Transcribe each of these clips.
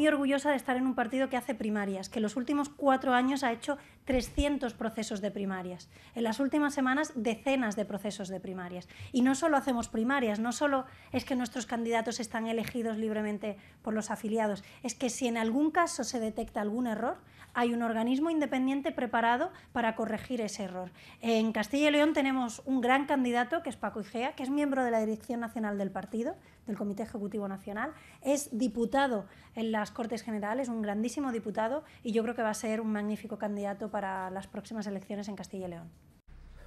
muy orgullosa de estar en un partido que hace primarias, que en los últimos 4 años ha hecho 300 procesos de primarias. En las últimas semanas, decenas de procesos de primarias. Y no solo hacemos primarias, no solo es que nuestros candidatos están elegidos libremente por los afiliados, es que si en algún caso se detecta algún error, hay un organismo independiente preparado para corregir ese error. En Castilla y León tenemos un gran candidato, que es Paco Igea, que es miembro de la Dirección Nacional del partido, del Comité Ejecutivo Nacional, es diputado en las Cortes Generales, un grandísimo diputado, y yo creo que va a ser un magnífico candidato para las próximas elecciones en Castilla y León.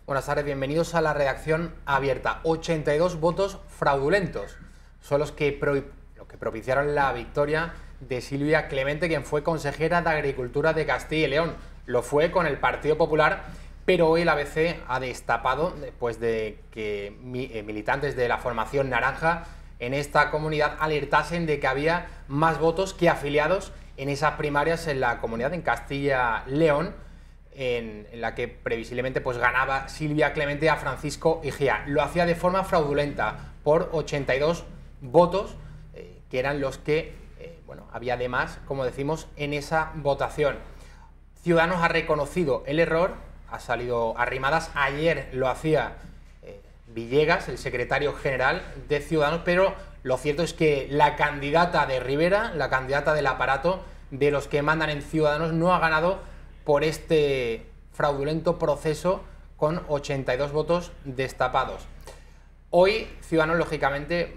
Buenas tardes, bienvenidos a la redacción abierta. 82 votos fraudulentos son los que propiciaron la victoria de Silvia Clemente, quien fue consejera de Agricultura de Castilla y León. Lo fue con el Partido Popular, pero hoy el ABC ha destapado, después de que militantes de la formación naranja en esta comunidad alertasen de que había más votos que afiliados en esas primarias en la comunidad, en Castilla y León, en la que previsiblemente pues ganaba Silvia Clemente a Francisco Igea. Lo hacía de forma fraudulenta por 82 votos, que eran los que había además, como decimos, en esa votación. Ciudadanos ha reconocido el error, ha salido a rimadas. Ayer lo hacía Villegas, el secretario general de Ciudadanos, pero lo cierto es que la candidata de Rivera, la candidata del aparato de los que mandan en Ciudadanos, no ha ganado por este fraudulento proceso con 82 votos destapados. Hoy Ciudadanos, lógicamente,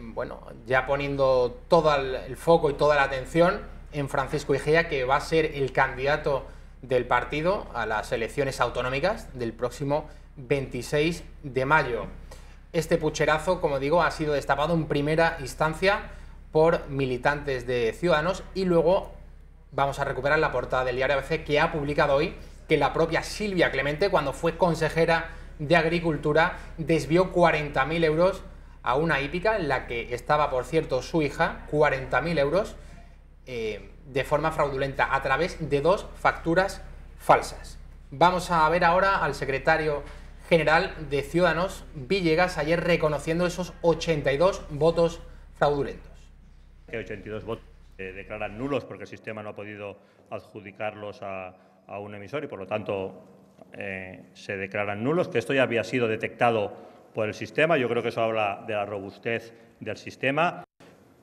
ya poniendo todo el foco y toda la atención en Francisco Igea, que va a ser el candidato del partido a las elecciones autonómicas del próximo 26 de mayo. Este pucherazo, como digo, ha sido destapado en primera instancia por militantes de Ciudadanos, y luego vamos a recuperar la portada del diario ABC, que ha publicado hoy que la propia Silvia Clemente, cuando fue consejera de Agricultura, desvió 40.000 euros a una hípica en la que estaba, por cierto, su hija, 40.000 euros de forma fraudulenta a través de 2 facturas falsas. Vamos a ver ahora al secretario general de Ciudadanos, Villegas, ayer reconociendo esos 82 votos fraudulentos. 82 votos se declaran nulos porque el sistema no ha podido adjudicarlos a un emisor y, por lo tanto, se declaran nulos, que esto ya había sido detectado por el sistema. Yo creo que eso habla de la robustez del sistema.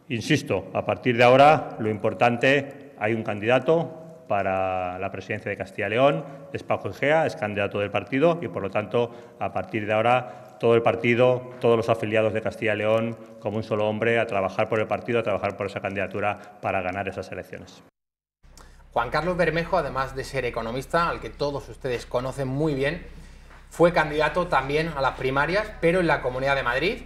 Insisto, a partir de ahora lo importante, hay un candidato para la presidencia de Castilla y León, es Paco Igea, es candidato del partido y, por lo tanto, a partir de ahora todo el partido, todos los afiliados de Castilla y León, como un solo hombre, a trabajar por el partido, a trabajar por esa candidatura para ganar esas elecciones. Juan Carlos Bermejo, además de ser economista, al que todos ustedes conocen muy bien, fue candidato también a las primarias, pero en la Comunidad de Madrid.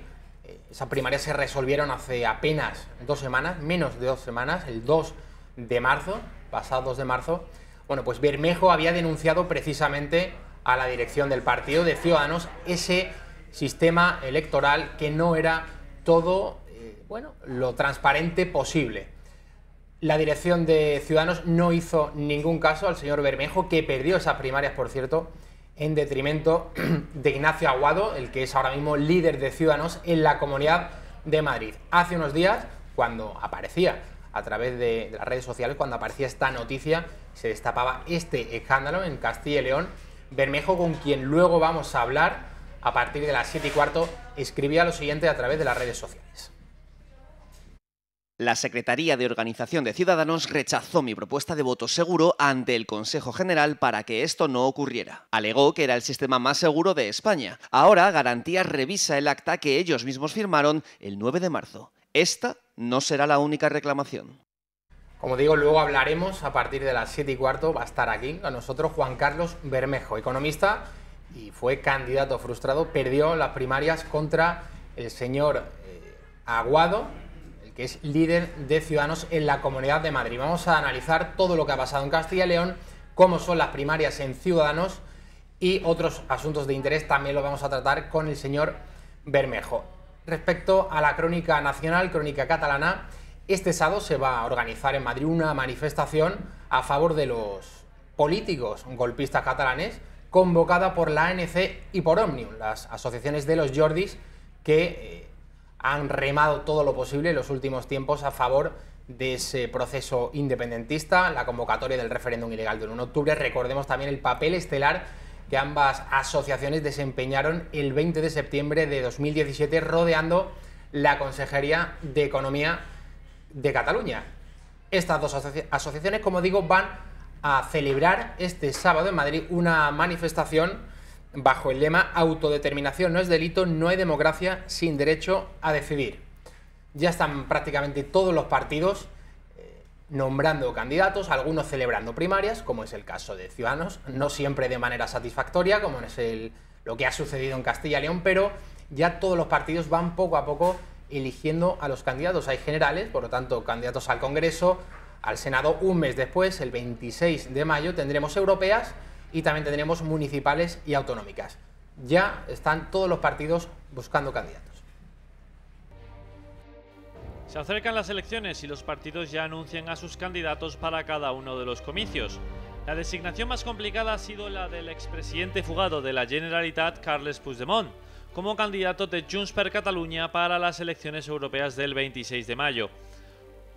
Esas primarias se resolvieron hace apenas 2 semanas, menos de 2 semanas, el 2 de marzo, pasado 2 de marzo. Bueno, pues Bermejo había denunciado precisamente a la dirección del partido de Ciudadanos ese sistema electoral que no era todo lo transparente posible. La dirección de Ciudadanos no hizo ningún caso al señor Bermejo, que perdió esas primarias, por cierto, en detrimento de Ignacio Aguado, el que es ahora mismo líder de Ciudadanos en la Comunidad de Madrid. Hace unos días, cuando aparecía a través de las redes sociales, cuando aparecía esta noticia, se destapaba este escándalo en Castilla y León. Bermejo, con quien luego vamos a hablar a partir de las 7:15, escribía lo siguiente a través de las redes sociales. La Secretaría de Organización de Ciudadanos rechazó mi propuesta de voto seguro ante el Consejo General para que esto no ocurriera. Alegó que era el sistema más seguro de España. Ahora Garantías revisa el acta que ellos mismos firmaron el 9 de marzo. Esta no será la única reclamación. Como digo, luego hablaremos a partir de las 7:15. Va a estar aquí con nosotros Juan Carlos Bermejo, economista, y fue candidato frustrado. Perdió las primarias contra el señor Aguado, que es líder de Ciudadanos en la Comunidad de Madrid. Vamos a analizar todo lo que ha pasado en Castilla y León, cómo son las primarias en Ciudadanos y otros asuntos de interés también lo vamos a tratar con el señor Bermejo. Respecto a la crónica nacional, crónica catalana, este sábado se va a organizar en Madrid una manifestación a favor de los políticos golpistas catalanes, convocada por la ANC y por Òmnium, las asociaciones de los Jordis que han remado todo lo posible en los últimos tiempos a favor de ese proceso independentista, la convocatoria del referéndum ilegal del 1 de octubre. Recordemos también el papel estelar que ambas asociaciones desempeñaron el 20 de septiembre de 2017 rodeando la Consejería de Economía de Cataluña. Estas dos asociaciones, como digo, van a celebrar este sábado en Madrid una manifestación bajo el lema autodeterminación no es delito, no hay democracia sin derecho a decidir. Ya están prácticamente todos los partidos nombrando candidatos, algunos celebrando primarias, como es el caso de Ciudadanos, no siempre de manera satisfactoria, como es lo que ha sucedido en Castilla y León, pero ya todos los partidos van poco a poco eligiendo a los candidatos. Hay generales, por lo tanto, candidatos al Congreso, al Senado. Un mes después, el 26 de mayo, tendremos europeas y también tendremos municipales y autonómicas. Ya están todos los partidos buscando candidatos. Se acercan las elecciones y los partidos ya anuncian a sus candidatos para cada uno de los comicios. La designación más complicada ha sido la del expresidente fugado de la Generalitat, Carles Puigdemont, como candidato de Junts per Catalunya para las elecciones europeas del 26 de mayo.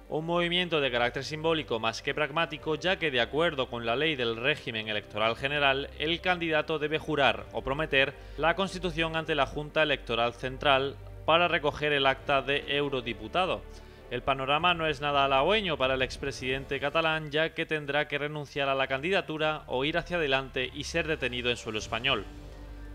Un movimiento de carácter simbólico más que pragmático, ya que de acuerdo con la ley del régimen electoral general, el candidato debe jurar o prometer la Constitución ante la Junta Electoral Central para recoger el acta de eurodiputado. El panorama no es nada halagüeño para el expresidente catalán, ya que tendrá que renunciar a la candidatura o ir hacia adelante y ser detenido en suelo español.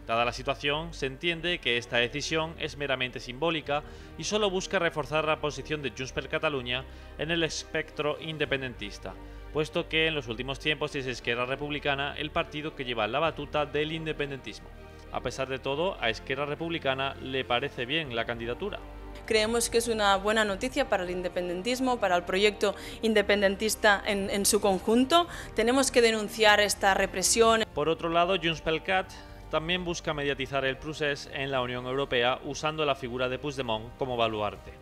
Dada la situación, se entiende que esta decisión es meramente simbólica y solo busca reforzar la posición de Junts per Catalunya en el espectro independentista, puesto que en los últimos tiempos es Esquerra Republicana el partido que lleva la batuta del independentismo. A pesar de todo, a Esquerra Republicana le parece bien la candidatura. Creemos que es una buena noticia para el independentismo, para el proyecto independentista en su conjunto. Tenemos que denunciar esta represión. Por otro lado, Junts per Cat también busca mediatizar el procés en la Unión Europea usando la figura de Puigdemont como baluarte.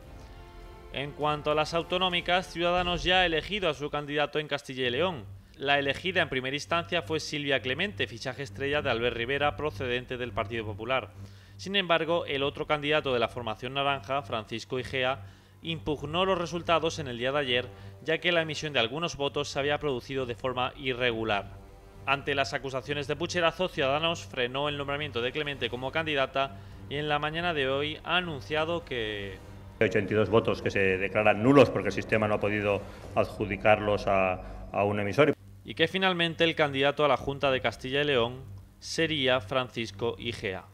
En cuanto a las autonómicas, Ciudadanos ya ha elegido a su candidato en Castilla y León. La elegida en primera instancia fue Silvia Clemente, fichaje estrella de Albert Rivera procedente del Partido Popular. Sin embargo, el otro candidato de la formación naranja, Francisco Igea, impugnó los resultados en el día de ayer, ya que la emisión de algunos votos se había producido de forma irregular. Ante las acusaciones de pucherazo, Ciudadanos frenó el nombramiento de Clemente como candidata y en la mañana de hoy ha anunciado que 82 votos que se declaran nulos porque el sistema no ha podido adjudicarlos a un emisor. Y que finalmente el candidato a la Junta de Castilla y León sería Francisco Igea.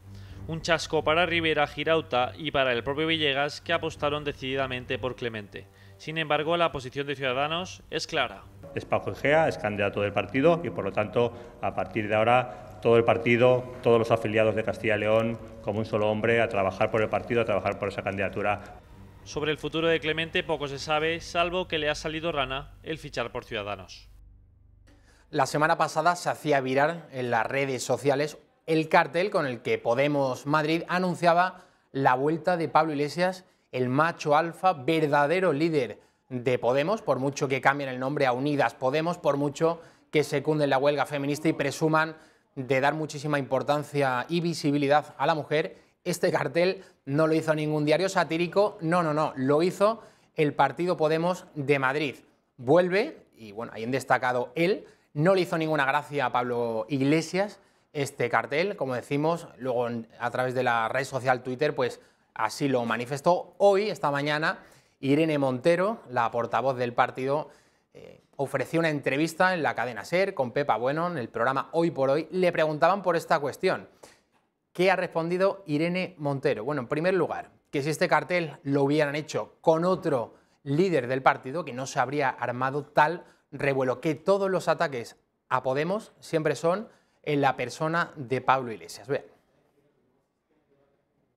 Un chasco para Rivera, Girauta y para el propio Villegas, que apostaron decididamente por Clemente. Sin embargo, la posición de Ciudadanos es clara. Es Paco Igea, es candidato del partido y por lo tanto, a partir de ahora, todo el partido, todos los afiliados de Castilla y León, como un solo hombre, a trabajar por el partido, a trabajar por esa candidatura. Sobre el futuro de Clemente poco se sabe, salvo que le ha salido rana el fichar por Ciudadanos. La semana pasada se hacía viral en las redes sociales el cartel con el que Podemos Madrid anunciaba la vuelta de Pablo Iglesias, el macho alfa, verdadero líder de Podemos, por mucho que cambien el nombre a Unidas Podemos, por mucho que secunden la huelga feminista y presuman de dar muchísima importancia y visibilidad a la mujer. Este cartel no lo hizo ningún diario satírico, no, lo hizo el partido Podemos de Madrid. Vuelve, y bueno, ahí en destacado él, no le hizo ninguna gracia a Pablo Iglesias este cartel, como decimos, luego a través de la red social Twitter, pues así lo manifestó. Hoy, esta mañana, Irene Montero, la portavoz del partido, ofreció una entrevista en la cadena SER con Pepa Bueno, en el programa Hoy por Hoy. Le preguntaban por esta cuestión. ¿Qué ha respondido Irene Montero? Bueno, en primer lugar, que si este cartel lo hubieran hecho con otro líder del partido, que no se habría armado tal revuelo, que todos los ataques a Podemos siempre son en la persona de Pablo Iglesias. Vean.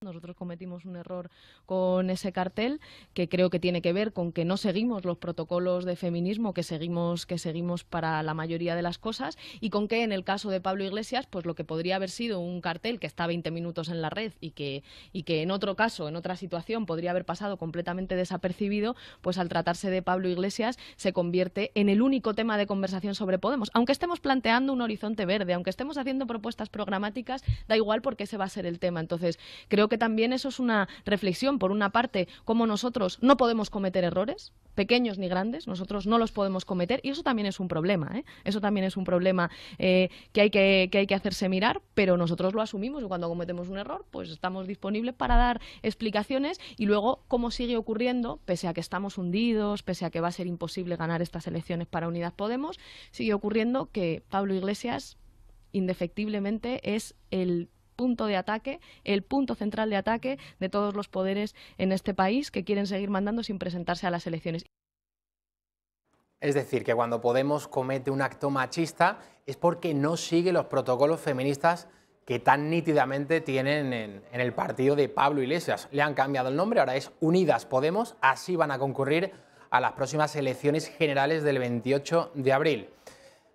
Nosotros cometimos un error con ese cartel que creo que tiene que ver con que no seguimos los protocolos de feminismo que seguimos para la mayoría de las cosas, y con que en el caso de Pablo Iglesias, pues lo que podría haber sido un cartel que está 20 minutos en la red y que en otro caso, en otra situación, podría haber pasado completamente desapercibido, pues al tratarse de Pablo Iglesias se convierte en el único tema de conversación sobre Podemos. Aunque estemos planteando un horizonte verde, aunque estemos haciendo propuestas programáticas, da igual porque ese va a ser el tema. Entonces, creo creo que también eso es una reflexión, por una parte, cómo nosotros no podemos cometer errores, pequeños ni grandes, nosotros no los podemos cometer, y eso también es un problema, ¿eh? Eso también es un problema que hay que hacerse mirar, pero nosotros lo asumimos, y cuando cometemos un error, pues estamos disponibles para dar explicaciones. Y luego, cómo sigue ocurriendo, pese a que estamos hundidos, pese a que va a ser imposible ganar estas elecciones para Unidas Podemos, sigue ocurriendo que Pablo Iglesias, indefectiblemente, es el punto de ataque, el punto central de ataque de todos los poderes en este país, que quieren seguir mandando sin presentarse a las elecciones. Es decir, que cuando Podemos comete un acto machista es porque no sigue los protocolos feministas que tan nítidamente tienen en el partido de Pablo Iglesias. Le han cambiado el nombre, ahora es Unidas Podemos, así van a concurrir a las próximas elecciones generales del 28 de abril.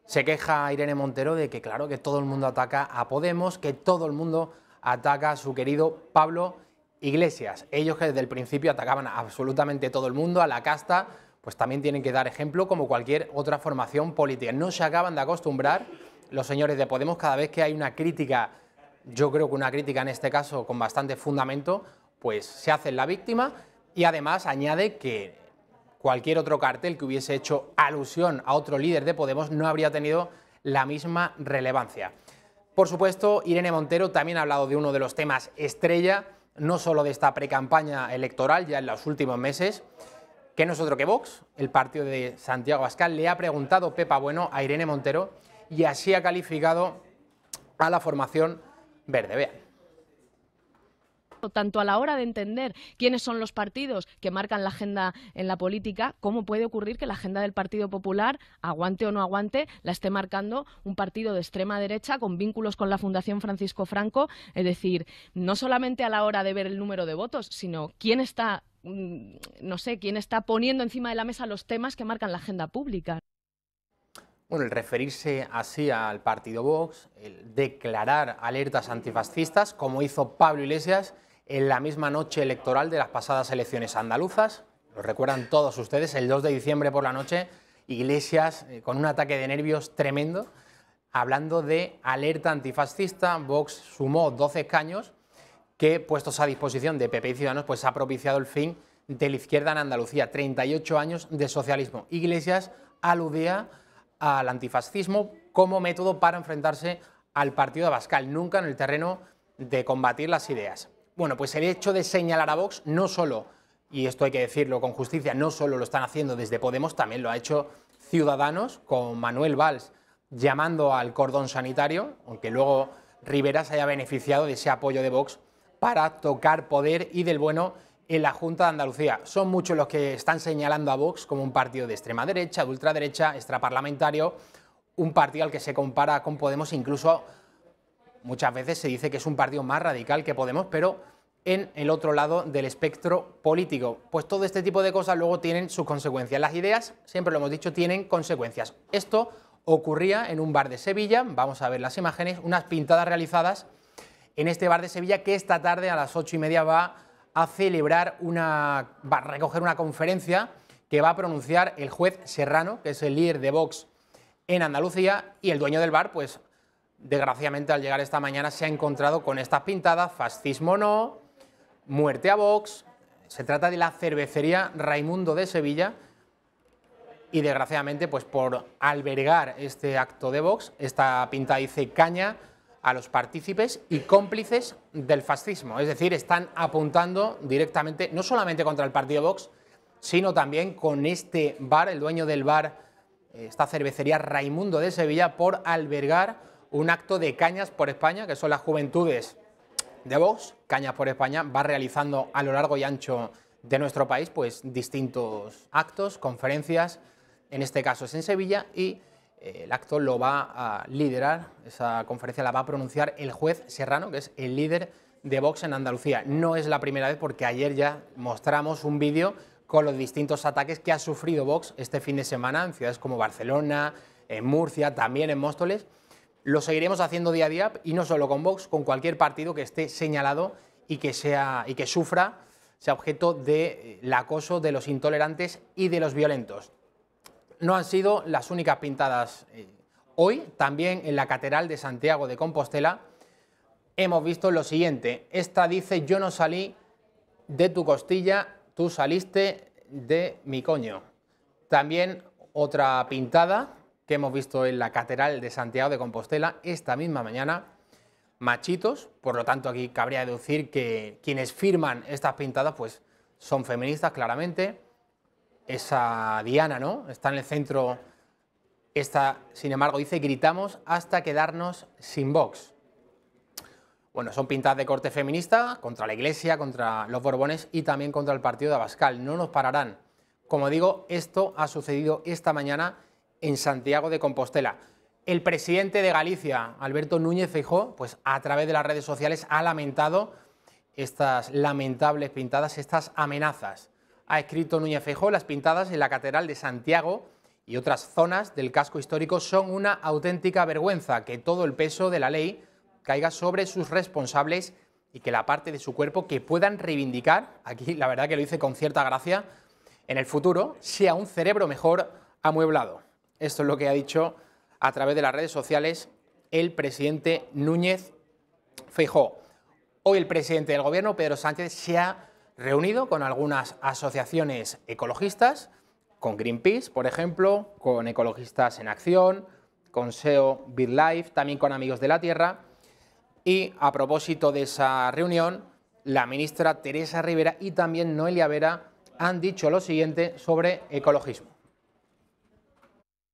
Se queja Irene Montero de que, claro, que todo el mundo ataca a Podemos, que todo el mundo ataca a su querido Pablo Iglesias. Ellos, que desde el principio atacaban a absolutamente todo el mundo, a la casta, pues también tienen que dar ejemplo como cualquier otra formación política. No se acaban de acostumbrar los señores de Podemos, cada vez que hay una crítica, yo creo que una crítica en este caso con bastante fundamento, pues se hacen la víctima, y además añade que cualquier otro cartel que hubiese hecho alusión a otro líder de Podemos no habría tenido la misma relevancia. Por supuesto, Irene Montero también ha hablado de uno de los temas estrella, no solo de esta precampaña electoral ya en los últimos meses, que no es otro que Vox. El partido de Santiago Abascal le ha preguntado Pepa Bueno a Irene Montero y así ha calificado a la formación verde. Vean. Tanto a la hora de entender quiénes son los partidos que marcan la agenda en la política, cómo puede ocurrir que la agenda del Partido Popular, aguante o no aguante, la esté marcando un partido de extrema derecha con vínculos con la Fundación Francisco Franco. Es decir, no solamente a la hora de ver el número de votos, sino quién está, no sé, quién está poniendo encima de la mesa los temas que marcan la agenda pública. Bueno, el referirse así al partido Vox, el declarar alertas antifascistas, como hizo Pablo Iglesias en la misma noche electoral de las pasadas elecciones andaluzas. Lo recuerdan todos ustedes, el 2 de diciembre por la noche, Iglesias con un ataque de nervios tremendo, hablando de alerta antifascista. Vox sumó 12 escaños que, puestos a disposición de PP y Ciudadanos, pues ha propiciado el fin de la izquierda en Andalucía. 38 años de socialismo. Iglesias aludía al antifascismo como método para enfrentarse al partido de Abascal, nunca en el terreno de combatir las ideas. Bueno, pues el hecho de señalar a Vox, no solo, y esto hay que decirlo con justicia, no solo lo están haciendo desde Podemos, también lo ha hecho Ciudadanos, con Manuel Valls llamando al cordón sanitario, aunque luego Rivera se haya beneficiado de ese apoyo de Vox para tocar poder y del bueno en la Junta de Andalucía. Son muchos los que están señalando a Vox como un partido de extrema derecha, de ultraderecha, extraparlamentario, un partido al que se compara con Podemos, incluso muchas veces se dice que es un partido más radical que Podemos, pero en el otro lado del espectro político. Pues todo este tipo de cosas luego tienen sus consecuencias. Las ideas, siempre lo hemos dicho, tienen consecuencias. Esto ocurría en un bar de Sevilla, vamos a ver las imágenes, unas pintadas realizadas en este bar de Sevilla que esta tarde a las 8:30 va a celebrar va a recoger una conferencia que va a pronunciar el juez Serrano, que es el líder de Vox en Andalucía, y el dueño del bar, pues desgraciadamente al llegar esta mañana se ha encontrado con estas pintadas: fascismo no, muerte a Vox. Se trata de la cervecería Raimundo de Sevilla y desgraciadamente, pues por albergar este acto de Vox, esta pintada dice caña a los partícipes y cómplices del fascismo. Es decir, están apuntando directamente, no solamente contra el partido Vox, sino también con este bar, el dueño del bar, esta cervecería Raimundo de Sevilla, por albergar un acto de Cañas por España, que son las juventudes de Vox. Cañas por España va realizando a lo largo y ancho de nuestro país pues distintos actos, conferencias, en este caso es en Sevilla, y el acto lo va a liderar, esa conferencia la va a pronunciar el juez Serrano, que es el líder de Vox en Andalucía. No es la primera vez, porque ayer ya mostramos un vídeo con los distintos ataques que ha sufrido Vox este fin de semana en ciudades como Barcelona, en Murcia, también en Móstoles. Lo seguiremos haciendo día a día, y no solo con Vox, con cualquier partido que esté señalado y que sufra, sea objeto del acoso de los intolerantes y de los violentos. No han sido las únicas pintadas hoy. También en la Catedral de Santiago de Compostela hemos visto lo siguiente. Esta dice: yo no salí de tu costilla, tú saliste de mi coño. También otra pintada que hemos visto en la Catedral de Santiago de Compostela esta misma mañana. Machitos, por lo tanto aquí cabría deducir que quienes firman estas pintadas pues son feministas claramente. Esa Diana, ¿no?, está en el centro. Esta, sin embargo, dice: gritamos hasta quedarnos sin Vox. Bueno, son pintadas de corte feminista contra la Iglesia, contra los Borbones y también contra el partido de Abascal. No nos pararán. Como digo, esto ha sucedido esta mañana en Santiago de Compostela. El presidente de Galicia, Alberto Núñez Feijóo, pues a través de las redes sociales ha lamentado estas lamentables pintadas, estas amenazas. Ha escrito Núñez Feijóo: las pintadas en la Catedral de Santiago y otras zonas del casco histórico son una auténtica vergüenza, que todo el peso de la ley caiga sobre sus responsables y que la parte de su cuerpo que puedan reivindicar, aquí la verdad que lo dice con cierta gracia, en el futuro sea un cerebro mejor amueblado. Esto es lo que ha dicho a través de las redes sociales el presidente Núñez Feijóo. Hoy el presidente del Gobierno, Pedro Sánchez, se ha reunido con algunas asociaciones ecologistas, con Greenpeace, por ejemplo, con Ecologistas en Acción, con SEO BirdLife, también con Amigos de la Tierra. Y a propósito de esa reunión, la ministra Teresa Rivera y también Noelia Vera han dicho lo siguiente sobre ecologismo.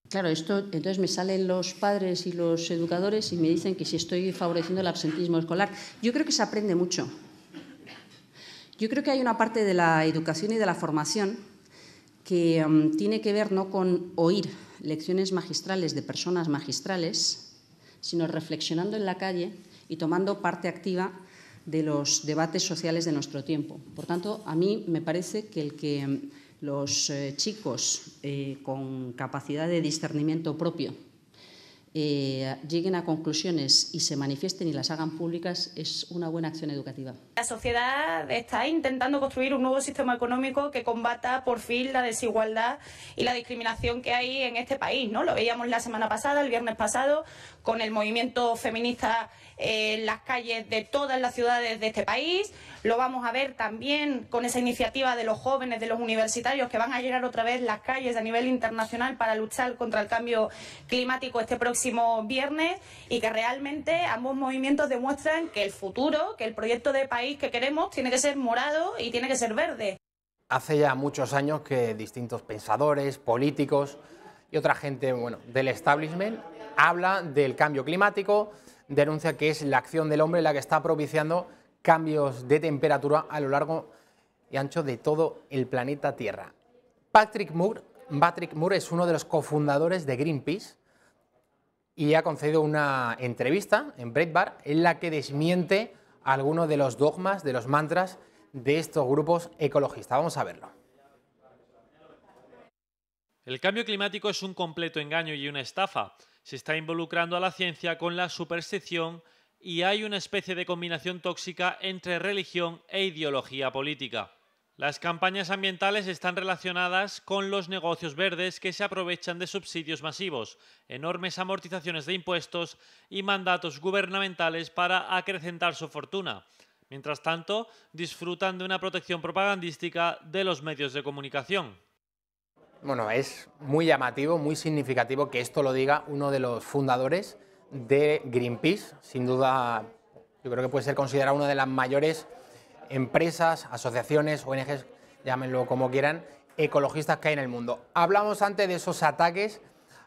Claro, entonces me salen los padres y los educadores y me dicen que si estoy favoreciendo el absentismo escolar. Yo creo que se aprende mucho. Yo creo que hay una parte de la educación y de la formación que tiene que ver no con oír lecciones magistrales de personas magistrales, sino reflexionando en la calle y tomando parte activa de los debates sociales de nuestro tiempo. Por tanto, a mí me parece que el que los chicos con capacidad de discernimiento propio lleguen a conclusiones y se manifiesten y las hagan públicas es una buena acción educativa. La sociedad está intentando construir un nuevo sistema económico que combata por fin la desigualdad y la discriminación que hay en este país, ¿no? Lo veíamos la semana pasada, el viernes pasado, con el movimiento feminista en las calles de todas las ciudades de este país. Lo vamos a ver también con esa iniciativa de los jóvenes, de los universitarios, que van a llenar otra vez las calles a nivel internacional para luchar contra el cambio climático este próximo viernes, y que realmente ambos movimientos demuestran que el futuro, que el proyecto de país que queremos tiene que ser morado y tiene que ser verde. Hace ya muchos años que distintos pensadores, políticos y otra gente, bueno, del establishment habla del cambio climático, denuncia que es la acción del hombre la que está propiciando cambios de temperatura a lo largo y ancho de todo el planeta Tierra. Patrick Moore es uno de los cofundadores de Greenpeace y ha concedido una entrevista en Breitbart en la que desmiente algunos de los dogmas, de los mantras de estos grupos ecologistas. Vamos a verlo. El cambio climático es un completo engaño y una estafa. Se está involucrando a la ciencia con la superstición y hay una especie de combinación tóxica entre religión e ideología política. Las campañas ambientales están relacionadas con los negocios verdes que se aprovechan de subsidios masivos, enormes amortizaciones de impuestos y mandatos gubernamentales para acrecentar su fortuna. Mientras tanto, disfrutan de una protección propagandística de los medios de comunicación. Bueno, es muy llamativo, muy significativo que esto lo diga uno de los fundadores de Greenpeace. Sin duda, yo creo que puede ser considerado una de las mayores empresas, asociaciones, ONGs, llámenlo como quieran, ecologistas que hay en el mundo. Hablamos antes de esos ataques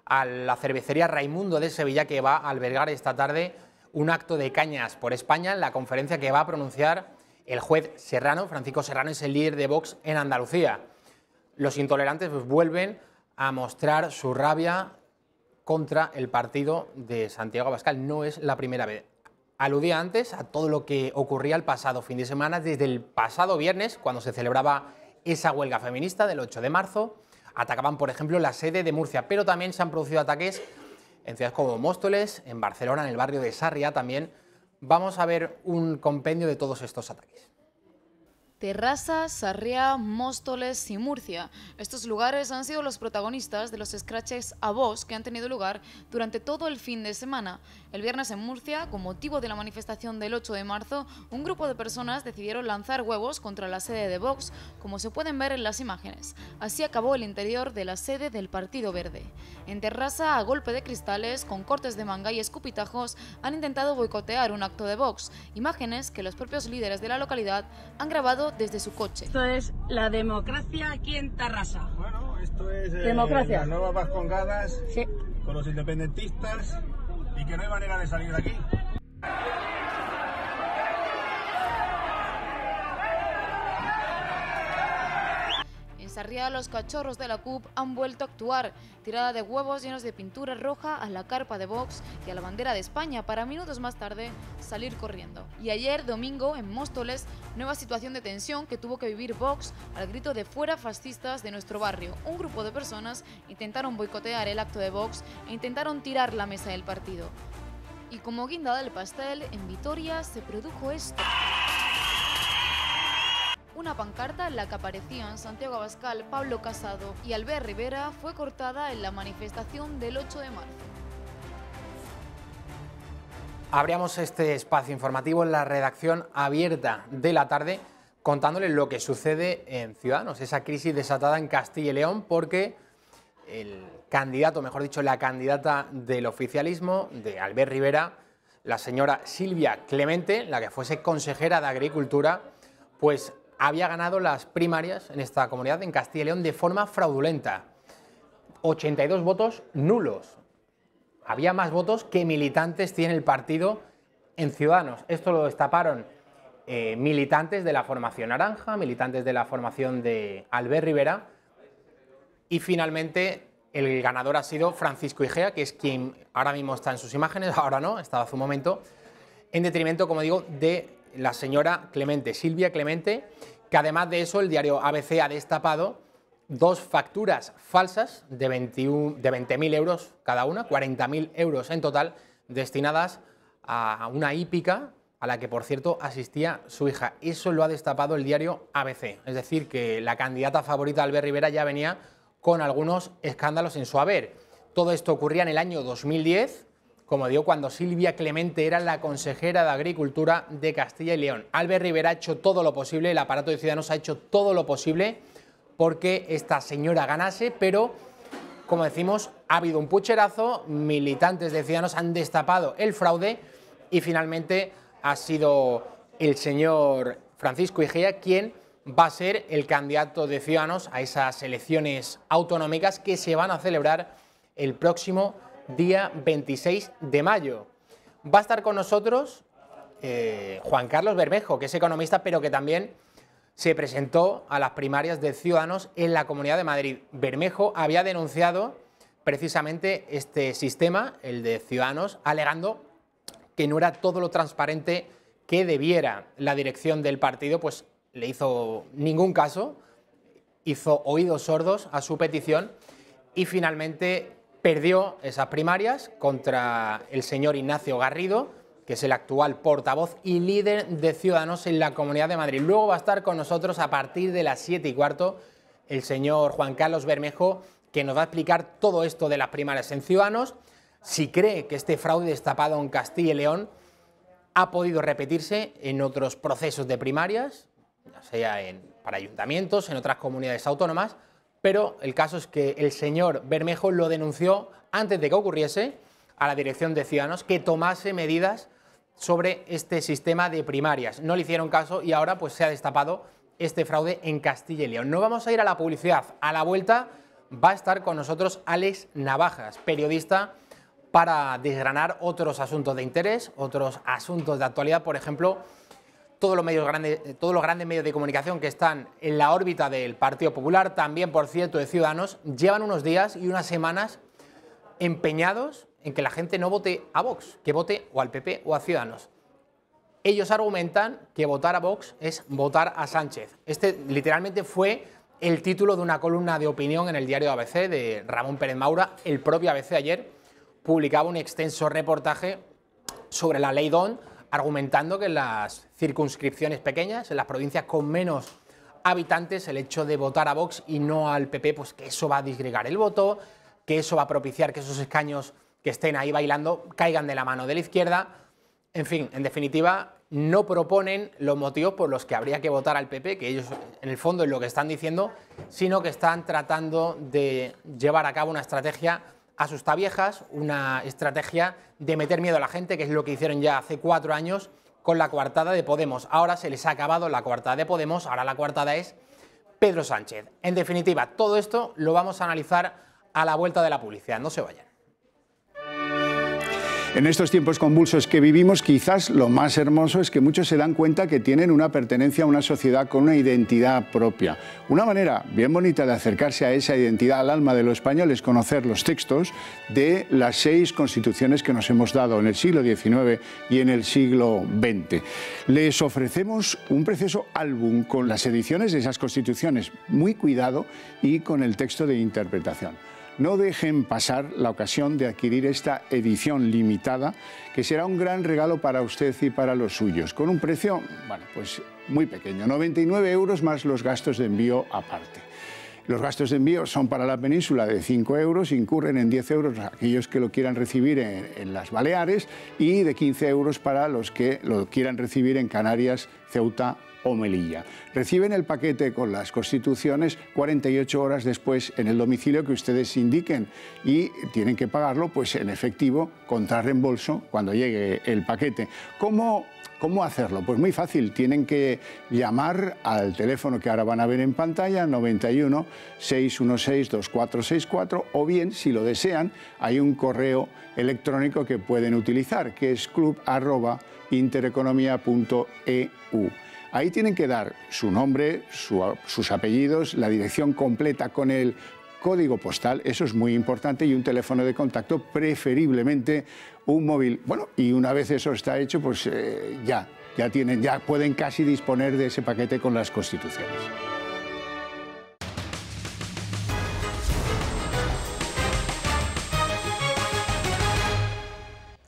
a la cervecería Raimundo de Sevilla, que va a albergar esta tarde un acto de cañas por España en la conferencia que va a pronunciar el juez Serrano. Francisco Serrano es el líder de Vox en Andalucía. Los intolerantes pues vuelven a mostrar su rabia contra el partido de Santiago Abascal. No es la primera vez. Aludía antes a todo lo que ocurría el pasado fin de semana, desde el pasado viernes, cuando se celebraba esa huelga feminista del 8 de marzo. Atacaban, por ejemplo, la sede de Murcia, pero también se han producido ataques en ciudades como Móstoles, en Barcelona, en el barrio de Sarriá también. Vamos a ver un compendio de todos estos ataques. Terrassa, Sarriá, Móstoles y Murcia. Estos lugares han sido los protagonistas de los scratches a Vox que han tenido lugar durante todo el fin de semana. El viernes en Murcia, con motivo de la manifestación del 8 de marzo, un grupo de personas decidieron lanzar huevos contra la sede de Vox, como se pueden ver en las imágenes. Así acabó el interior de la sede del Partido Verde. En Terrassa, a golpe de cristales, con cortes de manga y escupitajos, han intentado boicotear un acto de Vox, imágenes que los propios líderes de la localidad han grabado desde su coche. Esto es la democracia aquí en Terrassa. Bueno, esto es democracia. Las nuevas vascongadas, sí, con los independentistas, y que no hay manera de salir de aquí. En Sarriá, los cachorros de la CUP han vuelto a actuar, tirada de huevos llenos de pintura roja a la carpa de Vox y a la bandera de España, para minutos más tarde salir corriendo. Y ayer, domingo, en Móstoles, nueva situación de tensión que tuvo que vivir Vox al grito de "fuera fascistas" de nuestro barrio. Un grupo de personas intentaron boicotear el acto de Vox e intentaron tirar la mesa del partido. Y como guinda del pastel, en Vitoria se produjo esto. Una pancarta en la que aparecían Santiago Abascal, Pablo Casado y Albert Rivera fue cortada en la manifestación del 8 de marzo. Abríamos este espacio informativo en la redacción abierta de la tarde contándoles lo que sucede en Ciudadanos, esa crisis desatada en Castilla y León, porque el candidato, mejor dicho, la candidata del oficialismo, de Albert Rivera, la señora Silvia Clemente, la que fuese consejera de Agricultura, pues había ganado las primarias en esta comunidad, en Castilla y León, de forma fraudulenta. 82 votos nulos. Había más votos que militantes tiene el partido en Ciudadanos. Esto lo destaparon militantes de la formación naranja, militantes de la formación de Albert Rivera, y finalmente el ganador ha sido Francisco Igea, que es quien ahora mismo está en sus imágenes, ahora no, estaba hace un momento, en detrimento, como digo, de la señora Clemente, Silvia Clemente, que además de eso el diario ABC ha destapado dos facturas falsas de 20.000 euros cada una, 40.000 euros en total, destinadas a una hípica a la que, por cierto, asistía su hija. Eso lo ha destapado el diario ABC, es decir, que la candidata favorita, Albert Rivera, ya venía con algunos escándalos en su haber. Todo esto ocurría en el año 2010, como digo, cuando Silvia Clemente era la consejera de Agricultura de Castilla y León. Albert Rivera ha hecho todo lo posible, el aparato de Ciudadanos ha hecho todo lo posible porque esta señora ganase, pero, como decimos, ha habido un pucherazo, militantes de Ciudadanos han destapado el fraude y finalmente ha sido el señor Francisco Igea quien va a ser el candidato de Ciudadanos a esas elecciones autonómicas que se van a celebrar el próximo día 26 de mayo. Va a estar con nosotros Juan Carlos Bermejo, que es economista, pero que también se presentó a las primarias de Ciudadanos en la Comunidad de Madrid. Bermejo había denunciado precisamente este sistema, el de Ciudadanos, alegando que no era todo lo transparente que debiera. La dirección del partido pues le hizo ningún caso, hizo oídos sordos a su petición y finalmente perdió esas primarias contra el señor Ignacio Garrido, que es el actual portavoz y líder de Ciudadanos en la Comunidad de Madrid. Luego va a estar con nosotros a partir de las 7:15 el señor Juan Carlos Bermejo, que nos va a explicar todo esto de las primarias en Ciudadanos, si cree que este fraude destapado en Castilla y León ha podido repetirse en otros procesos de primarias, ya sea para ayuntamientos, en otras comunidades autónomas, pero el caso es que el señor Bermejo lo denunció antes de que ocurriese a la dirección de Ciudadanos que tomase medidas sobre este sistema de primarias. No le hicieron caso y ahora pues se ha destapado este fraude en Castilla y León. No vamos a ir a la publicidad. A la vuelta va a estar con nosotros Alex Navajas, periodista, para desgranar otros asuntos de interés, otros asuntos de actualidad, por ejemplo, todos los grandes medios de comunicación que están en la órbita del Partido Popular, también, por cierto, de Ciudadanos, llevan unos días y unas semanas empeñados en que la gente no vote a Vox, que vote o al PP o a Ciudadanos. Ellos argumentan que votar a Vox es votar a Sánchez. Este literalmente fue el título de una columna de opinión en el diario ABC de Ramón Pérez Maura. El propio ABC ayer publicaba un extenso reportaje sobre la ley DON, argumentando que en las circunscripciones pequeñas, en las provincias con menos habitantes, el hecho de votar a Vox y no al PP, pues que eso va a disgregar el voto, que eso va a propiciar que esos escaños que estén ahí bailando caigan de la mano de la izquierda. En fin, en definitiva, no proponen los motivos por los que habría que votar al PP, que ellos en el fondo es lo que están diciendo, sino que están tratando de llevar a cabo una estrategia asustaviejas, una estrategia de meter miedo a la gente, que es lo que hicieron ya hace 4 años con la coartada de Podemos. Ahora se les ha acabado la coartada de Podemos, ahora la coartada es Pedro Sánchez. En definitiva, todo esto lo vamos a analizar a la vuelta de la publicidad. No se vayan. En estos tiempos convulsos que vivimos, quizás lo más hermoso es que muchos se dan cuenta que tienen una pertenencia a una sociedad con una identidad propia. Una manera bien bonita de acercarse a esa identidad, al alma de lo español, es conocer los textos de las 6 constituciones que nos hemos dado en el siglo XIX y en el siglo XX. Les ofrecemos un precioso álbum con las ediciones de esas constituciones, muy cuidado, y con el texto de interpretación. No dejen pasar la ocasión de adquirir esta edición limitada, que será un gran regalo para usted y para los suyos, con un precio, bueno, pues muy pequeño, 99 euros más los gastos de envío aparte. Los gastos de envío son para la península de 5 euros, incurren en 10 euros aquellos que lo quieran recibir en las Baleares y de 15 euros para los que lo quieran recibir en Canarias, Ceuta o Melilla. Reciben el paquete con las constituciones 48 horas después en el domicilio que ustedes indiquen y tienen que pagarlo pues en efectivo contra reembolso cuando llegue el paquete. ¿Cómo hacerlo? Pues muy fácil, tienen que llamar al teléfono que ahora van a ver en pantalla, 91 616 2464, o bien, si lo desean, hay un correo electrónico que pueden utilizar, que es club@intereconomia.eu. Ahí tienen que dar su nombre, sus apellidos, la dirección completa con el código postal, eso es muy importante, y un teléfono de contacto, preferiblemente un móvil. Bueno, y una vez eso está hecho, pues ya pueden casi disponer de ese paquete con las constituciones.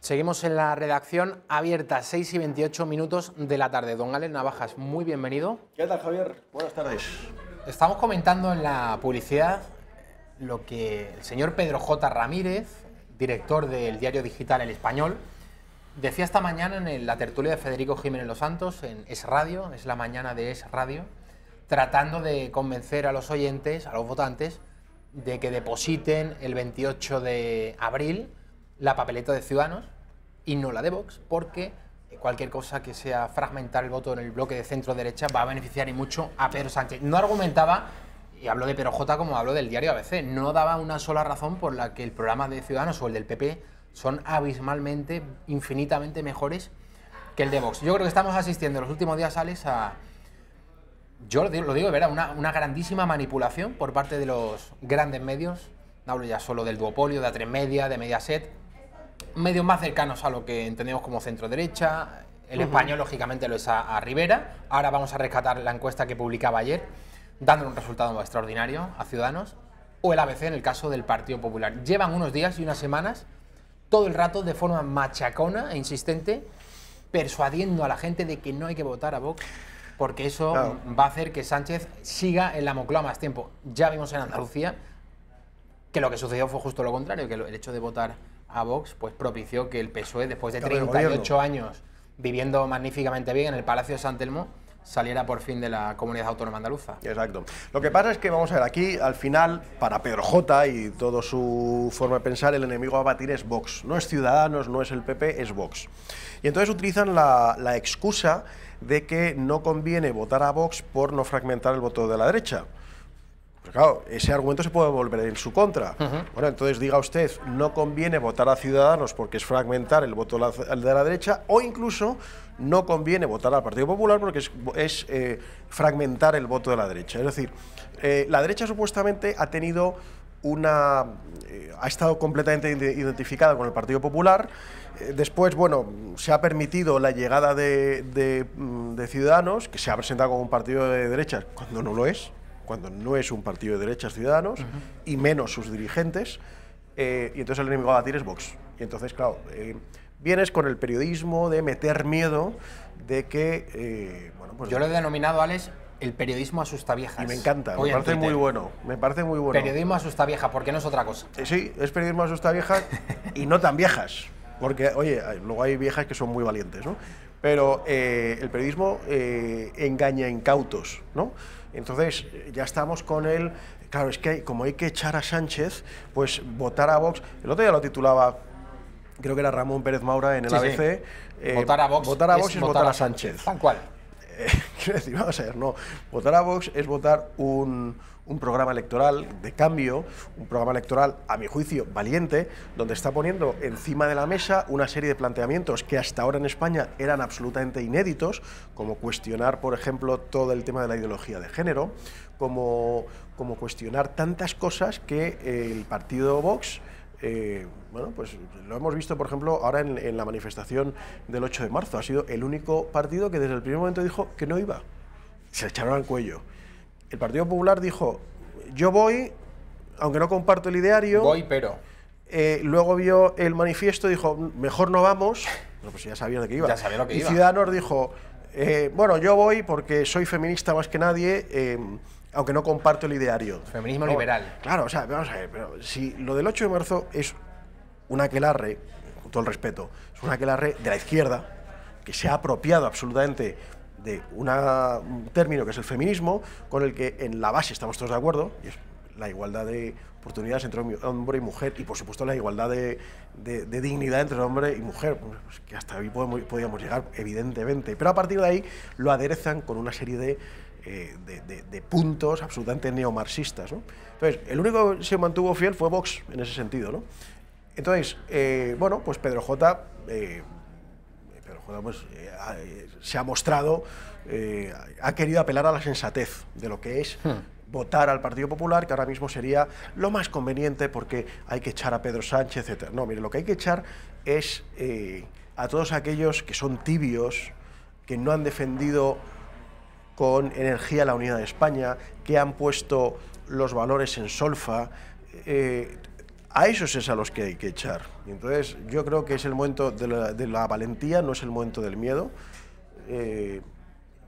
Seguimos en la redacción abierta, 6 y 28 minutos de la tarde. Don Alex Navajas, muy bienvenido. ¿Qué tal, Javier? Buenas tardes. Estamos comentando en la publicidad lo que el señor Pedro J. Ramírez, director del diario digital El Español, decía esta mañana en la tertulia de Federico Jiménez Los Santos, en Es Radio, es la mañana de Es Radio, tratando de convencer a los oyentes, a los votantes, de que depositen el 28 de abril la papeleta de Ciudadanos y no la de Vox, porque cualquier cosa que sea fragmentar el voto en el bloque de centro-derecha va a beneficiar y mucho a Pedro Sánchez. No argumentaba, y hablo de Pedro J como hablo del diario ABC, no daba una sola razón por la que el programa de Ciudadanos o el del PP son abismalmente, infinitamente mejores que el de Vox. Yo creo que estamos asistiendo en los últimos días, Alex, a... Yo lo digo de verdad, una grandísima manipulación por parte de los grandes medios. No hablo ya solo del duopolio, de A3 Media, de Mediaset, medios más cercanos a lo que entendemos como centro-derecha. El Español, lógicamente, lo es a Rivera. Ahora vamos a rescatar la encuesta que publicaba ayer, dándole un resultado extraordinario a Ciudadanos. O el ABC en el caso del Partido Popular. Llevan unos días y unas semanas, todo el rato, de forma machacona e insistente, persuadiendo a la gente de que no hay que votar a Vox, porque eso va a hacer que Sánchez siga en la Moncloa más tiempo. Ya vimos en Andalucía que lo que sucedió fue justo lo contrario, que el hecho de votar a Vox pues propició que el PSOE, después de 38 años viviendo magníficamente bien en el Palacio de San Telmo, saliera por fin de la comunidad autónoma andaluza. Exacto. Lo que pasa es que, vamos a ver, aquí al final, para Pedro J y toda su forma de pensar, el enemigo a batir es Vox. No es Ciudadanos, no es el PP, es Vox. Y entonces utilizan la excusa de que no conviene votar a Vox por no fragmentar el voto de la derecha. Pero claro, ese argumento se puede volver en su contra. Bueno, entonces diga usted, no conviene votar a Ciudadanos porque es fragmentar el voto de la derecha, o incluso no conviene votar al Partido Popular porque es fragmentar el voto de la derecha. Es decir, la derecha supuestamente ha tenido ha estado completamente identificada con el Partido Popular. Después, bueno, se ha permitido la llegada de Ciudadanos, que se ha presentado como un partido de derechas cuando no lo es. Cuando no es un partido de derechas Ciudadanos, y menos sus dirigentes, y entonces el enemigo a batir es Vox. Y entonces, claro, vienes con el periodismo de meter miedo de que... bueno, pues yo lo he denominado, Alex, el periodismo asustaviejas. Y me encanta, me parece muy bueno. Me parece muy bueno. Periodismo asustaviejas, porque no es otra cosa. Sí, es periodismo asustaviejas y no tan viejas. Porque, oye, luego hay viejas que son muy valientes, ¿no? Pero el periodismo engaña incautos, ¿no? Entonces, ya estamos con él. Claro, es que como hay que echar a Sánchez, pues votar a Vox. El otro día lo titulaba, creo que era Ramón Pérez Maura en el ABC. Votar a Vox es votar a Sánchez. Tal cual. Quiero decir, vamos a ver, no. Votar a Vox es votar un programa electoral de cambio, un programa electoral, a mi juicio, valiente, donde está poniendo encima de la mesa una serie de planteamientos que hasta ahora en España eran absolutamente inéditos, como cuestionar, por ejemplo, todo el tema de la ideología de género, como cuestionar tantas cosas que el partido Vox... bueno, pues lo hemos visto, por ejemplo, ahora en la manifestación del 8 de marzo. Ha sido el único partido que desde el primer momento dijo que no iba. Se echaron al cuello. El Partido Popular dijo, yo voy, aunque no comparto el ideario. Voy, pero... luego vio el manifiesto y dijo, mejor no vamos. No, pues ya sabía de qué iba. Ya sabía lo que iba. Y Ciudadanos dijo, bueno, yo voy porque soy feminista más que nadie, aunque no comparto el ideario. Feminismo liberal. Claro, o sea, vamos a ver, pero si lo del 8 de marzo es un aquelarre, con todo el respeto, es un aquelarre de la izquierda, que se ha apropiado absolutamente de un término que es el feminismo, con el que en la base estamos todos de acuerdo, y es la igualdad de oportunidades entre hombre y mujer, y por supuesto la igualdad de dignidad entre hombre y mujer, pues que hasta ahí podíamos llegar, evidentemente, pero a partir de ahí lo aderezan con una serie de puntos absolutamente neomarxistas, ¿no? Entonces, el único que se mantuvo fiel fue Vox en ese sentido, ¿no? Entonces, bueno, pues Pedro J pues, se ha mostrado, ha querido apelar a la sensatez de lo que es votar al Partido Popular, que ahora mismo sería lo más conveniente porque hay que echar a Pedro Sánchez, etc. No, mire, lo que hay que echar es a todos aquellos que son tibios, que no han defendido con energía la unidad de España, que han puesto los valores en solfa, a esos es a los que hay que echar. Y entonces yo creo que es el momento de la valentía, no es el momento del miedo,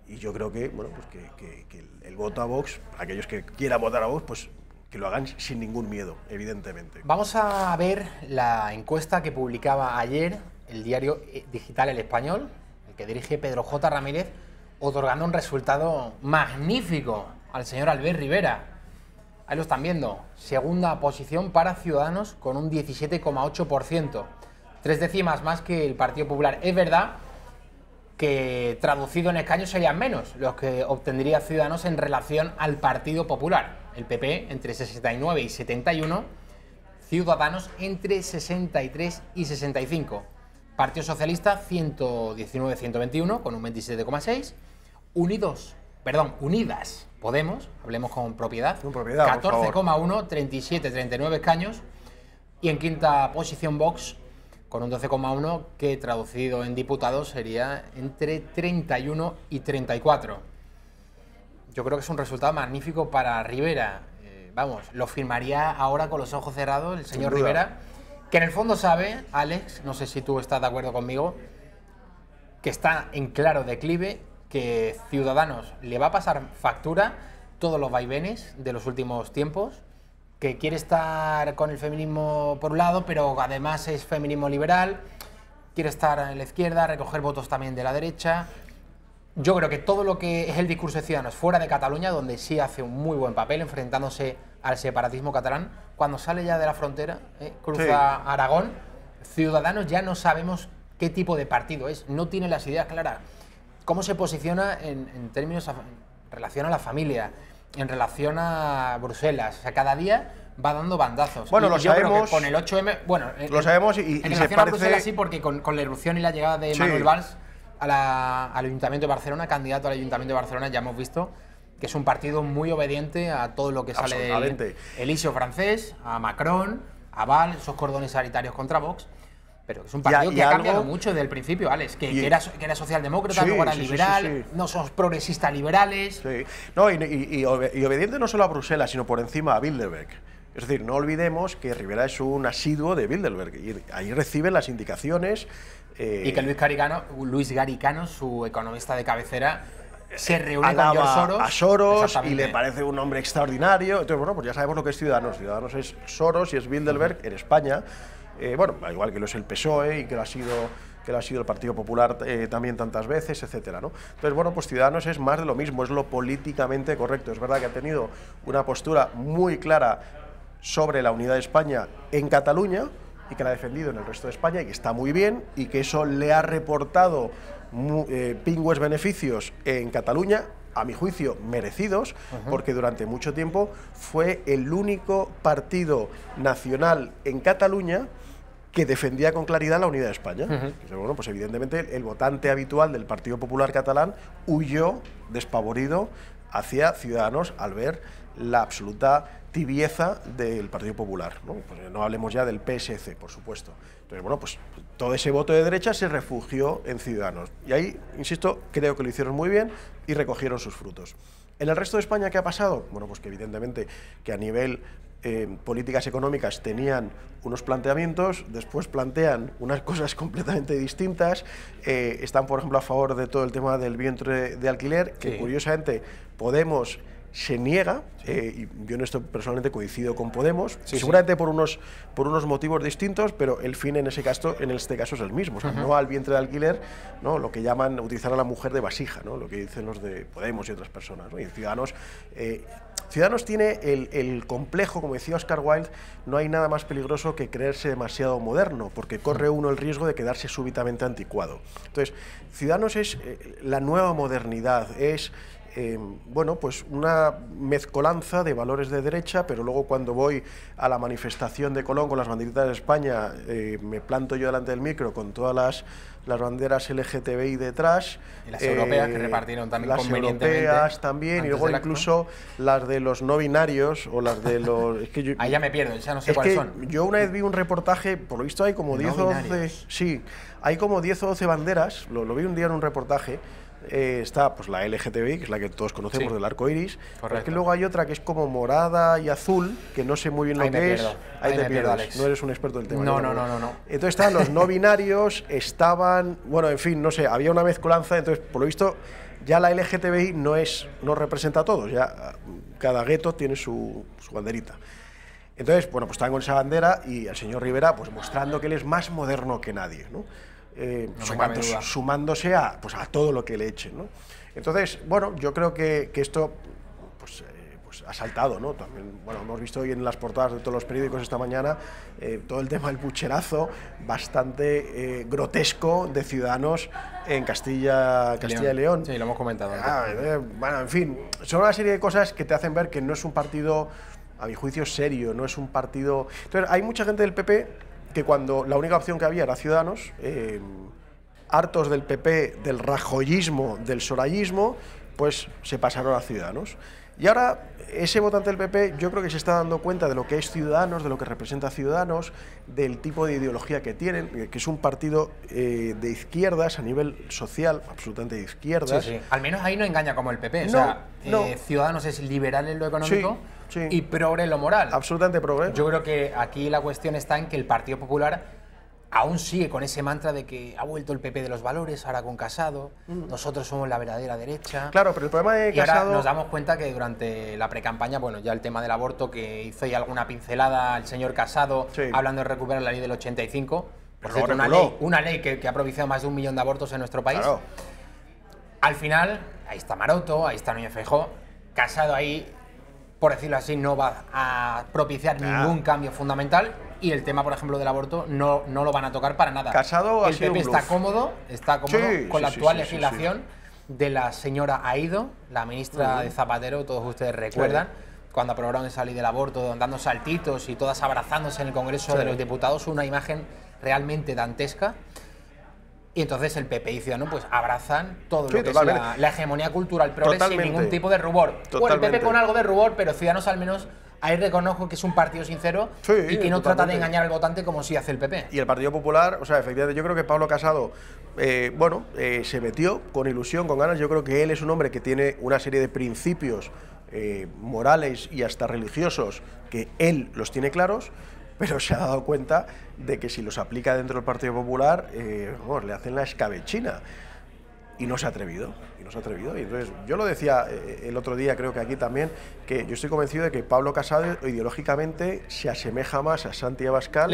y yo creo que, bueno, pues que el voto a Vox, aquellos que quieran votar a Vox, pues que lo hagan sin ningún miedo, evidentemente. Vamos a ver la encuesta que publicaba ayer el diario digital El Español, el que dirige Pedro J. Ramírez, otorgando un resultado magnífico al señor Albert Rivera. Ahí lo están viendo. Segunda posición para Ciudadanos con un 17,8%. 3 décimas más que el Partido Popular. Es verdad que traducido en escaños serían menos los que obtendría Ciudadanos en relación al Partido Popular. El PP entre 69 y 71. Ciudadanos entre 63 y 65. Partido Socialista 119-121 con un 27,6. Unidas Podemos, hablemos con propiedad, 14,1, 37-39 escaños. Y en quinta posición Vox con un 12,1 que traducido en diputados sería entre 31 y 34. Yo creo que es un resultado magnífico para Rivera. Vamos, lo firmaría ahora con los ojos cerrados el señor Rivera, que en el fondo sabe, Alex, no sé si tú estás de acuerdo conmigo, que está en claro declive, que Ciudadanos le va a pasar factura todos los vaivenes de los últimos tiempos, que quiere estar con el feminismo por un lado, pero además es feminismo liberal, quiere estar en la izquierda, recoger votos también de la derecha. Yo creo que todo lo que es el discurso de Ciudadanos fuera de Cataluña, donde sí hace un muy buen papel enfrentándose al separatismo catalán, cuando sale ya de la frontera, cruza Aragón, Ciudadanos ya no sabemos qué tipo de partido es, no tiene las ideas claras. Cómo se posiciona en términos en relación a la familia, en relación a Bruselas. O sea, cada día va dando bandazos. Bueno, lo sabemos. Con el 8M, bueno, lo sabemos y en relación a Bruselas sí, porque con la irrupción y la llegada de Manuel Valls al Ayuntamiento de Barcelona, candidato al Ayuntamiento de Barcelona, ya hemos visto que es un partido muy obediente a todo lo que sale del Elíseo francés, a Macron, a Valls, esos cordones sanitarios contra Vox. Pero es un partido que ha cambiado mucho desde el principio, Alex, que era socialdemócrata, luego era liberal, no somos progresistas liberales. Sí. No, y obediente no solo a Bruselas, sino por encima a Bilderberg. Es decir, no olvidemos que Rivera es un asiduo de Bilderberg y ahí recibe las indicaciones Y que Luis Garicano, su economista de cabecera, se reúne con George Soros. A Soros y le parece un hombre extraordinario. Entonces, bueno, pues ya sabemos lo que es Ciudadanos. Ciudadanos es Soros y es Bilderberg en España. Bueno, igual que lo es el PSOE y que lo ha sido el Partido Popular también tantas veces, etcétera, ¿no? Entonces, bueno, pues Ciudadanos es más de lo mismo, es lo políticamente correcto. Es verdad que ha tenido una postura muy clara sobre la unidad de España en Cataluña y que la ha defendido en el resto de España y que está muy bien y que eso le ha reportado pingües beneficios en Cataluña, a mi juicio merecidos, porque durante mucho tiempo fue el único partido nacional en Cataluña que defendía con claridad la unidad de España. Bueno, pues evidentemente el votante habitual del Partido Popular catalán huyó despavorido hacia Ciudadanos al ver la absoluta tibieza del Partido Popular, ¿no? Pues no hablemos ya del PSC, por supuesto. Entonces, bueno, pues todo ese voto de derecha se refugió en Ciudadanos. Y ahí, insisto, creo que lo hicieron muy bien y recogieron sus frutos. En el resto de España, ¿qué ha pasado? Bueno, pues que evidentemente que a nivel políticas económicas tenían unos planteamientos, después plantean unas cosas completamente distintas, están, por ejemplo, a favor de todo el tema del vientre de alquiler, que curiosamente Podemos se niega, y yo en esto personalmente coincido con Podemos, seguramente por unos motivos distintos, pero el fin en este caso es el mismo, o sea, no al vientre de alquiler, ¿no? Lo que llaman utilizar a la mujer de vasija, ¿no? Lo que dicen los de Podemos y otras personas, ¿no? Y Ciudadanos tiene el complejo, como decía Oscar Wilde, no hay nada más peligroso que creerse demasiado moderno, porque corre uno el riesgo de quedarse súbitamente anticuado. Entonces, Ciudadanos es la nueva modernidad, es bueno, pues una mezcolanza de valores de derecha, pero luego cuando voy a la manifestación de Colón con las banderitas de España, me planto yo delante del micro con todas las banderas LGTBI detrás. Y las europeas que repartieron también convenientemente. Las europeas también, y luego incluso las de los no binarios o las de los... Es que yo, ahí ya me pierdo, ya no sé cuáles son. Yo una vez vi un reportaje, por lo visto hay como 10 o 12... Sí, hay como 10 o 12 banderas, lo vi un día en un reportaje. Está pues la LGTBI, que es la que todos conocemos del arco iris, pero es que luego hay otra que es como morada y azul, que no sé muy bien lo que es. Ahí te pierdes, Alex. No eres un experto del tema. No. Entonces estaban los no binarios, bueno, en fin, no sé, había una mezcolanza, entonces por lo visto ya la LGTBI no representa a todos, ya cada gueto tiene su banderita. Entonces, bueno, pues estaban con esa bandera y el señor Rivera pues mostrando que él es más moderno que nadie, ¿no? Sumándose a todo lo que le echen, ¿no? Entonces, bueno, yo creo que esto pues ha saltado, ¿no? También, bueno, hemos visto hoy en las portadas de todos los periódicos esta mañana todo el tema del pucherazo bastante grotesco de Ciudadanos en Castilla y León. Sí, lo hemos comentado. Bueno, en fin, son una serie de cosas que te hacen ver que no es un partido, a mi juicio, serio, no es un partido... Entonces, hay mucha gente del PP que cuando la única opción que había era Ciudadanos, hartos del PP, del rajoyismo, del sorayismo, pues se pasaron a Ciudadanos. Y ahora ese votante del PP yo creo que se está dando cuenta de lo que es Ciudadanos, de lo que representa Ciudadanos, del tipo de ideología que tienen, que es un partido de izquierdas a nivel social, absolutamente de izquierdas. Sí. Al menos ahí no engaña como el PP, Ciudadanos es liberal en lo económico. Sí. Y progre en lo moral. Absolutamente progre. Yo creo que aquí la cuestión está en que el Partido Popular aún sigue con ese mantra de que ha vuelto el PP de los valores, ahora con Casado, nosotros somos la verdadera derecha. Claro, pero el problema de Casado... Y ahora nos damos cuenta que durante la precampaña, bueno, ya el tema del aborto, que hizo ya alguna pincelada el señor Casado, hablando de recuperar la ley del 85, por cierto, una ley que ha propiciado más de 1 millón de abortos en nuestro país. Claro. Al final, ahí está Maroto, ahí está Núñez Feijóo, Casado ahí, por decirlo así, no va a propiciar ningún cambio fundamental, y el tema, por ejemplo, del aborto no lo van a tocar para nada. Casado el PP está cómodo con la actual legislación de la señora Aído, la ministra de Zapatero, todos ustedes recuerdan, cuando aprobaron esa ley del aborto, dando saltitos y todas abrazándose en el Congreso de los Diputados, una imagen realmente dantesca. Y entonces el PP y Ciudadanos pues abrazan todo lo que es la hegemonía cultural progre sin ningún tipo de rubor. Bueno, el PP con algo de rubor, pero Ciudadanos al menos ahí reconozco que es un partido sincero y que no trata de engañar al votante como sí hace el PP. Y el Partido Popular, o sea, efectivamente, yo creo que Pablo Casado, se metió con ilusión, con ganas. Yo creo que él es un hombre que tiene una serie de principios morales y hasta religiosos que él los tiene claros. pero se ha dado cuenta de que si los aplica dentro del Partido Popular, le hacen la escabechina. Y no se ha atrevido, y entonces yo lo decía el otro día, creo que aquí también, que yo estoy convencido de que Pablo Casado ideológicamente se asemeja más a Santi Abascal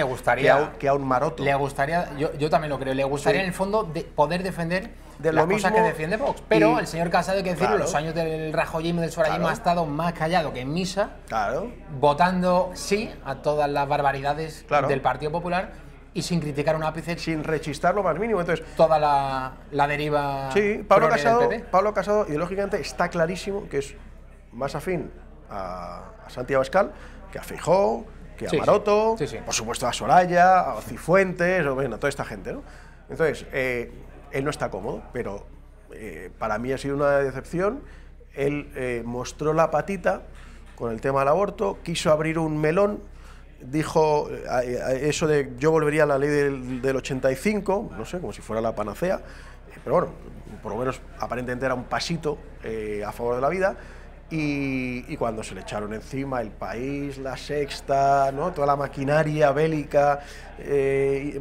que a un Maroto. Le gustaría, yo también lo creo, le gustaría en el fondo poder defender de las lo cosas mismo, que defiende Vox, pero el señor Casado, hay que decirlo, claro, los años del rajoyismo y del sorayismo ha estado más callado que en misa, claro, votando sí a todas las barbaridades del Partido Popular, y sin criticar un ápice, sin rechistar lo más mínimo. Entonces, toda la deriva. Sí, Pablo Casado ideológicamente está clarísimo que es más afín a Santi Abascal que a Feijóo, que a Maroto, por supuesto a Soraya, a Cifuentes, bueno, toda esta gente, ¿no? Entonces, él no está cómodo, pero para mí ha sido una decepción. Él mostró la patita con el tema del aborto, quiso abrir un melón. Dijo eso de yo volvería a la ley del 85, no sé, como si fuera la panacea, pero bueno, por lo menos aparentemente era un pasito a favor de la vida, y cuando se le echaron encima El País, La Sexta, ¿no?, toda la maquinaria bélica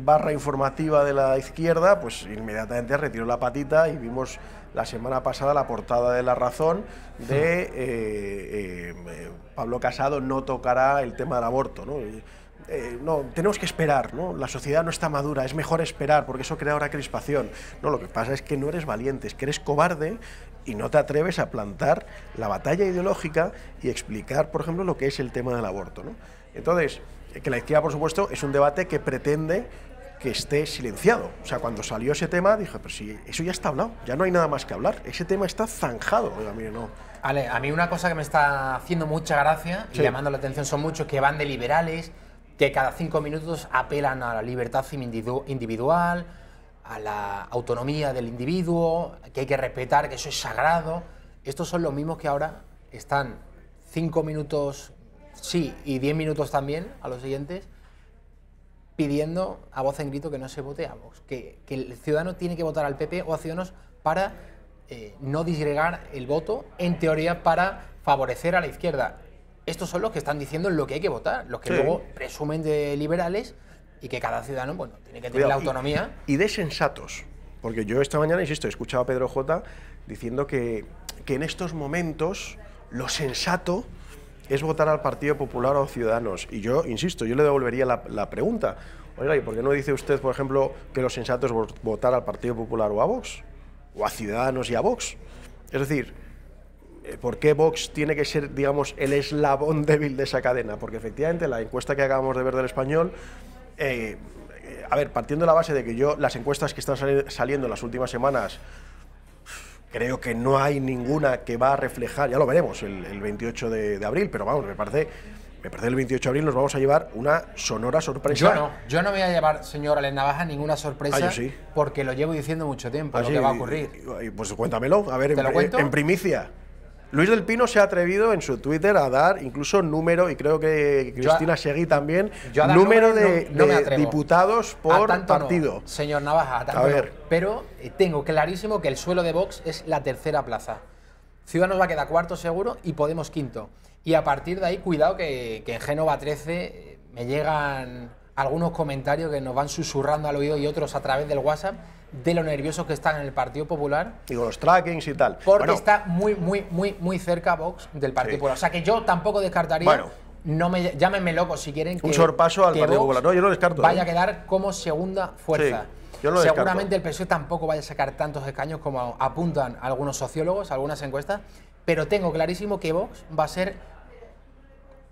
barra informativa de la izquierda, pues inmediatamente retiró la patita y vimos la semana pasada la portada de La Razón de Pablo Casado no tocará el tema del aborto, ¿no? No, tenemos que esperar, ¿no? La sociedad no está madura, es mejor esperar porque eso crea ahora crispación. No, lo que pasa es que no eres valiente, es que eres cobarde y no te atreves a plantar la batalla ideológica y explicar, por ejemplo, lo que es el tema del aborto, ¿no? Entonces, que la izquierda, por supuesto, es un debate que pretende que esté silenciado. O sea, cuando salió ese tema, dije, pero si eso ya está hablado, ya no hay nada más que hablar, ese tema está zanjado. Oiga, mire, no. Ale, a mí una cosa que me está haciendo mucha gracia y llamando la atención son muchos que van de liberales, que cada 5 minutos apelan a la libertad individual, a la autonomía del individuo, que hay que respetar, que eso es sagrado. Estos son los mismos que ahora están 5 minutos sí y 10 minutos también a los siguientes pidiendo a voz en grito que no se vote a Vox, que el ciudadano tiene que votar al PP o a Ciudadanos para no disgregar el voto, en teoría para favorecer a la izquierda. Estos son los que están diciendo lo que hay que votar, los que luego presumen de liberales y que cada ciudadano, bueno, tiene que tener la autonomía. Y de sensatos, porque yo esta mañana, insisto, he escuchado a Pedro J. diciendo que en estos momentos lo sensato es votar al Partido Popular o a Ciudadanos. Y yo, insisto, yo le devolvería la pregunta. Oiga, ¿y por qué no dice usted, por ejemplo, que lo sensato es votar al Partido Popular o a Vox? O a Ciudadanos y a Vox. Es decir, ¿por qué Vox tiene que ser, digamos, el eslabón débil de esa cadena? Porque efectivamente la encuesta que acabamos de ver del Español, a ver, partiendo de la base de que las encuestas que están saliendo en las últimas semanas, creo que no hay ninguna que va a reflejar, ya lo veremos el 28 de abril, pero vamos, me parece el 28 de abril nos vamos a llevar una sonora sorpresa. Yo no voy a llevar, señor Alex Navaja, ninguna sorpresa, yo sí, porque lo llevo diciendo mucho tiempo, lo que va a ocurrir. Pues cuéntamelo, a ver, ¿Te lo cuento? En primicia. Luis del Pino se ha atrevido en su Twitter a dar incluso número, y creo que Cristina Seguí también, número de diputados por partido. No, señor Navaja, a ver. Pero tengo clarísimo que el suelo de Vox es la tercera plaza. Ciudadanos va a quedar cuarto seguro y Podemos quinto. Y a partir de ahí, cuidado que en Génova 13 me llegan algunos comentarios que nos van susurrando al oído y otros a través del WhatsApp de lo nerviosos que están en el Partido Popular. Digo, los trackings y tal. Porque está muy cerca Vox del Partido Popular. O sea que yo tampoco descartaría, llámenme loco si quieren, que un sorpaso al Partido Popular. No, yo lo descarto. Vaya a quedar como segunda fuerza. Sí, yo lo seguramente el PSOE tampoco vaya a sacar tantos escaños como apuntan algunos sociólogos, algunas encuestas, pero tengo clarísimo que Vox va a ser,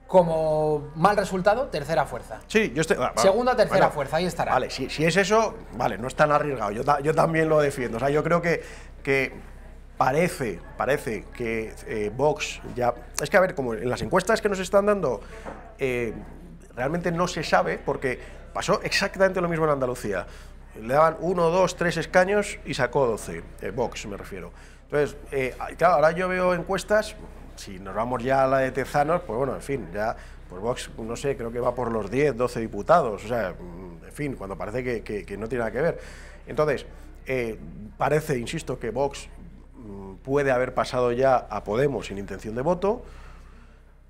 como mal resultado, tercera fuerza. Sí, yo estoy... Segunda, tercera fuerza, ahí estará. Vale, si es eso, vale, no es tan arriesgado. Yo también lo defiendo. O sea, yo creo que parece que Vox ya... Es que, a ver, como en las encuestas que nos están dando, realmente no se sabe, porque pasó exactamente lo mismo en Andalucía. Le daban 1, 2, 3 escaños y sacó 12. Vox, me refiero. Entonces, claro, ahora yo veo encuestas... Si nos vamos ya a la de Tezanos, pues bueno, en fin, ya, pues Vox, no sé, creo que va por los 10, 12 diputados, o sea, en fin, cuando parece que no tiene nada que ver. Entonces, parece, insisto, que Vox puede haber pasado ya a Podemos sin intención de voto.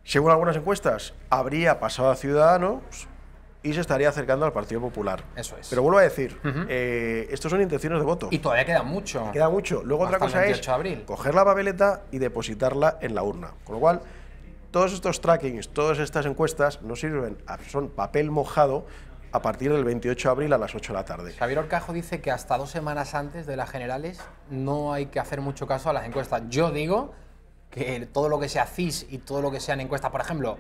Según algunas encuestas, habría pasado a Ciudadanos, y se estaría acercando al Partido Popular. Eso es. Pero vuelvo a decir, estos son intenciones de voto. Y todavía queda mucho. Queda mucho. Luego otra cosa es coger la papeleta y depositarla en la urna. Con lo cual, todos estos trackings, todas estas encuestas no sirven, son papel mojado a partir del 28 de abril a las 8 de la tarde. Javier Horcajo dice que hasta 2 semanas antes de las generales no hay que hacer mucho caso a las encuestas. Yo digo que todo lo que sea CIS y todo lo que sean encuestas, por ejemplo,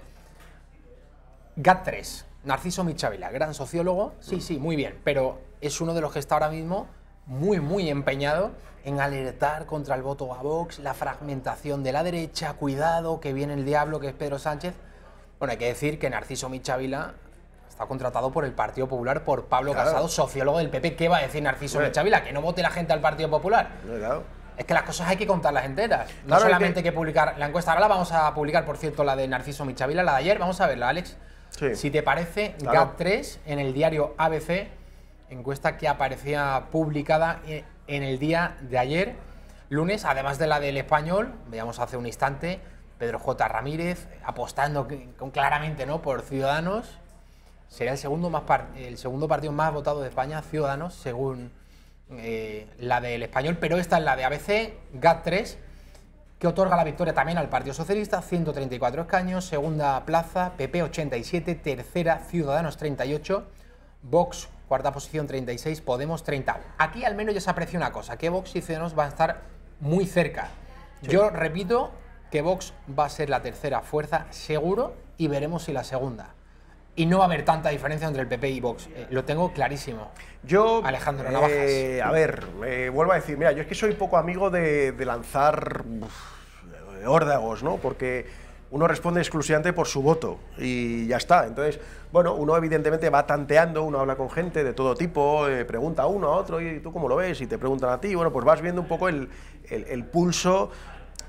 GAT3, Narciso Michavila, gran sociólogo, sí, muy bien, pero es uno de los que está ahora mismo muy empeñado en alertar contra el voto a Vox, la fragmentación de la derecha, cuidado, que viene el diablo, que es Pedro Sánchez. Bueno, hay que decir que Narciso Michavila está contratado por el Partido Popular, por Pablo Casado, sociólogo del PP. ¿Qué va a decir Narciso Michavila? ¿Que no vote la gente al Partido Popular? Es que las cosas hay que contarlas enteras. No solamente hay que publicar la encuesta. Ahora la vamos a publicar, por cierto, la de Narciso Michavila, la de ayer. Vamos a verla, Alex. Sí. Si te parece, GAT3 en el diario ABC, encuesta que aparecía publicada en el día de ayer, lunes, además de la del Español, veíamos hace un instante, Pedro J. Ramírez apostando claramente, ¿no?, por Ciudadanos. Será el segundo partido más votado de España, Ciudadanos, según la del Español, pero esta es la de ABC, GAT3, que otorga la victoria también al Partido Socialista, 134 escaños, segunda plaza, PP 87, tercera, Ciudadanos 38, Vox, cuarta posición 36, Podemos 30. Aquí al menos ya se aprecia una cosa, que Vox y Ciudadanos van a estar muy cerca. Sí. Yo repito que Vox va a ser la tercera fuerza, seguro, y veremos si la segunda. Y no va a haber tanta diferencia entre el PP y Vox. Lo tengo clarísimo. Yo, Alejandro Navajas. A ver, vuelvo a decir, mira, yo es que soy poco amigo de lanzar órdagos, ¿no? Porque uno responde exclusivamente por su voto y ya está. Entonces, bueno, uno evidentemente va tanteando, uno habla con gente de todo tipo, pregunta a uno, a otro, y tú cómo lo ves, y te preguntan a ti, bueno, pues vas viendo un poco el pulso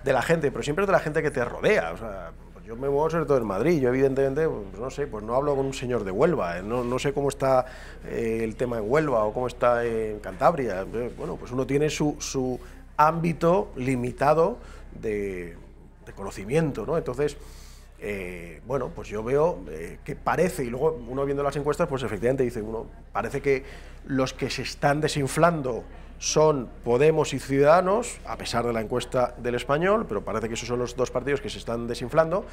de la gente, pero siempre es de la gente que te rodea, o sea, yo me muevo sobre todo en Madrid, yo evidentemente, pues no sé, pues no hablo con un señor de Huelva, no sé cómo está el tema en Huelva o cómo está en Cantabria. Bueno, pues uno tiene su ámbito limitado de conocimiento, ¿no? Entonces, bueno, pues yo veo que parece, y luego uno viendo las encuestas, pues efectivamente dice uno, parece que los que se están desinflando son Podemos y Ciudadanos, a pesar de la encuesta del Español, pero parece que esos son los dos partidos que se están desinflando.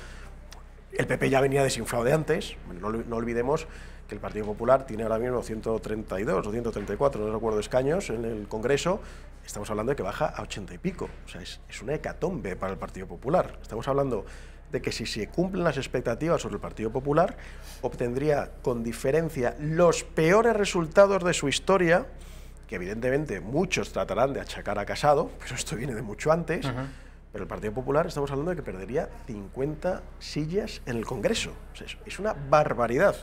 El PP ya venía desinflado de antes, no olvidemos que el Partido Popular tiene ahora mismo 132 o 134, no recuerdo, escaños en el Congreso. Estamos hablando de que baja a 80 y pico, o sea, es una hecatombe para el Partido Popular. Estamos hablando de que si se cumplen las expectativas sobre el Partido Popular, obtendría con diferencia los peores resultados de su historia, que evidentemente muchos tratarán de achacar a Casado, pero esto viene de mucho antes, pero el Partido Popular estamos hablando de que perdería 50 sillas en el Congreso. O sea, es una barbaridad.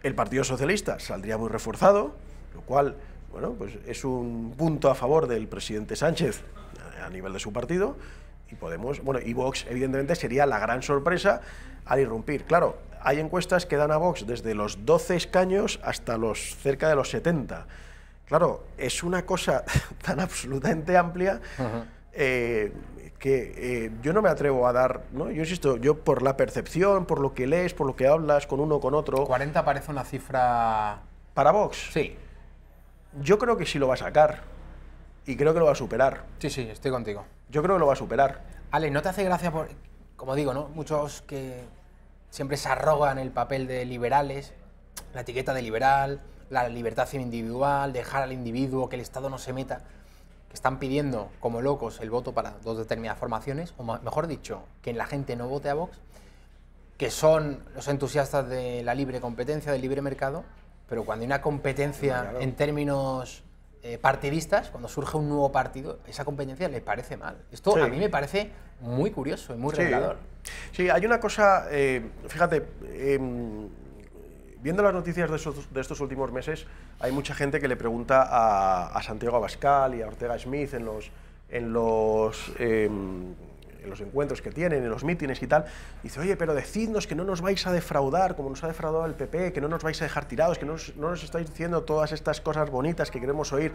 El Partido Socialista saldría muy reforzado, lo cual, bueno, pues es un punto a favor del presidente Sánchez a nivel de su partido, y Podemos, bueno, y Vox evidentemente sería la gran sorpresa al irrumpir. Claro, hay encuestas que dan a Vox desde los 12 escaños hasta los cerca de los 70. Claro, es una cosa tan absolutamente amplia que yo no me atrevo a dar, ¿no? Yo insisto, yo por la percepción, por lo que lees, por lo que hablas con uno, con otro... 40 parece una cifra... ¿Para Vox? Sí. Yo creo que sí lo va a sacar y creo que lo va a superar. Sí, sí, estoy contigo. Yo creo que lo va a superar. Ale, ¿no te hace gracia, como digo, ¿no? Muchos que siempre se arrogan el papel de liberales, la etiqueta de liberal, la libertad individual, dejar al individuo, que el Estado no se meta, que están pidiendo como locos el voto para dos determinadas formaciones, o mejor dicho, que la gente no vote a Vox, que son los entusiastas de la libre competencia, del libre mercado, pero cuando hay una competencia en términos partidistas, cuando surge un nuevo partido, esa competencia les parece mal. Esto a mí me parece muy curioso y muy revelador. Sí, hay una cosa, fíjate, viendo las noticias de estos últimos meses, hay mucha gente que le pregunta a Santiago Abascal y a Ortega Smith en los encuentros que tienen, en los mítines y tal, dice, oye, pero decidnos que no nos vais a defraudar como nos ha defraudado el PP, que no nos vais a dejar tirados, que no nos estáis diciendo todas estas cosas bonitas que queremos oír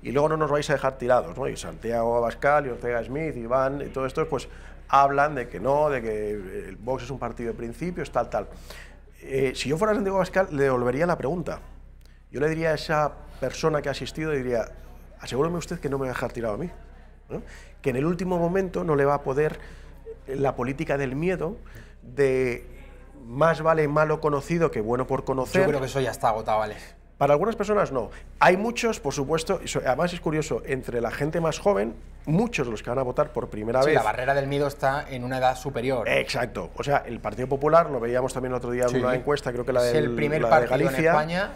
y luego no nos vais a dejar tirados, ¿no? Y Santiago Abascal y Ortega Smith, Iván y todo esto, pues hablan de que no, de que el Vox es un partido de principios, tal. Si yo fuera Santiago Abascal, le devolvería la pregunta. Yo le diría a esa persona que ha asistido, le diría, asegúreme usted que no me va a dejar tirado a mí, ¿no? Que en el último momento no le va a poder la política del miedo, de más vale malo conocido que bueno por conocer. Yo creo que eso ya está agotado, Alex. Para algunas personas no. Hay muchos, por supuesto, además es curioso, entre la gente más joven, muchos de los que van a votar por primera vez. La barrera del miedo está en una edad superior. Exacto. O sea, el Partido Popular, lo veíamos también el otro día en una encuesta, creo que la de Galicia. Es el primer partido en España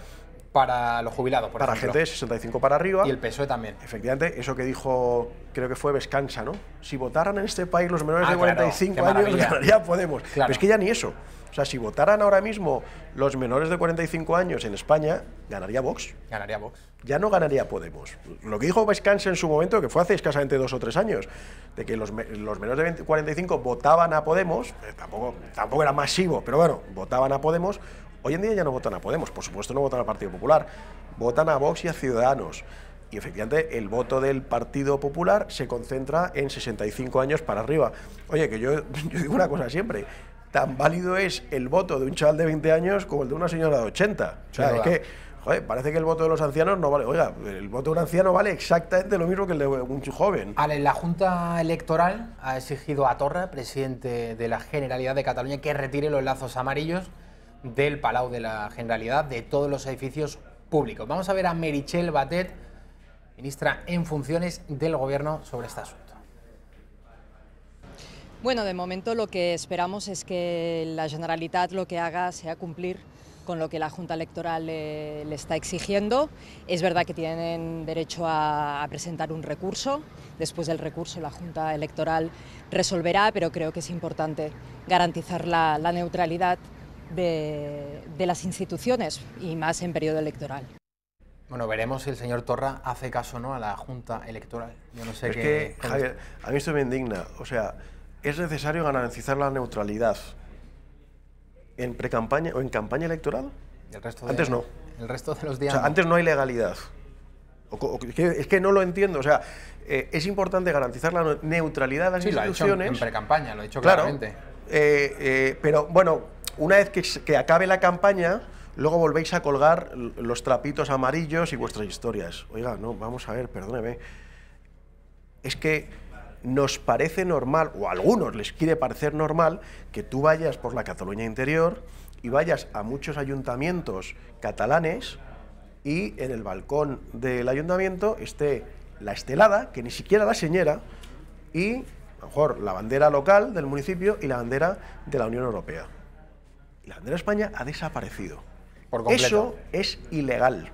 para los jubilados, por ejemplo. Para gente de 65 para arriba. Y el PSOE también. Efectivamente, eso que dijo, creo que fue Vescansa, ¿no? Si votaran en este país los menores de 45 años, ganaría Podemos. Claro. Pero es que ya ni eso. O sea, si votaran ahora mismo los menores de 45 años en España, ganaría Vox. Ganaría Vox. Ya no ganaría Podemos. Lo que dijo Vescansa en su momento, que fue hace escasamente 2 o 3 años, de que los menores de 45 votaban a Podemos, tampoco era masivo, pero bueno, votaban a Podemos. Hoy en día ya no votan a Podemos, por supuesto no votan al Partido Popular, votan a Vox y a Ciudadanos. Y efectivamente el voto del Partido Popular se concentra en 65 años para arriba. Oye, que yo digo una cosa siempre, tan válido es el voto de un chaval de 20 años como el de una señora de 80. O sea, es que, joder, parece que el voto de los ancianos no vale. Oiga, el voto de un anciano vale exactamente lo mismo que el de un joven. Ale, la Junta Electoral ha exigido a Torra, presidente de la Generalidad de Cataluña, que retire los lazos amarillos del Palau de la Generalidad, de todos los edificios públicos. Vamos a ver a Meritxell Batet, ministra en funciones del Gobierno, sobre este asunto. Bueno, de momento lo que esperamos es que la Generalitat lo que haga sea cumplir con lo que la Junta Electoral le está exigiendo. Es verdad que tienen derecho a presentar un recurso. Después del recurso la Junta Electoral resolverá, pero creo que es importante garantizar la neutralidad de las instituciones y más en periodo electoral. Bueno, veremos si el señor Torra hace caso o no a la Junta Electoral. Yo no sé es que, Javier, a mí esto me indigna. O sea, es necesario garantizar la neutralidad en pre-campaña o en campaña electoral. ¿Y el resto antes no. El resto de los días. O sea, no. Antes no hay legalidad. Es que no lo entiendo. O sea, es importante garantizar la neutralidad de las instituciones. Lo ha hecho en pre-campaña, lo ha dicho claramente. Pero bueno, una vez que acabe la campaña, luego volvéis a colgar los trapitos amarillos y vuestras historias. Oiga, no, vamos a ver, perdóneme. Es que nos parece normal, o a algunos les quiere parecer normal, que tú vayas por la Cataluña interior y vayas a muchos ayuntamientos catalanes y en el balcón del ayuntamiento esté la estelada, que ni siquiera la señera, y a lo mejor la bandera local del municipio y la bandera de la Unión Europea. Y la bandera de España ha desaparecido. Por completo. Eso es ilegal.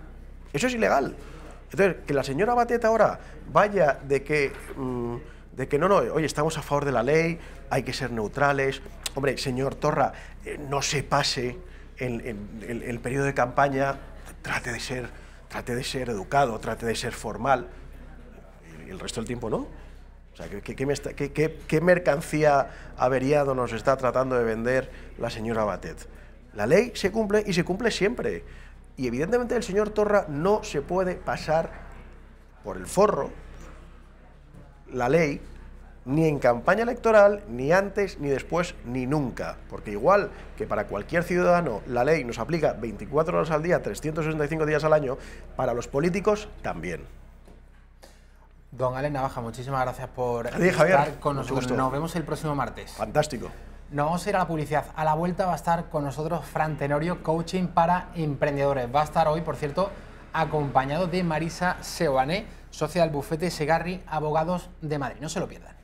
Eso es ilegal. Entonces, que la señora Batet ahora vaya de que no, oye, estamos a favor de la ley, hay que ser neutrales. Hombre, señor Torra, no se pase en el periodo de campaña, trate de ser educado, trate de ser formal. Y el resto del tiempo no. O sea, ¿qué mercancía averiado nos está tratando de vender la señora Batet? La ley se cumple y se cumple siempre. Y evidentemente el señor Torra no se puede pasar por el forro la ley, ni en campaña electoral, ni antes, ni después, ni nunca. Porque igual que para cualquier ciudadano la ley nos aplica 24 horas al día, 365 días al año, para los políticos también. Don Alex Navaja, muchísimas gracias por estar Javier, con nosotros. Nos vemos el próximo martes. Fantástico. Nos vamos a ir a la publicidad. A la vuelta va a estar con nosotros Fran Tenorio, coaching para emprendedores. Va a estar hoy, por cierto, acompañado de Marisa Seoane, socia del bufete Segarri Abogados de Madrid. No se lo pierdan.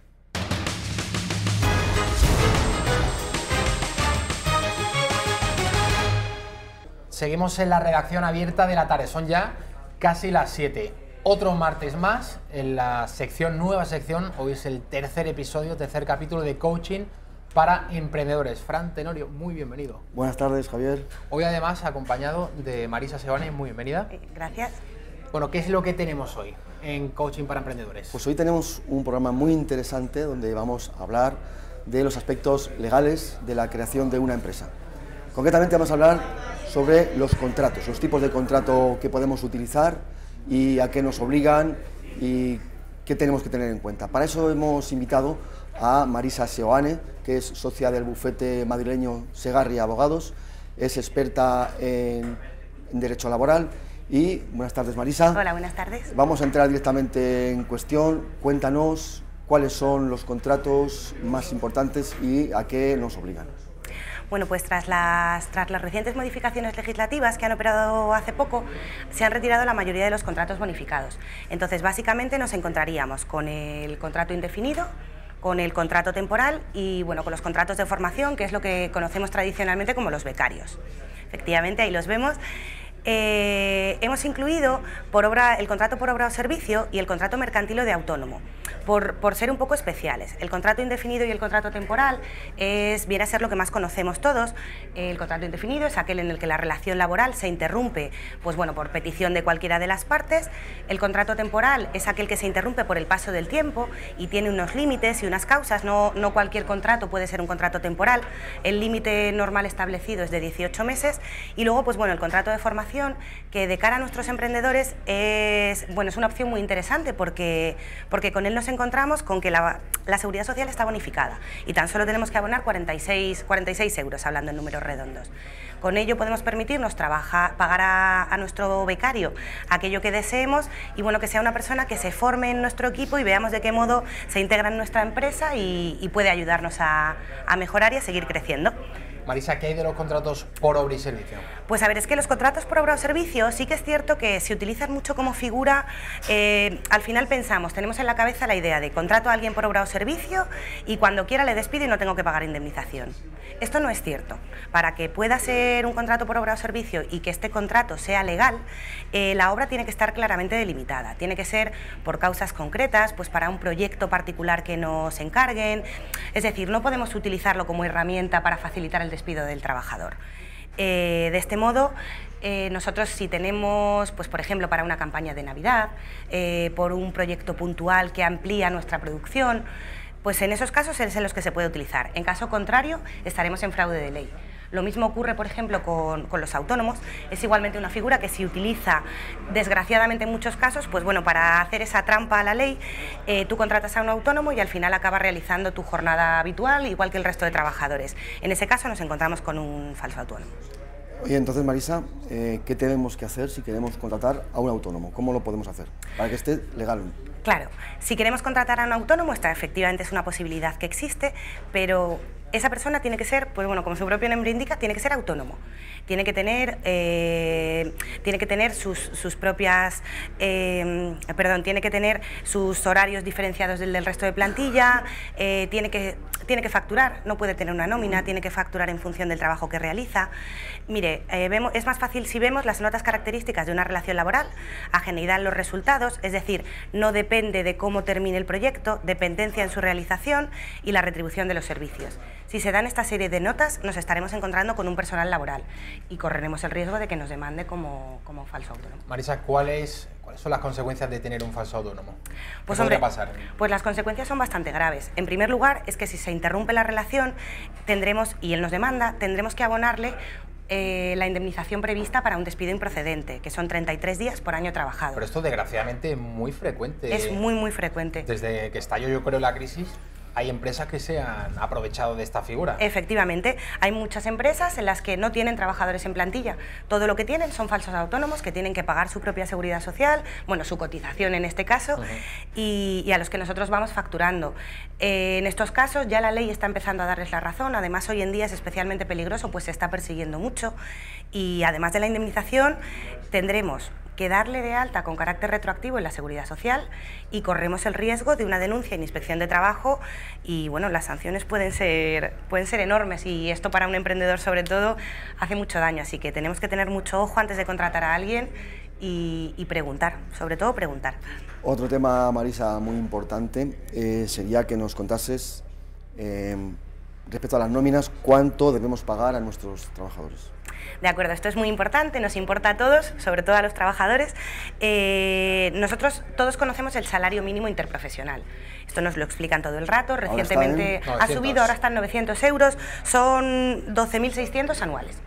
Seguimos en la redacción abierta de la tarde. Son ya casi las 7. Otro martes más en la sección, nueva sección. Hoy es el tercer episodio, tercer capítulo de coaching para emprendedores. Fran Tenorio, muy bienvenido. Buenas tardes, Javier. Hoy además acompañado de Marisa Seoane, muy bienvenida. Gracias. Bueno, ¿qué es lo que tenemos hoy en Coaching para Emprendedores? Pues hoy tenemos un programa muy interesante donde vamos a hablar de los aspectos legales de la creación de una empresa. Concretamente vamos a hablar sobre los contratos, los tipos de contrato que podemos utilizar y a qué nos obligan y qué tenemos que tener en cuenta. Para eso hemos invitado a Marisa Seoane, que es socia del bufete madrileño Segarri Abogados, es experta en Derecho Laboral. Y buenas tardes, Marisa. Hola, buenas tardes. Vamos a entrar directamente en cuestión. Cuéntanos cuáles son los contratos más importantes y a qué nos obligan. Bueno, pues tras las recientes modificaciones legislativas que han operado hace poco, se han retirado la mayoría de los contratos bonificados. Entonces, básicamente nos encontraríamos con el contrato indefinido, con el contrato temporal y, bueno, con los contratos de formación, que es lo que conocemos tradicionalmente como los becarios. Efectivamente, ahí los vemos. Hemos incluido el contrato por obra o servicio y el contrato mercantil o de autónomo, por ser un poco especiales. El contrato indefinido y el contrato temporal viene a ser lo que más conocemos todos. El contrato indefinido es aquel en el que la relación laboral se interrumpe, pues bueno, por petición de cualquiera de las partes. El contrato temporal es aquel que se interrumpe por el paso del tiempo y tiene unos límites y unas causas. No cualquier contrato puede ser un contrato temporal. El límite normal establecido es de 18 meses. Y luego, pues bueno, el contrato de formación, que de cara a nuestros emprendedores es una opción muy interesante porque con él nos encontramos con que la seguridad social está bonificada y tan solo tenemos que abonar 46 euros, hablando en números redondos. Con ello podemos permitirnos pagar a nuestro becario aquello que deseemos y bueno, que sea una persona que se forme en nuestro equipo y veamos de qué modo se integra en nuestra empresa y puede ayudarnos a mejorar y a seguir creciendo. Marisa, ¿qué hay de los contratos por obra y servicio? Pues a ver, es que los contratos por obra o servicio sí que es cierto que se utilizan mucho como figura. Al final tenemos en la cabeza la idea de contrato a alguien por obra o servicio y cuando quiera le despido y no tengo que pagar indemnización. Esto no es cierto. Para que pueda ser un contrato por obra o servicio y que este contrato sea legal, la obra tiene que estar claramente delimitada. Tiene que ser por causas concretas, pues para un proyecto particular que nos encarguen. Es decir, no podemos utilizarlo como herramienta para facilitar el despido del trabajador. De este modo, nosotros si tenemos, pues por ejemplo, para una campaña de Navidad, por un proyecto puntual que amplía nuestra producción, pues en esos casos es en los que se puede utilizar. En caso contrario, estaremos en fraude de ley. Lo mismo ocurre, por ejemplo, con los autónomos. Es igualmente una figura que se utiliza, desgraciadamente en muchos casos, pues bueno, para hacer esa trampa a la ley, tú contratas a un autónomo y al final acabas realizando tu jornada habitual, igual que el resto de trabajadores. En ese caso nos encontramos con un falso autónomo. Oye, entonces, Marisa, ¿qué tenemos que hacer si queremos contratar a un autónomo? ¿Cómo lo podemos hacer para que esté legal? Claro, si queremos contratar a un autónomo, esta efectivamente es una posibilidad que existe, pero esa persona tiene que ser, pues bueno, como su propio nombre indica, tiene que ser autónomo. Tiene que tener tiene que tener sus horarios diferenciados del resto de plantilla, tiene que facturar, no puede tener una nómina, tiene que facturar en función del trabajo que realiza. Mire, es más fácil si vemos las notas características de una relación laboral, ageneidad en los resultados, es decir, no depende de cómo termine el proyecto, dependencia en su realización y la retribución de los servicios. Si se dan esta serie de notas, nos estaremos encontrando con un personal laboral y correremos el riesgo de que nos demande como falso autónomo. Marisa, ¿cuáles son las consecuencias de tener un falso autónomo? Pues ¿Qué podría pasar? Pues las consecuencias son bastante graves. En primer lugar, es que si se interrumpe la relación y él nos demanda, tendremos que abonarle la indemnización prevista para un despido improcedente, que son 33 días por año trabajado. Pero esto desgraciadamente es muy frecuente. Es muy frecuente. Desde que estalló, yo creo, la crisis, hay empresas que se han aprovechado de esta figura. Efectivamente, hay muchas empresas en las que no tienen trabajadores en plantilla. Todo lo que tienen son falsos autónomos que tienen que pagar su propia seguridad social, bueno, su cotización en este caso, y a los que nosotros vamos facturando. En estos casos ya la ley está empezando a darles la razón, además hoy en día es especialmente peligroso, pues se está persiguiendo mucho, y además de la indemnización tendremos que darle de alta con carácter retroactivo en la Seguridad Social y corremos el riesgo de una denuncia en Inspección de Trabajo y bueno, las sanciones pueden ser enormes y esto para un emprendedor sobre todo hace mucho daño, así que tenemos que tener mucho ojo antes de contratar a alguien y preguntar, sobre todo preguntar. Otro tema, Marisa, muy importante sería que nos contases respecto a las nóminas, cuánto debemos pagar a nuestros trabajadores. De acuerdo, esto es muy importante, nos importa a todos, sobre todo a los trabajadores. Nosotros todos conocemos el salario mínimo interprofesional. Esto nos lo explican todo el rato, recientemente ha subido, ahora están 900 euros, son 12.600 anuales.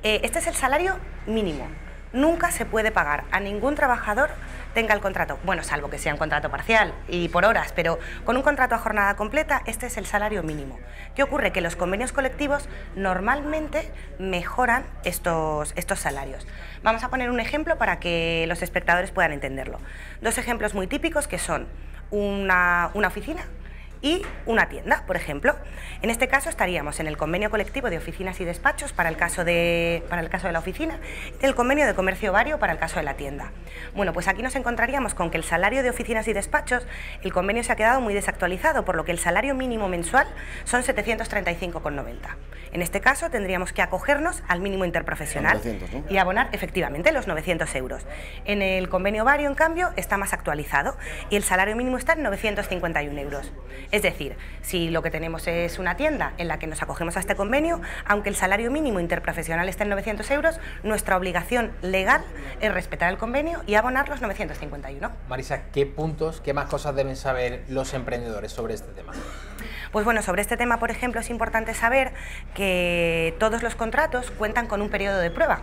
Este es el salario mínimo. Nunca se puede pagar a ningún trabajador tenga el contrato, bueno, salvo que sea un contrato parcial y por horas, pero con un contrato a jornada completa, este es el salario mínimo. ¿Qué ocurre? Que los convenios colectivos normalmente mejoran estos salarios. Vamos a poner un ejemplo para que los espectadores puedan entenderlo. Dos ejemplos muy típicos que son una oficina y una tienda, por ejemplo. En este caso estaríamos en el convenio colectivo de oficinas y despachos para el caso de la oficina y el convenio de comercio vario para el caso de la tienda. Bueno, pues aquí nos encontraríamos con que el salario de oficinas y despachos, el convenio se ha quedado muy desactualizado, por lo que el salario mínimo mensual son 735,90. En este caso tendríamos que acogernos al mínimo interprofesional 900, ¿no? y abonar efectivamente los 900 euros. En el convenio vario, en cambio, está más actualizado y el salario mínimo está en 951 euros. Es decir, si lo que tenemos es una tienda en la que nos acogemos a este convenio, aunque el salario mínimo interprofesional esté en 900 euros, nuestra obligación legal es respetar el convenio y abonar los 951. Marisa, ¿qué puntos, qué más cosas deben saber los emprendedores sobre este tema? Pues bueno, sobre este tema, por ejemplo, es importante saber que todos los contratos cuentan con un periodo de prueba.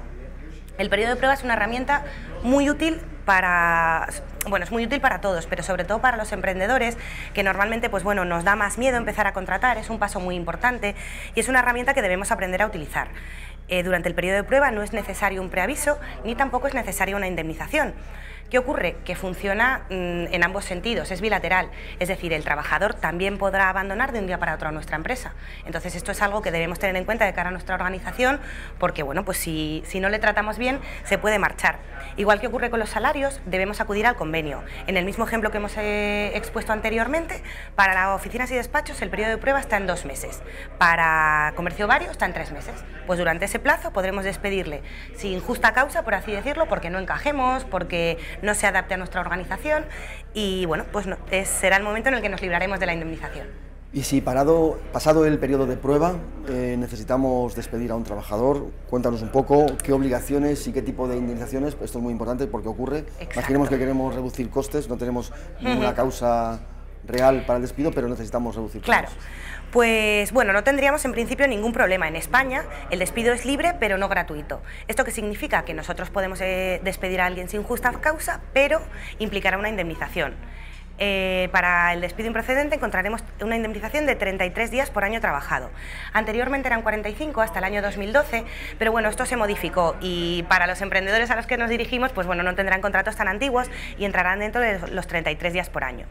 El periodo de prueba es una herramienta muy útil es muy útil para todos, pero sobre todo para los emprendedores, que normalmente pues bueno, nos da más miedo empezar a contratar, es un paso muy importante y es una herramienta que debemos aprender a utilizar. Durante el periodo de prueba no es necesario un preaviso ni tampoco es necesaria una indemnización. ¿Qué ocurre? Que funciona en ambos sentidos, es bilateral, es decir, el trabajador también podrá abandonar de un día para otro a nuestra empresa. Entonces esto es algo que debemos tener en cuenta de cara a nuestra organización, porque bueno, pues si no le tratamos bien, se puede marchar. Igual que ocurre con los salarios, debemos acudir al convenio. En el mismo ejemplo que hemos expuesto anteriormente, para las oficinas y despachos el periodo de prueba está en 2 meses, para comercio vario está en 3 meses. Pues durante ese plazo podremos despedirle sin justa causa, por así decirlo, porque no encajemos, porque no se adapte a nuestra organización y bueno, pues será el momento en el que nos libraremos de la indemnización. Y si pasado el periodo de prueba necesitamos despedir a un trabajador, cuéntanos un poco qué obligaciones y qué tipo de indemnizaciones, esto es muy importante porque ocurre. Exacto. Imaginemos que queremos reducir costes, no tenemos ninguna causa real para el despido, pero necesitamos reducir costes. Claro. Pues bueno, no tendríamos en principio ningún problema. En España el despido es libre pero no gratuito. ¿Esto qué significa? Que nosotros podemos despedir a alguien sin justa causa, pero implicará una indemnización. Para el despido improcedente encontraremos una indemnización de 33 días por año trabajado. Anteriormente eran 45 hasta el año 2012, pero bueno, esto se modificó y para los emprendedores a los que nos dirigimos, pues bueno, no tendrán contratos tan antiguos y entrarán dentro de los 33 días por año.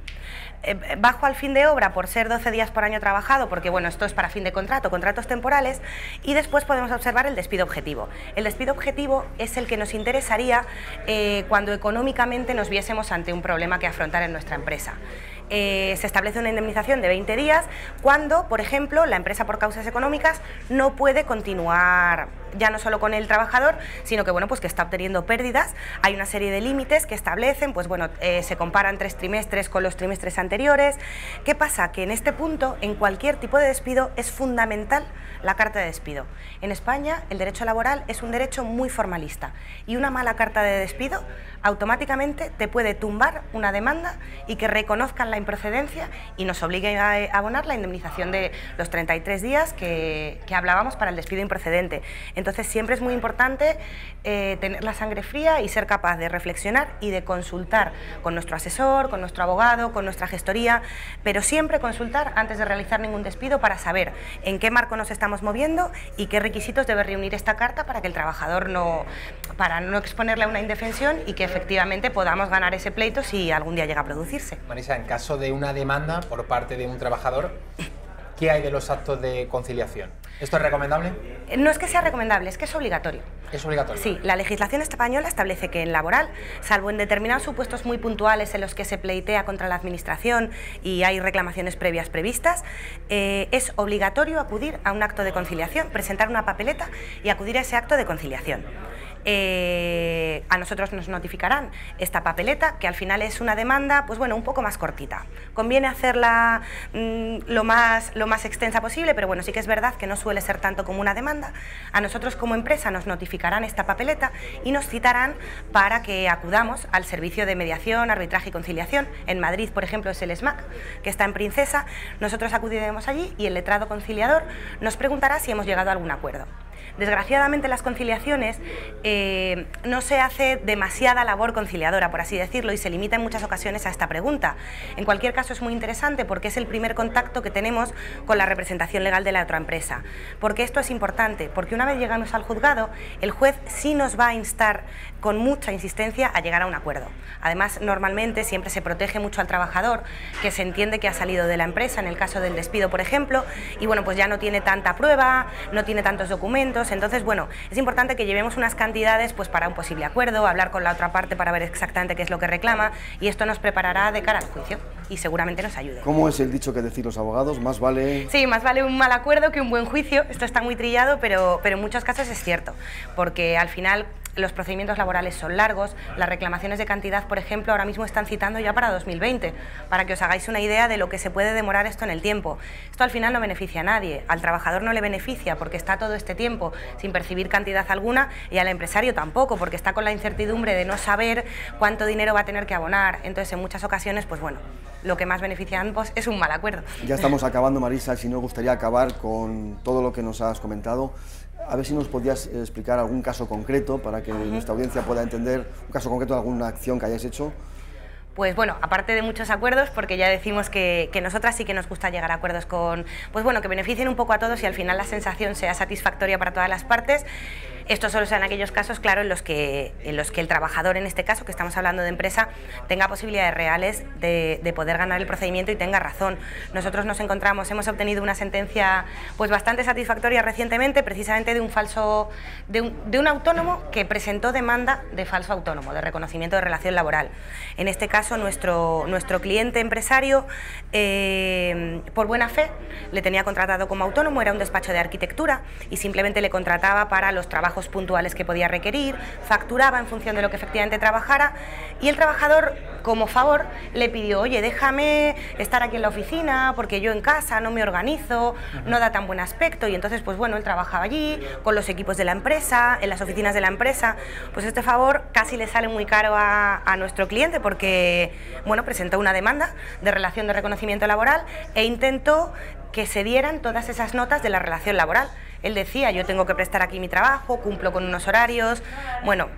Bajo al fin de obra por ser 12 días por año trabajado, porque bueno, esto es para fin de contrato, contratos temporales, y después podemos observar el despido objetivo. El despido objetivo es el que nos interesaría cuando económicamente nos viésemos ante un problema que afrontar en nuestra empresa. Se establece una indemnización de 20 días cuando, por ejemplo, la empresa por causas económicas no puede continuar ya no solo con el trabajador, sino que bueno, pues que está obteniendo pérdidas. Hay una serie de límites que establecen, pues bueno, se comparan 3 trimestres con los trimestres anteriores. ¿Qué pasa? Que en este punto, en cualquier tipo de despido, es fundamental la carta de despido. En España, el derecho laboral es un derecho muy formalista y una mala carta de despido automáticamente te puede tumbar una demanda y que reconozcan la improcedencia y nos obliguen a abonar la indemnización de los 33 días que hablábamos para el despido improcedente. Entonces siempre es muy importante tener la sangre fría y ser capaz de reflexionar y de consultar con nuestro asesor, con nuestro abogado, con nuestra gestoría, pero siempre consultar antes de realizar ningún despido para saber en qué marco nos estamos moviendo y qué requisitos debe reunir esta carta para que el trabajador para no exponerle a una indefensión y que efectivamente podamos ganar ese pleito si algún día llega a producirse. Marisa, en caso de una demanda por parte de un trabajador, ¿qué hay de los actos de conciliación? ¿Esto es recomendable? No es que sea recomendable, es que es obligatorio. ¿Es obligatorio? Sí, la legislación española establece que en laboral, salvo en determinados supuestos muy puntuales en los que se pleitea contra la administración y hay reclamaciones previas previstas, es obligatorio acudir a un acto de conciliación, presentar una papeleta y acudir a ese acto de conciliación. A nosotros nos notificarán esta papeleta, que al final es una demanda, pues bueno, un poco más cortita. Conviene hacerla lo más extensa posible, pero bueno, sí que es verdad que no suele ser tanto como una demanda. A nosotros como empresa nos notificarán esta papeleta y nos citarán para que acudamos al servicio de mediación, arbitraje y conciliación. En Madrid, por ejemplo, es el SMAC, que está en Princesa. Nosotros acudiremos allí y el letrado conciliador nos preguntará si hemos llegado a algún acuerdo. Desgraciadamente en las conciliaciones no se hace demasiada labor conciliadora, por así decirlo, y se limita en muchas ocasiones a esta pregunta. En cualquier caso es muy interesante porque es el primer contacto que tenemos con la representación legal de la otra empresa. ¿Por qué esto es importante? Porque una vez llegamos al juzgado, el juez sí nos va a instar con mucha insistencia a llegar a un acuerdo. Además, normalmente siempre se protege mucho al trabajador, que se entiende que ha salido de la empresa en el caso del despido, por ejemplo, y bueno, pues ya no tiene tanta prueba, no tiene tantos documentos. Entonces, bueno, es importante que llevemos unas cantidades pues para un posible acuerdo, hablar con la otra parte para ver exactamente qué es lo que reclama, y esto nos preparará de cara al juicio y seguramente nos ayude. ¿Cómo es el dicho que decís los abogados? Más vale... Sí, más vale un mal acuerdo que un buen juicio. Esto está muy trillado, pero en muchos casos es cierto, porque al final los procedimientos laborales son largos. Las reclamaciones de cantidad, por ejemplo, ahora mismo están citando ya para 2020, para que os hagáis una idea de lo que se puede demorar esto en el tiempo. Esto al final no beneficia a nadie, al trabajador no le beneficia porque está todo este tiempo sin percibir cantidad alguna, y al empresario tampoco, porque está con la incertidumbre de no saber cuánto dinero va a tener que abonar. Entonces, en muchas ocasiones, pues bueno, lo que más beneficia a ambos es un mal acuerdo. Ya estamos acabando, Marisa, si nos gustaría acabar con todo lo que nos has comentado. A ver si nos podías explicar algún caso concreto para que nuestra audiencia pueda entender un caso concreto de alguna acción que hayáis hecho. Pues bueno, aparte de muchos acuerdos, porque ya decimos que nosotras sí que nos gusta llegar a acuerdos con, pues bueno, que beneficien un poco a todos y al final la sensación sea satisfactoria para todas las partes. Esto solo sea en aquellos casos, claro, en los que el trabajador, en este caso, que estamos hablando de empresa, tenga posibilidades reales de poder ganar el procedimiento y tenga razón. Nosotros hemos obtenido una sentencia pues bastante satisfactoria recientemente, precisamente de un autónomo que presentó demanda de falso autónomo, de reconocimiento de relación laboral. En este caso, nuestro cliente empresario, por buena fe, le tenía contratado como autónomo, era un despacho de arquitectura y simplemente le contrataba para los trabajos puntuales que podía requerir, facturaba en función de lo que efectivamente trabajara, y el trabajador, como favor, le pidió: oye, déjame estar aquí en la oficina porque yo en casa no me organizo, no da tan buen aspecto. Y entonces, pues bueno, él trabajaba allí con los equipos de la empresa, en las oficinas de la empresa. Pues este favor casi le sale muy caro a nuestro cliente porque, bueno, presentó una demanda de relación de reconocimiento laboral e intentó que se dieran todas esas notas de la relación laboral. Él decía: yo tengo que prestar aquí mi trabajo, cumplo con unos horarios. Bueno,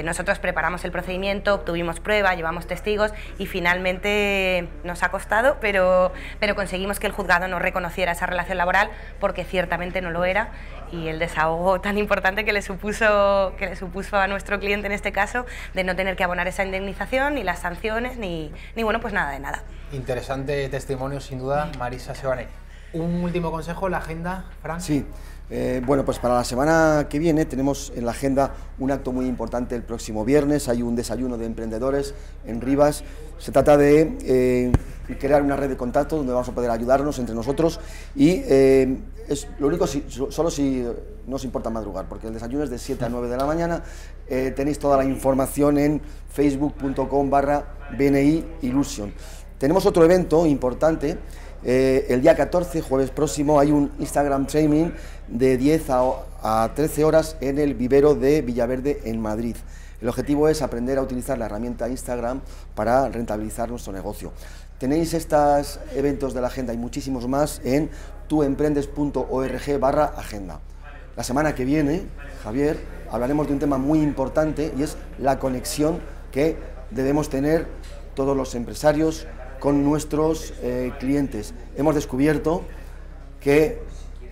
nosotros preparamos el procedimiento, obtuvimos prueba, llevamos testigos y finalmente nos ha costado, pero conseguimos que el juzgado no reconociera esa relación laboral porque ciertamente no lo era, y el desahogo tan importante que le supuso a nuestro cliente en este caso, de no tener que abonar esa indemnización, ni las sanciones, ni bueno, pues nada de nada. Interesante testimonio, sin duda, Marisa Seoane. ¿Un último consejo, la agenda, Fran? Sí. Bueno, pues para la semana que viene tenemos en la agenda un acto muy importante el próximo viernes. Hay un desayuno de emprendedores en Rivas. Se trata de crear una red de contacto donde vamos a poder ayudarnos entre nosotros y es lo único, solo si no os importa madrugar, porque el desayuno es de 7 a 9 de la mañana. Tenéis toda la información en facebook.com/BNI Illusion. Tenemos otro evento importante. El día 14, jueves próximo, hay un Instagram Training de 10 a 13 horas en el vivero de Villaverde, en Madrid. El objetivo es aprender a utilizar la herramienta Instagram para rentabilizar nuestro negocio. Tenéis estos eventos de la agenda y muchísimos más en tuemprendes.org/agenda. La semana que viene, Javier, hablaremos de un tema muy importante y es la conexión que debemos tener todos los empresarios con nuestros clientes. Hemos descubierto que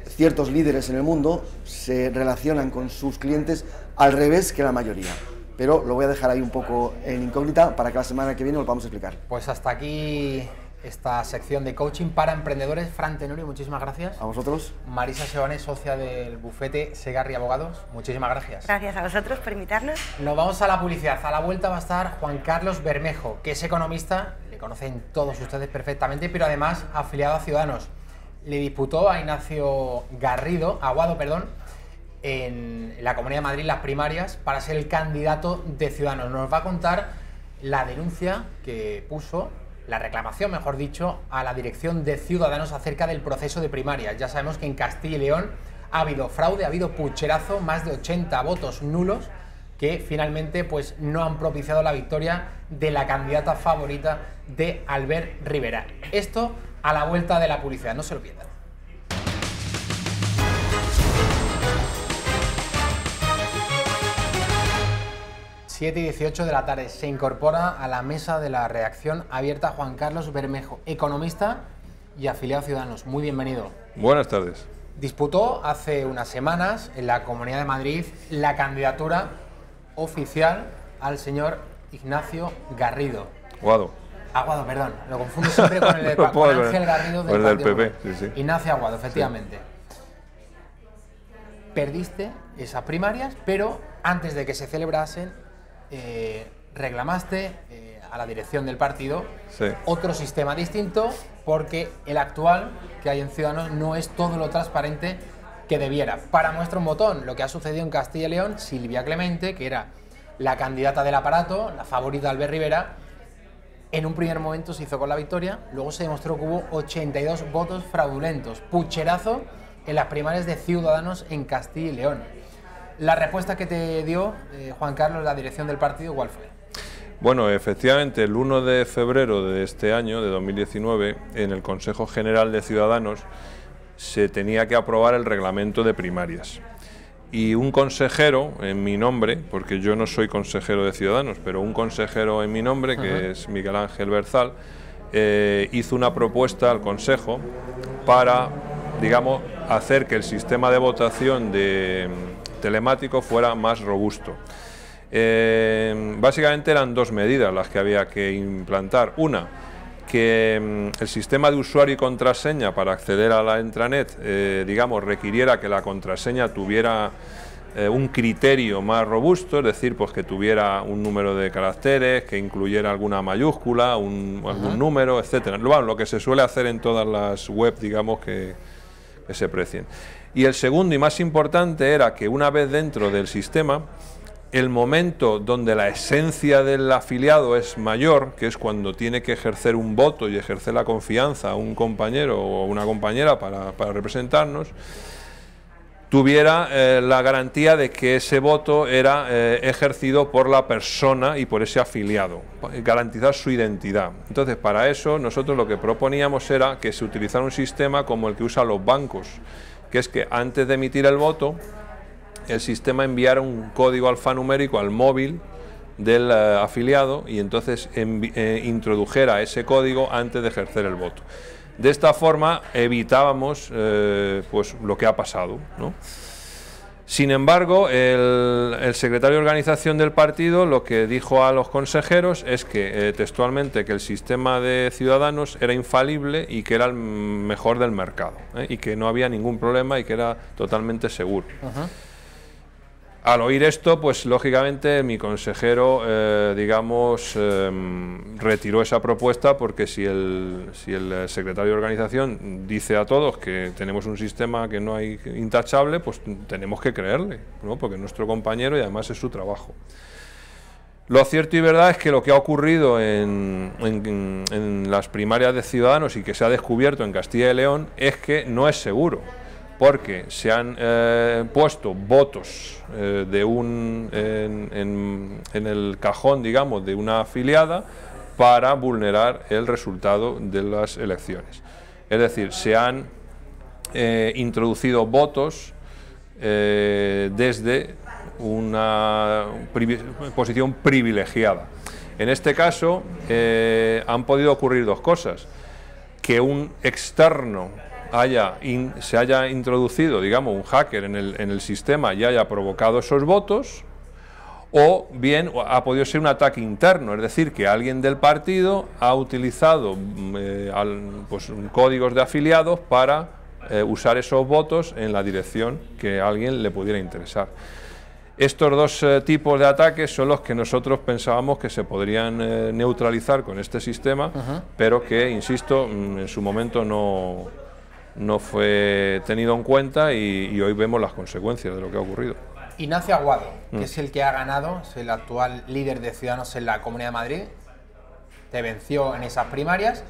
ciertos líderes en el mundo se relacionan con sus clientes al revés que la mayoría. Pero lo voy a dejar ahí un poco en incógnita para que la semana que viene lo podamos explicar. Pues hasta aquí esta sección de coaching para emprendedores. Fran Tenorio, muchísimas gracias. A vosotros. Marisa Seoane, socia del bufete Segarri Abogados, muchísimas gracias. Gracias a vosotros por invitarnos. Nos vamos a la publicidad. A la vuelta va a estar Juan Carlos Bermejo, que es economista, le conocen todos ustedes perfectamente, pero además afiliado a Ciudadanos. Le disputó a Ignacio Aguado, en la Comunidad de Madrid las primarias para ser el candidato de Ciudadanos. Nos va a contar la denuncia que puso, la reclamación, mejor dicho, a la dirección de Ciudadanos acerca del proceso de primarias. Ya sabemos que en Castilla y León ha habido fraude, ha habido pucherazo, más de 80 votos nulos que finalmente pues no han propiciado la victoria de la candidata favorita de Albert Rivera. Esto a la vuelta de la publicidad, no se lo pierdan. 7:18 de la tarde. Se incorpora a la mesa de la redacción abierta Juan Carlos Bermejo, economista y afiliado a Ciudadanos. Muy bienvenido. Buenas tardes. Disputó hace unas semanas en la Comunidad de Madrid la candidatura oficial al señor Ignacio Garrido. Aguado, perdón, lo confundo siempre con el de con Ángel Garrido del PP. Sí. Ignacio Aguado, efectivamente. Sí. Perdiste esas primarias, pero antes de que se celebrasen, reclamaste a la dirección del partido otro sistema distinto, porque el actual que hay en Ciudadanos no es todo lo transparente que debiera. Para muestra un botón, lo que ha sucedido en Castilla y León, Silvia Clemente, que era la candidata del aparato, la favorita de Albert Rivera, en un primer momento se hizo con la victoria, luego se demostró que hubo 82 votos fraudulentos, pucherazo en las primarias de Ciudadanos en Castilla y León. La respuesta que te dio, Juan Carlos, la dirección del partido, ¿cuál fue? Bueno, efectivamente, el 1 de febrero de este año, de 2019, en el Consejo General de Ciudadanos se tenía que aprobar el reglamento de primarias. Y un consejero en mi nombre, porque yo no soy consejero de Ciudadanos, pero un consejero en mi nombre, que es Miguel Ángel Berzal, hizo una propuesta al Consejo para, digamos, hacer que el sistema de votación telemático fuera más robusto. Básicamente eran dos medidas las que había que implantar. Una, que el sistema de usuario y contraseña para acceder a la intranet, digamos, requiriera que la contraseña tuviera un criterio más robusto, es decir, pues que tuviera un número de caracteres, que incluyera alguna mayúscula, algún número, etcétera. Lo que se suele hacer en todas las webs, digamos, que se precien. Y el segundo y más importante era que una vez dentro del sistema, el momento donde la esencia del afiliado es mayor, que es cuando tiene que ejercer un voto y ejercer la confianza a un compañero o una compañera para representarnos, tuviera la garantía de que ese voto era ejercido por la persona y por ese afiliado, garantizar su identidad. Entonces, para eso nosotros lo que proponíamos era que se utilizara un sistema como el que usan los bancos, que es que antes de emitir el voto, el sistema enviara un código alfanumérico al móvil del afiliado y entonces introdujera ese código antes de ejercer el voto. De esta forma evitábamos pues lo que ha pasado, ¿no? Sin embargo, el secretario de organización del partido lo que dijo a los consejeros es que textualmente que el sistema de Ciudadanos era infalible y que era el mejor del mercado, y que no había ningún problema y que era totalmente seguro. Al oír esto, pues lógicamente mi consejero, digamos, retiró esa propuesta, porque si el secretario de organización dice a todos que tenemos un sistema que no hay intachable, pues tenemos que creerle, ¿no? Porque es nuestro compañero y además es su trabajo. Lo cierto y verdad es que lo que ha ocurrido en las primarias de Ciudadanos y que se ha descubierto en Castilla y León es que no es seguro, porque se han puesto votos en el cajón, digamos, de una afiliada para vulnerar el resultado de las elecciones. Es decir, se han introducido votos desde una posición privilegiada. En este caso han podido ocurrir dos cosas: que un externo se haya introducido, digamos, un hacker en el sistema y haya provocado esos votos, o bien ha podido ser un ataque interno, es decir, que alguien del partido ha utilizado pues, códigos de afiliados para usar esos votos en la dirección que a alguien le pudiera interesar. Estos dos tipos de ataques son los que nosotros pensábamos que se podrían neutralizar con este sistema, pero que, insisto, en su momento no fue tenido en cuenta y hoy vemos las consecuencias de lo que ha ocurrido. Ignacio Aguado, que es el que ha ganado, es el actual líder de Ciudadanos en la Comunidad de Madrid, te venció en esas primarias.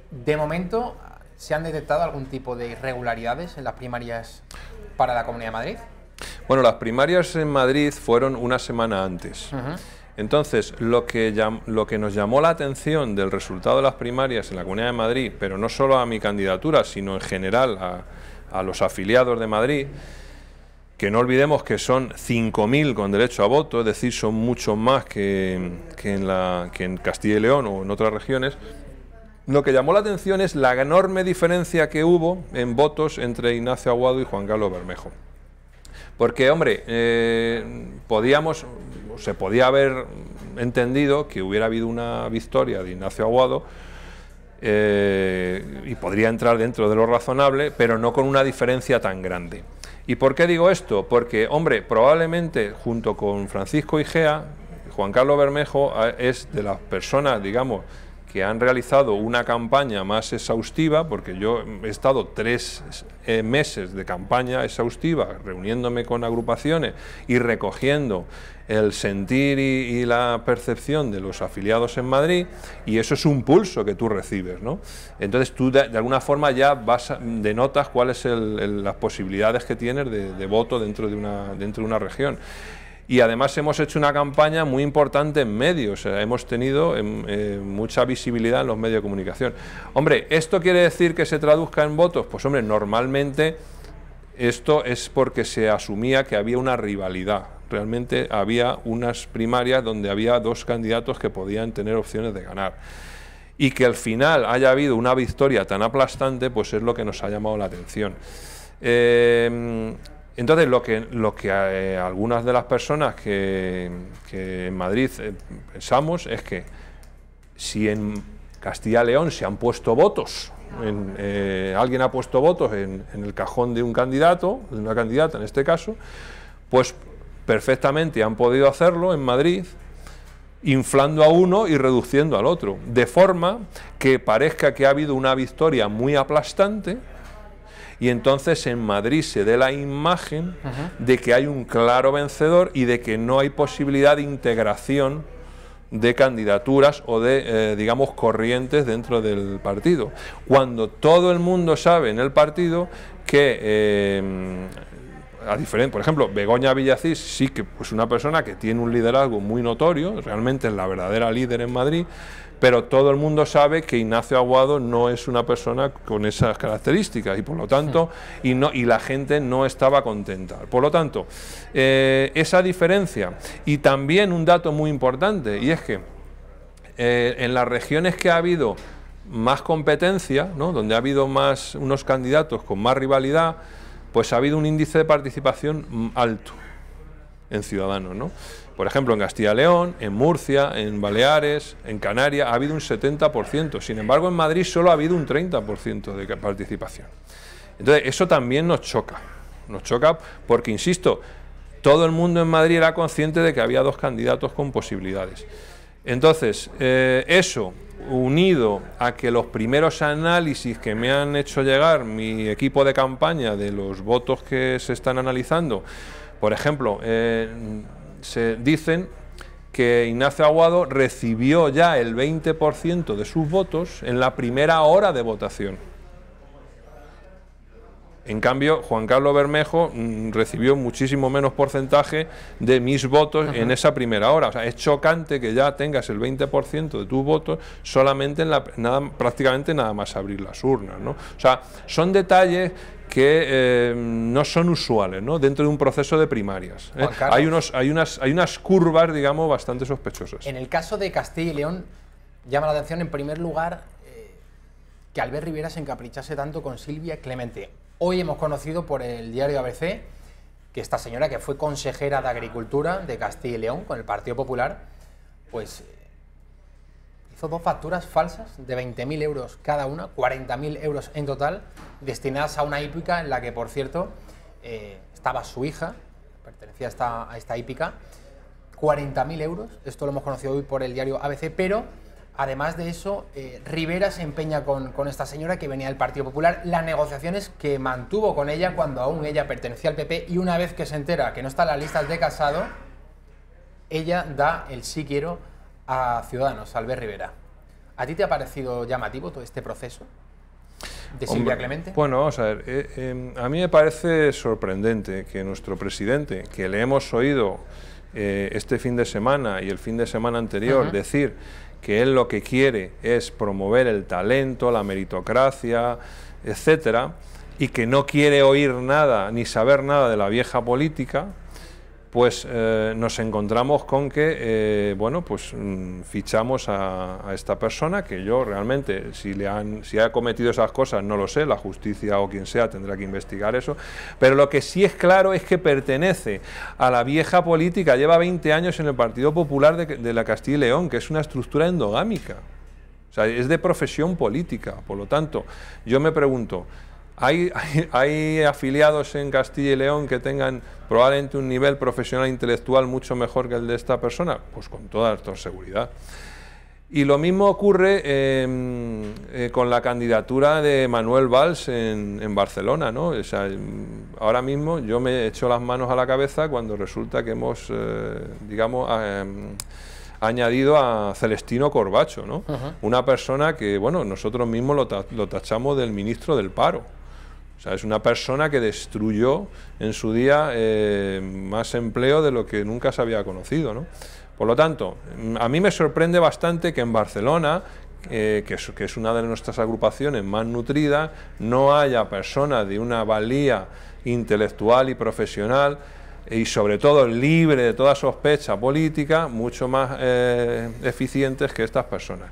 De momento, ¿se han detectado algún tipo de irregularidades en las primarias para la Comunidad de Madrid? Bueno, las primarias en Madrid fueron una semana antes. Entonces, lo que nos llamó la atención del resultado de las primarias en la Comunidad de Madrid, pero no solo a mi candidatura, sino en general a los afiliados de Madrid, que no olvidemos que son 5.000 con derecho a voto, es decir, son muchos más que en Castilla y León o en otras regiones. Lo que llamó la atención es la enorme diferencia que hubo en votos entre Ignacio Aguado y Juan Carlos Bermejo. Porque, hombre, se podía haber entendido que hubiera habido una victoria de Ignacio Aguado y podría entrar dentro de lo razonable, pero no con una diferencia tan grande. ¿Y por qué digo esto? Porque, hombre, probablemente junto con Francisco Igea, Juan Carlos Bermejo es de las personas, digamos, que han realizado una campaña más exhaustiva, porque yo he estado 3 meses de campaña exhaustiva, reuniéndome con agrupaciones y recogiendo el sentir y la percepción de los afiliados en Madrid, y eso es un pulso que tú recibes, ¿no? Entonces tú de alguna forma ya denotas cuáles son las posibilidades que tienes de voto dentro de una región. Y además hemos hecho una campaña muy importante en medios, hemos tenido mucha visibilidad en los medios de comunicación. Hombre, ¿esto quiere decir que se traduzca en votos? Pues hombre, normalmente esto es porque se asumía que había una rivalidad. Realmente había unas primarias donde había 2 candidatos que podían tener opciones de ganar. Y que al final haya habido una victoria tan aplastante, pues es lo que nos ha llamado la atención. Entonces, lo que algunas de las personas que en Madrid pensamos es que si en Castilla y León se han puesto votos, alguien ha puesto votos en el cajón de un candidato, de una candidata en este caso, pues perfectamente han podido hacerlo en Madrid, inflando a uno y reduciendo al otro, de forma que parezca que ha habido una victoria muy aplastante, y entonces en Madrid se dé la imagen de que hay un claro vencedor y de que no hay posibilidad de integración de candidaturas o de, digamos, corrientes dentro del partido. Cuando todo el mundo sabe en el partido que, por ejemplo, Begoña Villacís sí que es pues una persona que tiene un liderazgo muy notorio, realmente es la verdadera líder en Madrid, pero todo el mundo sabe que Ignacio Aguado no es una persona con esas características y por lo tanto, y la gente no estaba contenta. Por lo tanto, esa diferencia, y también un dato muy importante, y es que en las regiones que ha habido más competencia, ¿no?, donde ha habido unos candidatos con más rivalidad, pues ha habido un índice de participación alto en Ciudadanos, ¿no? Por ejemplo, en Castilla y León, en Murcia, en Baleares, en Canarias ha habido un 70%, sin embargo en Madrid solo ha habido un 30% de participación. Entonces eso también nos choca porque, insisto, todo el mundo en Madrid era consciente de que había 2 candidatos con posibilidades. Entonces, eso unido a que los primeros análisis que me han hecho llegar mi equipo de campaña de los votos que se están analizando, por ejemplo, se dicen que Ignacio Aguado recibió ya el 20% de sus votos en la primera hora de votación. En cambio, Juan Carlos Bermejo recibió muchísimo menos porcentaje de mis votos en esa primera hora. O sea, es chocante que ya tengas el 20% de tus votos solamente prácticamente nada más abrir las urnas, ¿no? O sea, son detalles que no son usuales, ¿no?, dentro de un proceso de primarias. Hay unas curvas, digamos, bastante sospechosas. En el caso de Castilla y León, llama la atención, en primer lugar, que Albert Rivera se encaprichase tanto con Silvia Clemente. Hoy hemos conocido por el diario ABC que esta señora, que fue consejera de Agricultura de Castilla y León con el Partido Popular, pues hizo 2 facturas falsas de 20.000 euros cada una, 40.000 euros en total, destinadas a una hípica en la que, por cierto, estaba su hija, pertenecía a esta hípica. 40.000 euros, esto lo hemos conocido hoy por el diario ABC, pero además de eso, Rivera se empeña con esta señora que venía del Partido Popular, las negociaciones que mantuvo con ella cuando aún ella pertenecía al PP, y una vez que se entera que no está en las listas de Casado, ella da el sí quiero a Ciudadanos, a Albert Rivera. ¿A ti te ha parecido llamativo todo este proceso de Silvia Clemente? Bueno, vamos a ver, a mí me parece sorprendente que nuestro presidente, que le hemos oído este fin de semana y el fin de semana anterior decir que él lo que quiere es promover el talento, la meritocracia, etcétera, y que no quiere oír nada ni saber nada de la vieja política, pues nos encontramos con que, bueno, pues fichamos a esta persona, que yo realmente, si ha cometido esas cosas, no lo sé, la justicia o quien sea tendrá que investigar eso, pero lo que sí es claro es que pertenece a la vieja política, lleva 20 años en el Partido Popular de la Castilla y León, que es una estructura endogámica, o sea, es de profesión política. Por lo tanto, yo me pregunto, ¿hay afiliados en Castilla y León que tengan probablemente un nivel profesional e intelectual mucho mejor que el de esta persona? Pues con toda seguridad. Y lo mismo ocurre con la candidatura de Manuel Valls en Barcelona, ¿no? O sea, ahora mismo yo me echo las manos a la cabeza cuando resulta que hemos, digamos, añadido a Celestino Corbacho, ¿no? Una persona que, bueno, nosotros mismos lo tachamos del ministro del paro. O sea, es una persona que destruyó en su día más empleo de lo que nunca se había conocido, ¿no? Por lo tanto, a mí me sorprende bastante que en Barcelona, que es una de nuestras agrupaciones más nutridas, no haya personas de una valía intelectual y profesional, y sobre todo libre de toda sospecha política, mucho más eficientes que estas personas.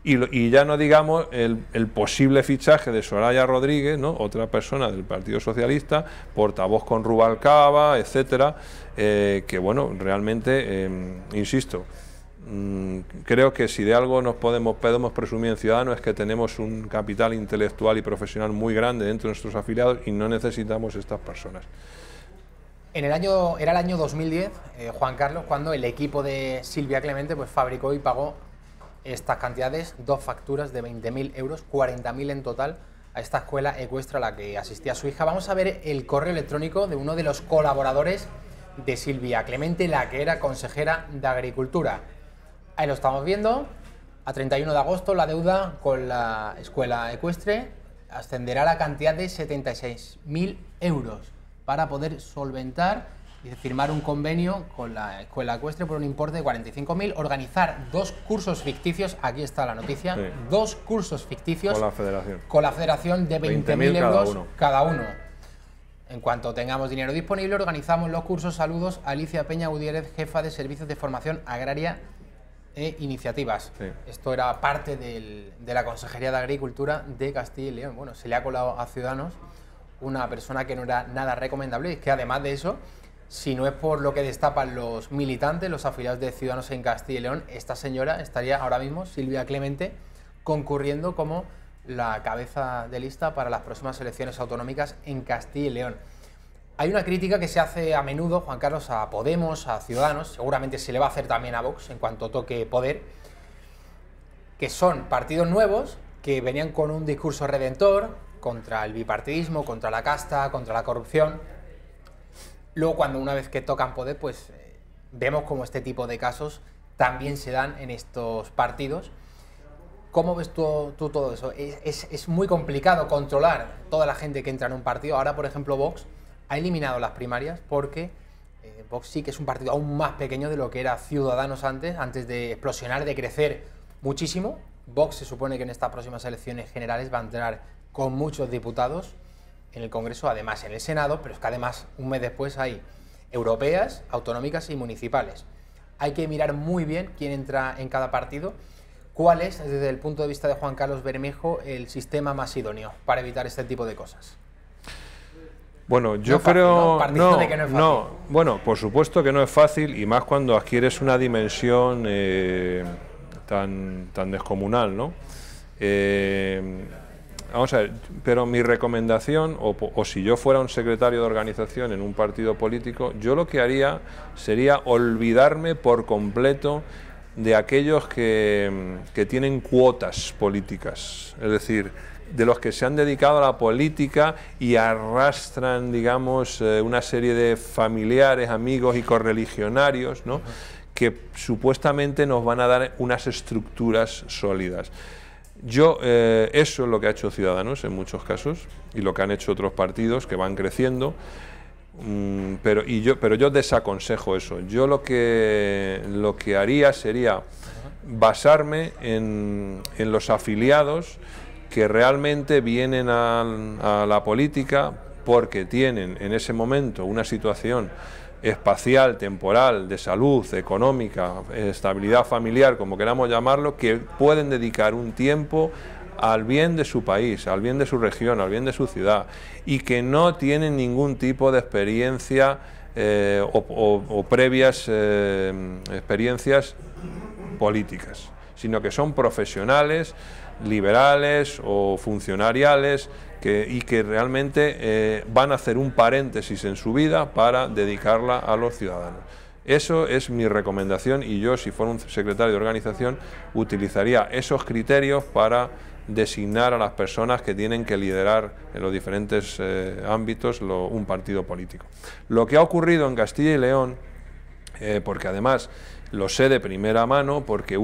Y ya no digamos el posible fichaje de Soraya Rodríguez, ¿no? Otra persona del Partido Socialista, portavoz con Rubalcaba, etcétera, que bueno, realmente, insisto, creo que si de algo nos podemos presumir en Ciudadanos es que tenemos un capital intelectual y profesional muy grande dentro de nuestros afiliados y no necesitamos estas personas. Era el año 2010, Juan Carlos, cuando el equipo de Silvia Clemente pues fabricó y pagó estas cantidades, 2 facturas de 20.000 euros, 40.000 en total, a esta escuela ecuestre a la que asistía su hija. Vamos a ver el correo electrónico de uno de los colaboradores de Silvia Clemente, la que era consejera de Agricultura. Ahí lo estamos viendo. A 31 de agosto la deuda con la escuela ecuestre ascenderá a la cantidad de 76.000 euros para poder solventar y firmar un convenio con la escuela ecuestre por un importe de 45.000, organizar 2 cursos ficticios, aquí está la noticia, sí. 2 cursos ficticios con la federación de 20.000 euros cada uno. En cuanto tengamos dinero disponible, organizamos los cursos. Saludos a Alicia Peña Gutiérrez, jefa de Servicios de Formación Agraria e Iniciativas. Sí. Esto era parte de la Consejería de Agricultura de Castilla y León. Bueno, se le ha colado a Ciudadanos una persona que no era nada recomendable, y es que además de eso, si no es por lo que destapan los militantes, los afiliados de Ciudadanos en Castilla y León, esta señora estaría ahora mismo, Silvia Clemente, concurriendo como la cabeza de lista para las próximas elecciones autonómicas en Castilla y León. Hay una crítica que se hace a menudo, Juan Carlos, a Podemos, a Ciudadanos, seguramente se le va a hacer también a Vox en cuanto toque poder, que son partidos nuevos que venían con un discurso redentor contra el bipartidismo, contra la casta, contra la corrupción. Luego, una vez que tocan poder, pues vemos como este tipo de casos también se dan en estos partidos. ¿Cómo ves tú todo eso? Es muy complicado controlar toda la gente que entra en un partido. Ahora, por ejemplo, Vox ha eliminado las primarias porque Vox sí que es un partido aún más pequeño de lo que era Ciudadanos antes de explosionar, de crecer muchísimo. Vox se supone que en estas próximas elecciones generales va a entrar con muchos diputados en el Congreso, además en el Senado, pero es que además un mes después hay europeas, autonómicas y municipales. Hay que mirar muy bien quién entra en cada partido. ¿Cuál es, desde el punto de vista de Juan Carlos Bermejo, el sistema más idóneo para evitar este tipo de cosas? Bueno, yo creo... No, bueno, por supuesto que no es fácil, y más cuando adquieres una dimensión tan descomunal, ¿no? Vamos a ver, pero mi recomendación, o si yo fuera un secretario de organización en un partido político, yo lo que haría sería olvidarme por completo de aquellos que tienen cuotas políticas, es decir, de los que se han dedicado a la política y arrastran, digamos, una serie de familiares, amigos y correligionarios, ¿no? Que supuestamente nos van a dar unas estructuras sólidas. Eso es lo que ha hecho Ciudadanos en muchos casos y lo que han hecho otros partidos que van creciendo, pero yo desaconsejo eso. Yo lo que haría sería basarme en los afiliados que realmente vienen a la política porque tienen en ese momento una situación espacial, temporal, de salud, económica, estabilidad familiar, como queramos llamarlo, que pueden dedicar un tiempo al bien de su país, al bien de su región, al bien de su ciudad, y que no tienen ningún tipo de experiencia o previas experiencias políticas, sino que son profesionales, liberales o funcionariales y que realmente van a hacer un paréntesis en su vida para dedicarla a los ciudadanos. Eso es mi recomendación, y yo, si fuera un secretario de organización, utilizaría esos criterios para designar a las personas que tienen que liderar en los diferentes ámbitos un partido político. Lo que ha ocurrido en Castilla y León, porque además lo sé de primera mano, porque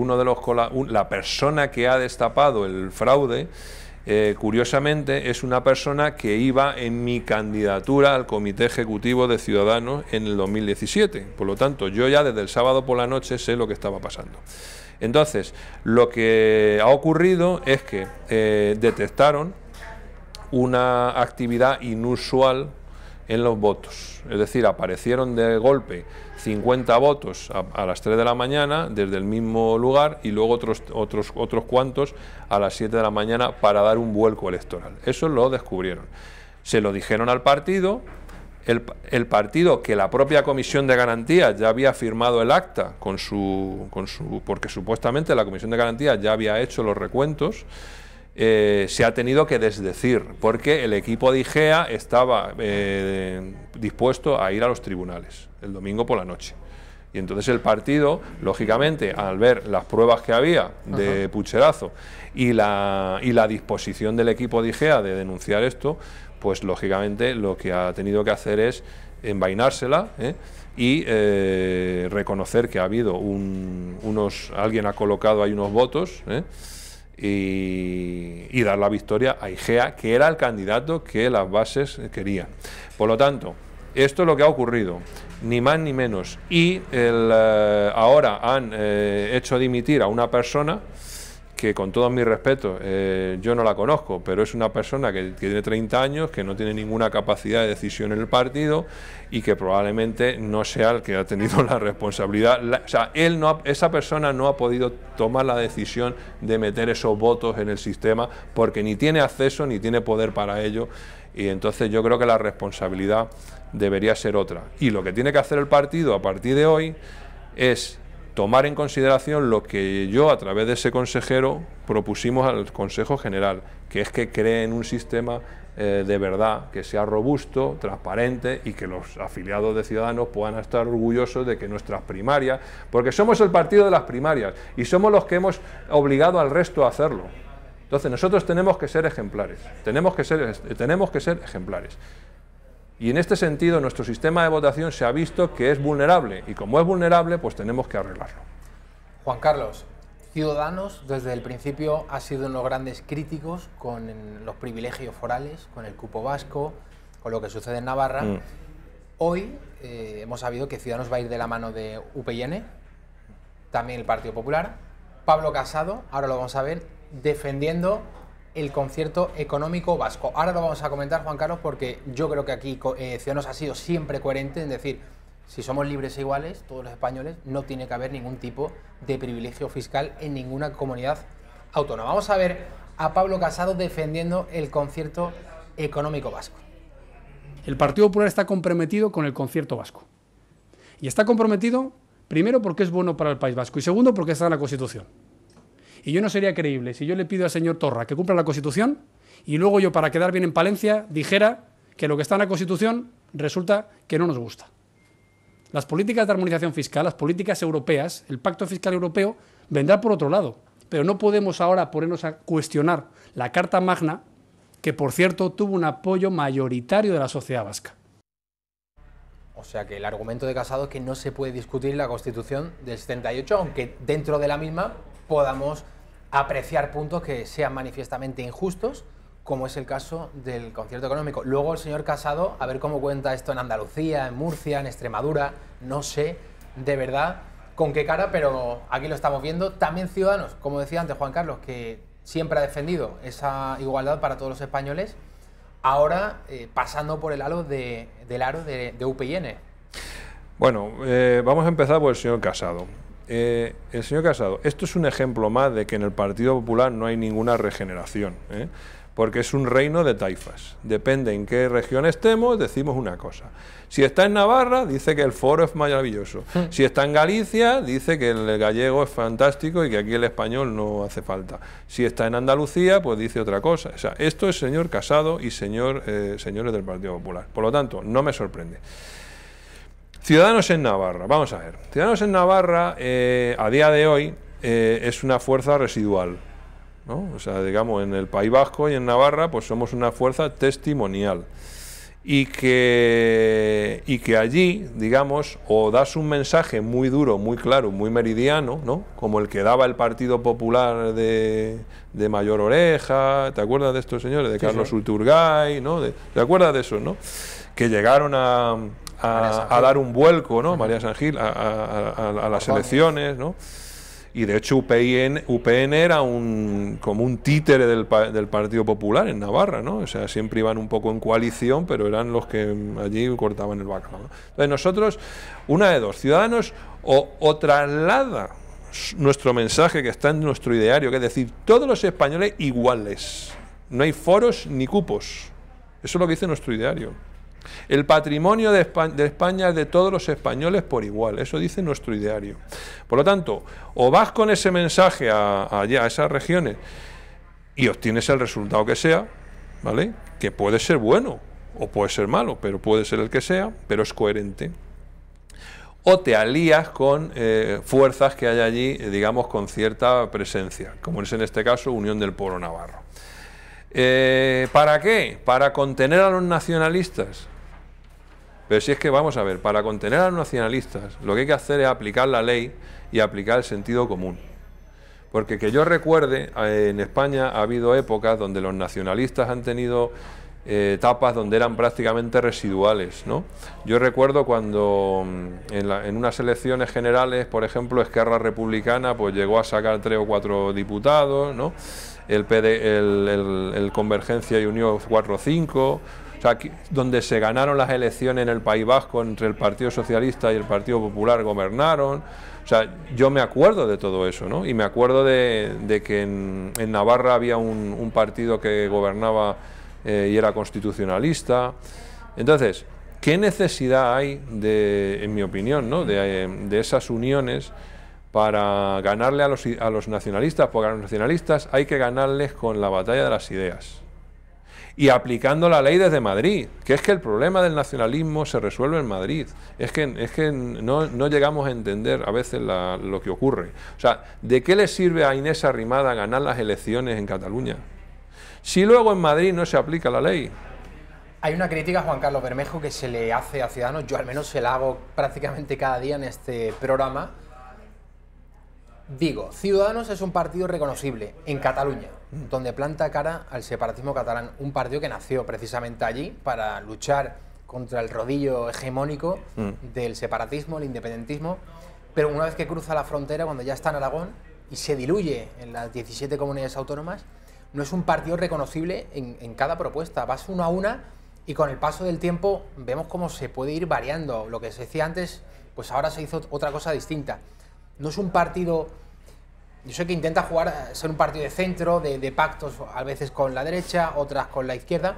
la persona que ha destapado el fraude, curiosamente, es una persona que iba en mi candidatura al Comité Ejecutivo de Ciudadanos en el 2017. Por lo tanto, yo ya desde el sábado por la noche sé lo que estaba pasando. Entonces, lo que ha ocurrido es que detectaron una actividad inusual en los votos. Es decir, aparecieron de golpe 50 votos a las 3 de la mañana desde el mismo lugar, y luego otros cuantos a las 7 de la mañana para dar un vuelco electoral. Eso lo descubrieron. Se lo dijeron al partido. El partido, que la propia Comisión de Garantías ya había firmado el acta porque supuestamente la Comisión de Garantías ya había hecho los recuentos, se ha tenido que desdecir, porque el equipo de IGEA estaba dispuesto a ir a los tribunales el domingo por la noche. Y entonces el partido, lógicamente, al ver las pruebas que había de pucherazo y la disposición del equipo de IGEA de denunciar esto, pues lógicamente lo que ha tenido que hacer es envainársela y reconocer que ha habido alguien ha colocado ahí unos votos y dar la victoria a IGEA, que era el candidato que las bases querían. Por lo tanto, esto es lo que ha ocurrido, ni más ni menos. Y ahora han hecho dimitir a una persona que, con todos mis respetos, yo no la conozco, pero es una persona que tiene 30 años, que no tiene ninguna capacidad de decisión en el partido y que probablemente no sea el que ha tenido la responsabilidad. Esa persona no ha podido tomar la decisión de meter esos votos en el sistema, porque ni tiene acceso ni tiene poder para ello, y entonces yo creo que la responsabilidad debería ser otra. Y lo que tiene que hacer el partido a partir de hoy es tomar en consideración lo que yo, a través de ese consejero, propusimos al Consejo General, que es que creen un sistema de verdad, que sea robusto, transparente, y que los afiliados de Ciudadanos puedan estar orgullosos de que nuestras primarias, porque somos el partido de las primarias y somos los que hemos obligado al resto a hacerlo. Entonces nosotros tenemos que ser ejemplares, tenemos que ser ejemplares. Y en este sentido nuestro sistema de votación se ha visto que es vulnerable, y como es vulnerable, pues tenemos que arreglarlo. Juan Carlos, Ciudadanos desde el principio ha sido uno de los grandes críticos con los privilegios forales, con el cupo vasco, con lo que sucede en Navarra. Hoy hemos sabido que Ciudadanos va a ir de la mano de UPyN, también el Partido Popular. Pablo Casado, ahora lo vamos a ver, defendiendo el concierto económico vasco. Ahora lo vamos a comentar, Juan Carlos, porque yo creo que aquí Ciudadanos ha sido siempre coherente en decir, si somos libres e iguales, todos los españoles, no tiene que haber ningún tipo de privilegio fiscal en ninguna comunidad autónoma. Vamos a ver a Pablo Casado defendiendo el concierto económico vasco. El Partido Popular está comprometido con el concierto vasco. Y está comprometido, primero, porque es bueno para el País Vasco, y segundo, porque está en la Constitución. Y yo no sería creíble si yo le pido al señor Torra que cumpla la Constitución y luego yo, para quedar bien en Palencia, dijera que lo que está en la Constitución resulta que no nos gusta. Las políticas de armonización fiscal, las políticas europeas, el Pacto Fiscal Europeo, vendrá por otro lado. Pero no podemos ahora ponernos a cuestionar la Carta Magna, que por cierto tuvo un apoyo mayoritario de la sociedad vasca. O sea que el argumento de Casado es que no se puede discutir la Constitución del 78, aunque dentro de la misma podamos apreciar puntos que sean manifiestamente injustos, como es el caso del concierto económico. Luego el señor Casado, a ver cómo cuenta esto en Andalucía, en Murcia, en Extremadura, no sé de verdad con qué cara, pero aquí lo estamos viendo. También Ciudadanos, como decía antes Juan Carlos, que siempre ha defendido esa igualdad para todos los españoles, ahora pasando por el aro de UPyN. Bueno, vamos a empezar por el señor Casado. El señor Casado, esto es un ejemplo más de que en el Partido Popular no hay ninguna regeneración, porque es un reino de taifas. Depende en qué región estemos, decimos una cosa. Si está en Navarra, dice que el foro es maravilloso. Si está en Galicia, dice que el gallego es fantástico y que aquí el español no hace falta. Si está en Andalucía, pues dice otra cosa. O sea, esto es señor Casado y señores del Partido Popular. Por lo tanto, no me sorprende. Ciudadanos en Navarra, vamos a ver. Ciudadanos en Navarra, a día de hoy, es una fuerza residual, ¿no? O sea, digamos, en el País Vasco y en Navarra, pues somos una fuerza testimonial. Y que allí, digamos, o das un mensaje muy duro, muy claro, muy meridiano, ¿no? Como el que daba el Partido Popular de Mayor Oreja, ¿te acuerdas de estos señores? De Carlos Ulturgay, ¿no? ¿Te acuerdas de esos, no? Que llegaron a dar un vuelco, ¿no? María San Gil, a las elecciones, ¿no? Y de hecho UPN era como un títere del Partido Popular en Navarra, ¿no? O sea, siempre iban un poco en coalición, pero eran los que allí cortaban el bacalao, ¿no? Entonces nosotros, una de dos, Ciudadanos o traslada nuestro mensaje que está en nuestro ideario, que es decir, todos los españoles iguales, no hay foros ni cupos, eso es lo que dice nuestro ideario. El patrimonio de España es de todos los españoles por igual, eso dice nuestro ideario. Por lo tanto, o vas con ese mensaje allá a esas regiones y obtienes el resultado que sea, ¿vale? Que puede ser bueno o puede ser malo, pero puede ser el que sea, pero es coherente. O te alías con fuerzas que hay allí, digamos, con cierta presencia, como es en este caso Unión del Pueblo Navarro. ¿Para qué? Para contener a los nacionalistas. Pero si es que, vamos a ver, para contener a los nacionalistas, lo que hay que hacer es aplicar la ley y aplicar el sentido común. Porque que yo recuerde, en España ha habido épocas donde los nacionalistas han tenido etapas donde eran prácticamente residuales, ¿no? Yo recuerdo cuando en unas elecciones generales, por ejemplo, Esquerra Republicana pues llegó a sacar 3 o 4 diputados, ¿no? El Convergencia y Unión 4 o 5, o sea, donde se ganaron las elecciones en el País Vasco entre el Partido Socialista y el Partido Popular gobernaron. O sea, yo me acuerdo de todo eso, ¿no? Y me acuerdo de que en Navarra había un partido que gobernaba y era constitucionalista. Entonces, ¿qué necesidad hay en mi opinión, ¿no? de esas uniones para ganarle a los nacionalistas? Porque a los nacionalistas hay que ganarles con la batalla de las ideas y aplicando la ley desde Madrid, que es que el problema del nacionalismo se resuelve en Madrid. Es que no llegamos a entender a veces lo que ocurre. O sea, ¿de qué le sirve a Inés Arrimada ganar las elecciones en Cataluña si luego en Madrid no se aplica la ley? Hay una crítica a Juan Carlos Bermejo que se le hace a Ciudadanos, yo al menos se la hago prácticamente cada día en este programa. Digo, Ciudadanos es un partido reconocible en Cataluña, donde planta cara al separatismo catalán, un partido que nació precisamente allí para luchar contra el rodillo hegemónico del separatismo, el independentismo, pero una vez que cruza la frontera, cuando ya está en Aragón y se diluye en las 17 comunidades autónomas, no es un partido reconocible en cada propuesta, vas uno a una y con el paso del tiempo vemos cómo se puede ir variando. Lo que se decía antes, pues ahora se hizo otra cosa distinta. No es un partido, yo sé que intenta ser un partido de centro, de pactos a veces con la derecha, otras con la izquierda,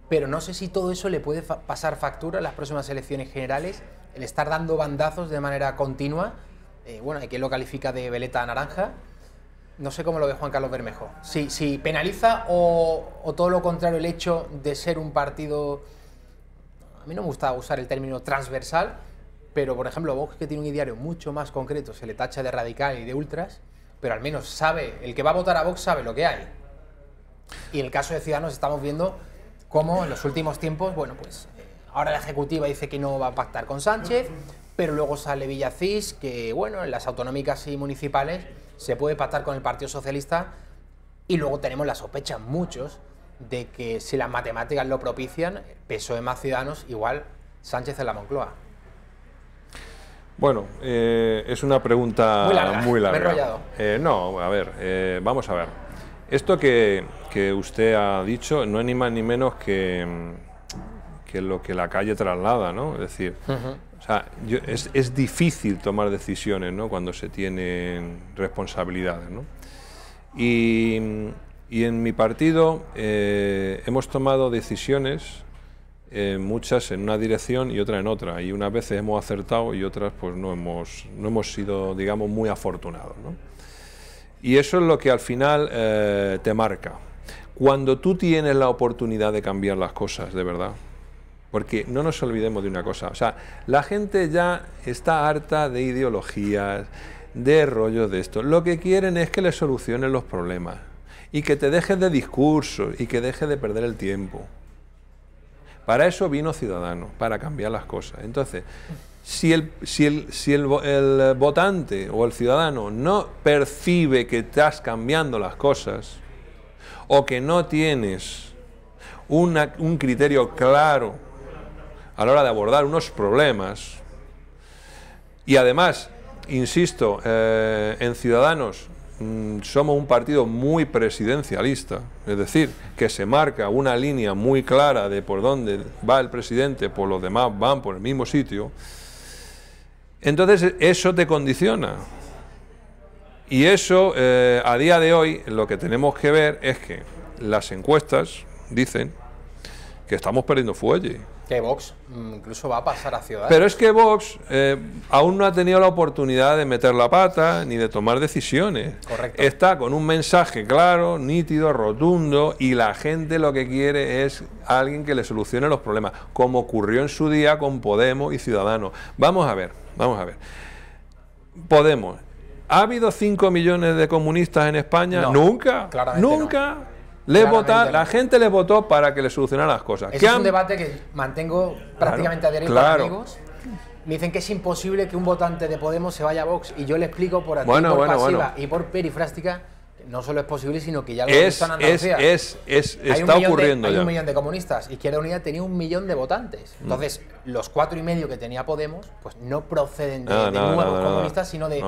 pero no sé si todo eso le puede pasar factura en las próximas elecciones generales, el estar dando bandazos de manera continua. Bueno, hay quien lo califica de veleta naranja. No sé cómo lo ve Juan Carlos Bermejo. Si penaliza o todo lo contrario el hecho de ser un partido, a mí no me gusta usar el término transversal, pero por ejemplo Vox, que tiene un ideario mucho más concreto, se le tacha de radical y de ultras, pero al menos sabe, el que va a votar a Vox sabe lo que hay. Y en el caso de Ciudadanos estamos viendo cómo en los últimos tiempos, bueno, pues ahora la Ejecutiva dice que no va a pactar con Sánchez, pero luego sale Villacís, que bueno, en las autonómicas y municipales se puede pactar con el Partido Socialista, y luego tenemos la sospecha, muchos, de que si las matemáticas lo propician, PSOE más Ciudadanos, igual Sánchez en la Moncloa. Bueno, es una pregunta muy larga. Me he enrollado. No, a ver, vamos a ver. Esto que usted ha dicho no es ni más ni menos que lo que la calle traslada, ¿no? Es decir, o sea, es difícil tomar decisiones, ¿no?, cuando se tienen responsabilidades, ¿no? Y en mi partido hemos tomado decisiones, muchas en una dirección y otra en otra, y unas veces hemos acertado y otras pues no hemos sido, digamos, muy afortunados, ¿no? Y eso es lo que al final te marca. Cuando tú tienes la oportunidad de cambiar las cosas, de verdad, porque no nos olvidemos de una cosa, o sea, la gente ya está harta de ideologías, de rollos de esto. Lo que quieren es que les solucionen los problemas y que te dejes de discursos y que dejes de perder el tiempo. Para eso vino Ciudadanos, para cambiar las cosas. Entonces, si el votante o el ciudadano no percibe que estás cambiando las cosas o que no tienes un criterio claro a la hora de abordar unos problemas, y además, insisto, en Ciudadanos somos un partido muy presidencialista, es decir, que se marca una línea muy clara de por dónde va el presidente, por los demás van por el mismo sitio. Entonces eso te condiciona, y eso a día de hoy lo que tenemos que ver es que las encuestas dicen que estamos perdiendo fuelle. Que Vox incluso va a pasar a Ciudadanos. Pero es que Vox aún no ha tenido la oportunidad de meter la pata ni de tomar decisiones. Correcto. Está con un mensaje claro, nítido, rotundo, y la gente lo que quiere es alguien que le solucione los problemas, como ocurrió en su día con Podemos y Ciudadanos. Vamos a ver. Podemos. ¿Ha habido 5 millones de comunistas en España? No, nunca. Nunca. La gente les votó para que les solucionaran las cosas. Ese es un debate que mantengo prácticamente a diario con amigos. Me dicen que es imposible que un votante de Podemos se vaya a Vox, y yo le explico por activa, por pasiva y por perifrástica que no solo es posible, sino que ya lo he visto en Andalucía. Está ocurriendo ya. Hay 1 millón de comunistas. Izquierda Unida tenía 1 millón de votantes. Entonces, los 4,5 que tenía Podemos, pues no proceden de nuevos comunistas, sino de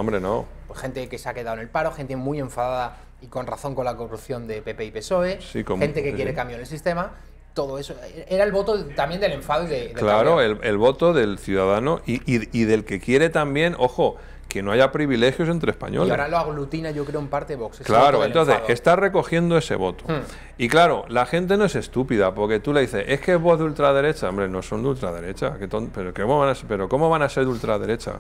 pues, gente que se ha quedado en el paro, gente muy enfadada y con razón con la corrupción de PP y PSOE, gente que quiere cambio en el sistema. Todo eso era el voto también del enfado y del claro, el voto del ciudadano y del que quiere también, ojo, que no haya privilegios entre españoles. Y ahora lo aglutina, yo creo, en parte Vox. Claro, entonces está recogiendo ese voto. Y claro, la gente no es estúpida, porque tú le dices, es que es voz de ultraderecha. Hombre, no son de ultraderecha. Pero ¿cómo van a ser de ultraderecha?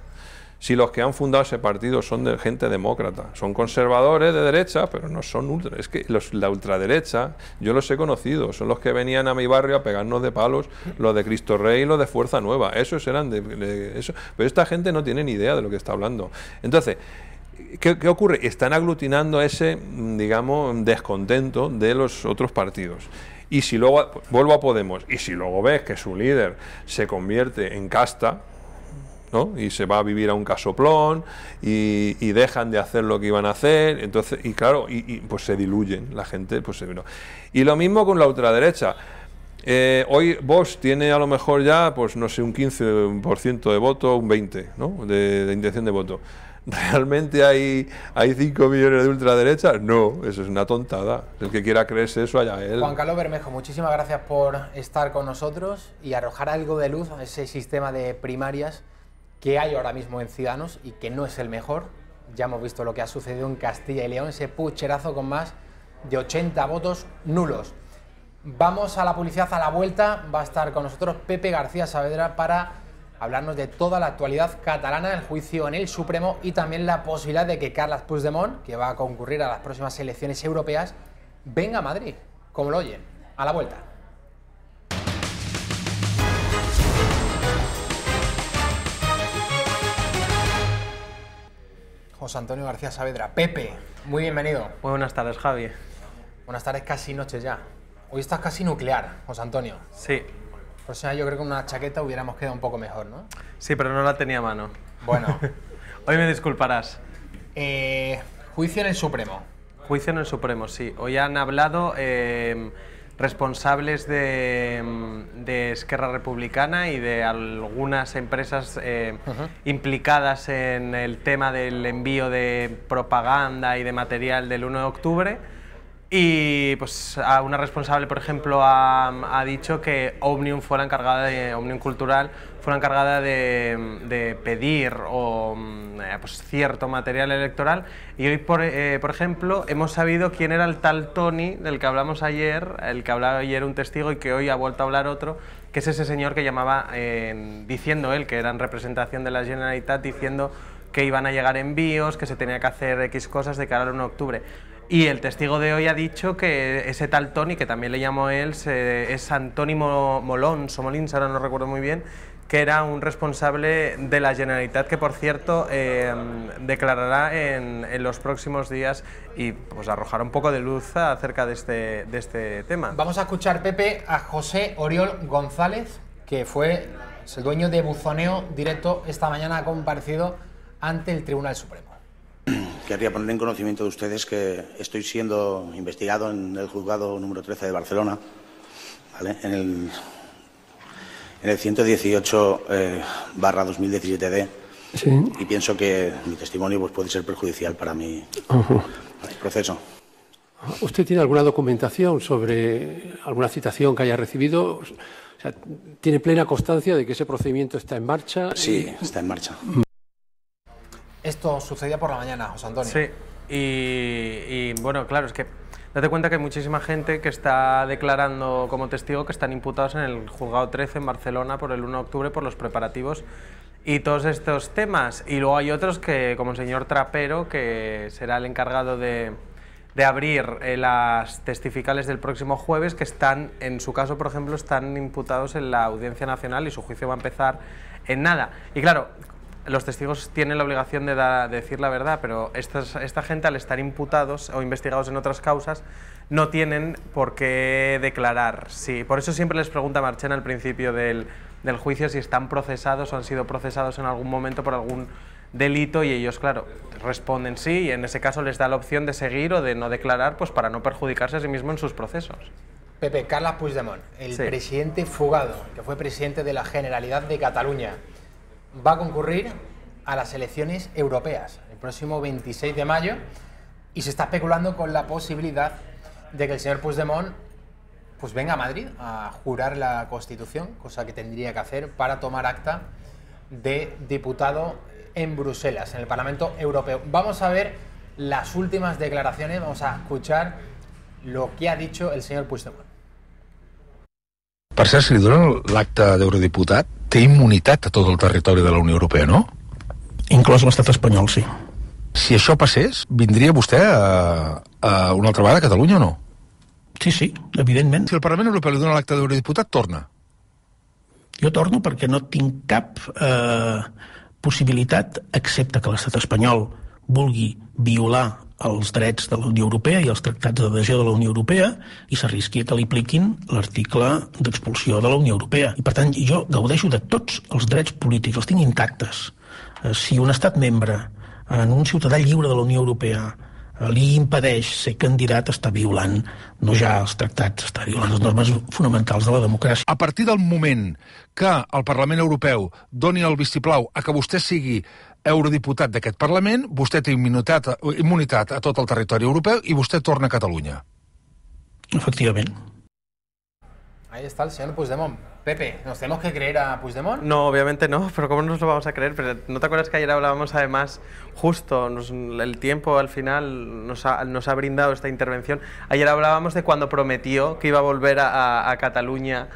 Si los que han fundado ese partido son de gente demócrata, son conservadores de derecha, pero no son ultra. Es que la ultraderecha, yo los he conocido, son los que venían a mi barrio a pegarnos de palos, los de Cristo Rey y los de Fuerza Nueva. Esos eran de eso. Pero esta gente no tiene ni idea de lo que está hablando. Entonces, ¿qué ocurre? Están aglutinando ese, digamos, descontento de los otros partidos. Y si luego, vuelvo a Podemos, y si luego ves que su líder se convierte en casta, ¿no?, y se va a vivir a un casoplón y dejan de hacer lo que iban a hacer, entonces, y claro, pues se diluyen, la gente pues no. Y lo mismo con la ultraderecha. Hoy Vox tiene a lo mejor ya, pues no sé, un 15% de voto, un 20%, ¿no?, de intención de voto. ¿Realmente hay 5 millones de ultraderechas? No, eso es una tontada. El que quiera creerse eso, allá él. Juan Carlos Bermejo, muchísimas gracias por estar con nosotros y arrojar algo de luz a ese sistema de primarias que hay ahora mismo en Ciudadanos y que no es el mejor. Ya hemos visto lo que ha sucedido en Castilla y León, ese pucherazo con más de 80 votos nulos. Vamos a la publicidad, a la vuelta va a estar con nosotros Pepe García Saavedra para hablarnos de toda la actualidad catalana, el juicio en el Supremo y también la posibilidad de que Carles Puigdemont, que va a concurrir a las próximas elecciones europeas, venga a Madrid, como lo oyen. A la vuelta. José Antonio García Saavedra. Pepe, muy bienvenido. Muy buenas tardes, Javi. Buenas tardes, casi noches ya. Hoy estás casi nuclear, José Antonio. Sí. O sea, yo creo que con una chaqueta hubiéramos quedado un poco mejor, ¿no? Sí, pero no la tenía a mano. Bueno. Hoy me disculparás. Juicio en el Supremo. Juicio en el Supremo, sí. Hoy han hablado responsables de Esquerra Republicana y de algunas empresas implicadas en el tema del envío de propaganda y de material del 1 de octubre Y pues a una responsable, por ejemplo, ha dicho que Òmnium fue la encargada de Òmnium Cultural fue la encargada de pedir pues cierto material electoral, y hoy por ejemplo hemos sabido quién era el tal Toni del que hablamos ayer, el que hablaba ayer un testigo y que hoy ha vuelto a hablar otro, que es ese señor que llamaba diciendo él que era en representación de la Generalitat, diciendo que iban a llegar envíos, que se tenía que hacer X cosas de cara al 1 de octubre. Y el testigo de hoy ha dicho que ese tal Toni, que también le llamó él, es Antoni Molins, ahora no recuerdo muy bien, que era un responsable de la Generalitat, que por cierto declarará en los próximos días y pues arrojará un poco de luz acerca de este tema. Vamos a escuchar, Pepe, a José Oriol González, que fue el dueño de Buzoneo Directo. Esta mañana ha comparecido ante el Tribunal Supremo. Querría poner en conocimiento de ustedes que estoy siendo investigado en el juzgado número 13 de Barcelona, ¿vale? En el 118/2017D, sí. Y pienso que mi testimonio pues, puede ser perjudicial para mi proceso. ¿Usted tiene alguna documentación sobre alguna citación que haya recibido? O sea, ¿tiene plena constancia de que ese procedimiento está en marcha? Sí, está en marcha. Esto sucedía por la mañana, José Antonio. Sí, y bueno, claro, es que date cuenta que hay muchísima gente que está declarando como testigo que están imputados en el juzgado 13 en Barcelona por el 1 de octubre por los preparativos y todos estos temas. Y luego hay otros que, como el señor Trapero, que será el encargado de abrir las testificales del próximo jueves, que están, en su caso, por ejemplo, están imputados en la Audiencia Nacional y su juicio va a empezar en nada. Y claro, los testigos tienen la obligación de decir la verdad, pero esta gente, al estar imputados o investigados en otras causas, no tienen por qué declarar. Sí, por eso siempre les pregunta Marchena al principio del juicio si están procesados o han sido procesados en algún momento por algún delito, y ellos, claro, responden sí, y en ese caso les da la opción de seguir o de no declarar, pues para no perjudicarse a sí mismo en sus procesos. Pepe, Carles Puigdemont, el presidente fugado, que fue presidente de la Generalitat de Cataluña, va a concurrir a las elecciones europeas el próximo 26 de mayo y se está especulando con la posibilidad de que el señor Puigdemont pues venga a Madrid a jurar la Constitución, cosa que tendría que hacer para tomar acta de diputado en Bruselas, en el Parlamento Europeo. Vamos a ver las últimas declaraciones, vamos a escuchar lo que ha dicho el señor Puigdemont. Per cert, si li donen l'acte d'eurodiputat, té immunitat a tot el territori de la Unió Europea, no? Inclòs l'estat espanyol, sí. Si això passés, vindria vostè a una altra vegada a Catalunya o no? Sí, sí, evidentment. Si el Parlament Europeu li dona l'acte d'eurodiputat, torna. Jo torno perquè no tinc cap possibilitat, excepte que l'estat espanyol vulgui violar els drets de la Unió Europea i els tractats d'adhesió de la Unió Europea i s'arrisqui que li apliquin l'article d'expulsió de la Unió Europea. I per tant jo gaudeixo de tots els drets polítics, els tinc intactes. Si un estat membre, en un ciutadà lliure de la Unió Europea, li impedeix ser candidat, està violant no ja els tractats, està violant les normes fonamentals de la democràcia. A partir del moment que el Parlament Europeu doni el vistiplau a que vostè sigui eurodiputat d'aquest Parlament, vostè té immunitat a tot el territori europeu i vostè torna a Catalunya. Efectivament. Ahí está el señor Puigdemont. Pepe, ¿nos tenemos que creer a Puigdemont? No, obviamente no, pero ¿cómo nos lo vamos a creer? Pero ¿no te acuerdas que ayer hablábamos además, justo, el tiempo al final nos ha brindado esta intervención? Ayer hablábamos de cuando prometió que iba a volver a Cataluña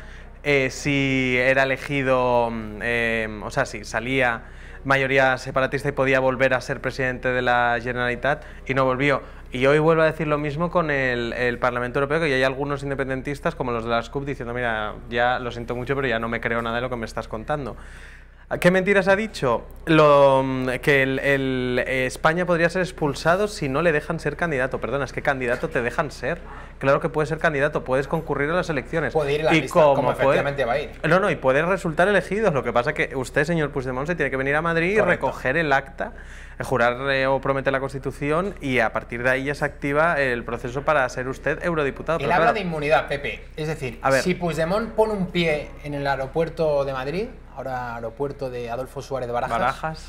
si era elegido, o sea, si salía mayoría separatista y podía volver a ser presidente de la Generalitat, y no volvió. Y hoy vuelvo a decir lo mismo con el Parlamento Europeo, que ya hay algunos independentistas, como los de las CUP, diciendo, mira, ya lo siento mucho, pero ya no me creo nada de lo que me estás contando. ¿Qué mentiras ha dicho? Que España podría ser expulsado si no le dejan ser candidato. Perdona, es que candidato te dejan ser. Claro que puedes ser candidato, puedes concurrir a las elecciones. Puede ir a la lista, como efectivamente va a ir. No, y puede resultar elegido. Lo que pasa es que usted, señor Puigdemont, se tiene que venir a Madrid y recoger el acta, jurar o prometer la Constitución, y a partir de ahí ya se activa el proceso para ser usted eurodiputado. Él habla de inmunidad, Pepe. Es decir, si Puigdemont pone un pie en el aeropuerto de Madrid, ahora aeropuerto de Adolfo Suárez de Barajas,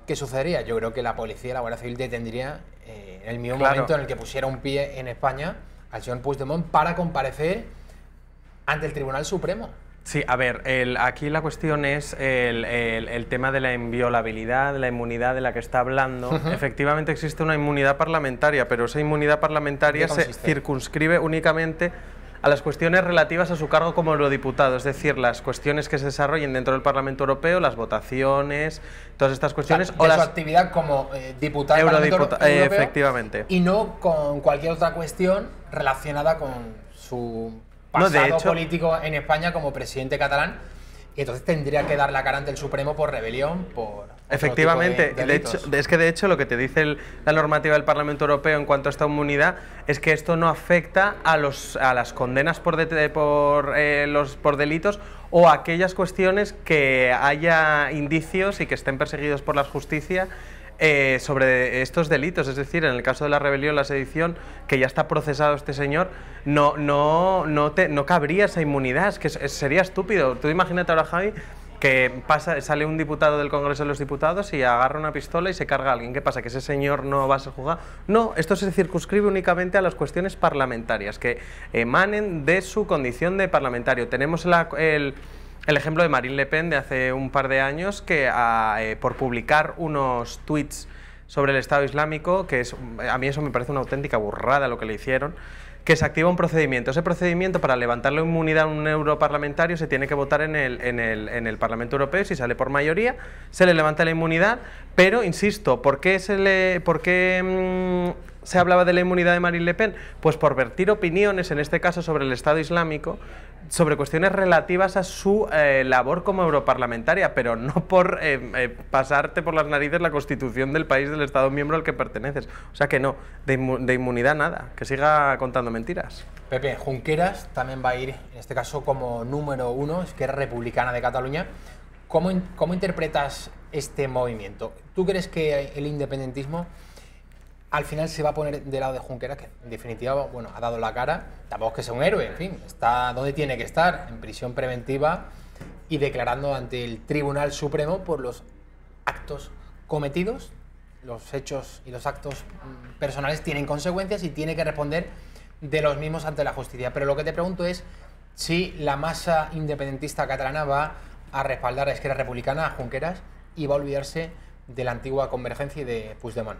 ¿qué sucedería? Yo creo que la policía, la Guardia Civil detendría en el mismo Claro. momento en el que pusiera un pie en España al señor Puigdemont para comparecer ante el Tribunal Supremo. Sí, a ver, aquí la cuestión es el tema de la inviolabilidad, de la inmunidad de la que está hablando. Efectivamente existe una inmunidad parlamentaria, pero esa inmunidad parlamentaria se circunscribe únicamente a las cuestiones relativas a su cargo como eurodiputado, es decir, las cuestiones que se desarrollen dentro del Parlamento Europeo, las votaciones, todas estas cuestiones. O sea, de su actividad como diputado del Parlamento Europeo, efectivamente. Y no con cualquier otra cuestión relacionada con su pasado de hecho, político en España como presidente catalán, y entonces tendría que dar la cara ante el Supremo por rebelión, por efectivamente, de hecho, es que de hecho lo que te dice la normativa del Parlamento Europeo en cuanto a esta inmunidad es que esto no afecta a las condenas por delitos o a aquellas cuestiones que haya indicios y que estén perseguidos por la justicia sobre estos delitos. Es decir, en el caso de la rebelión, la sedición, que ya está procesado este señor, no cabría esa inmunidad, es que sería estúpido. Tú imagínate ahora, Javi, que sale un diputado del Congreso de los Diputados y agarra una pistola y se carga a alguien. ¿Qué pasa? ¿Que ese señor no va a ser juzgado? No, esto se circunscribe únicamente a las cuestiones parlamentarias que emanen de su condición de parlamentario. Tenemos el ejemplo de Marine Le Pen de hace un par de años que por publicar unos tweets sobre el Estado Islámico, que a mí eso me parece una auténtica burrada lo que le hicieron, que se activa un procedimiento. Ese procedimiento, para levantar la inmunidad a un europarlamentario, se tiene que votar en el Parlamento Europeo. Si sale por mayoría, se le levanta la inmunidad. Pero, insisto, ¿por qué se hablaba de la inmunidad de Marine Le Pen? Pues por vertir opiniones, en este caso sobre el Estado Islámico, sobre cuestiones relativas a su labor como europarlamentaria, pero no por pasarte por las narices la Constitución del país, del Estado miembro al que perteneces. O sea que no, de inmunidad nada, que siga contando mentiras. Pepe, Junqueras también va a ir, en este caso, como número 1, Esquerra Republicana de Cataluña. ¿Cómo interpretas este movimiento? ¿Tú crees que el independentismo al final se va a poner del lado de Junqueras, que en definitiva, bueno, ha dado la cara, tampoco es que sea un héroe, en fin, está donde tiene que estar, en prisión preventiva y declarando ante el Tribunal Supremo por los actos cometidos? Los hechos y los actos personales tienen consecuencias y tiene que responder de los mismos ante la justicia. Pero lo que te pregunto es si la masa independentista catalana va a respaldar a Esquerra Republicana, a Junqueras, y va a olvidarse de la antigua Convergencia y de Puigdemont.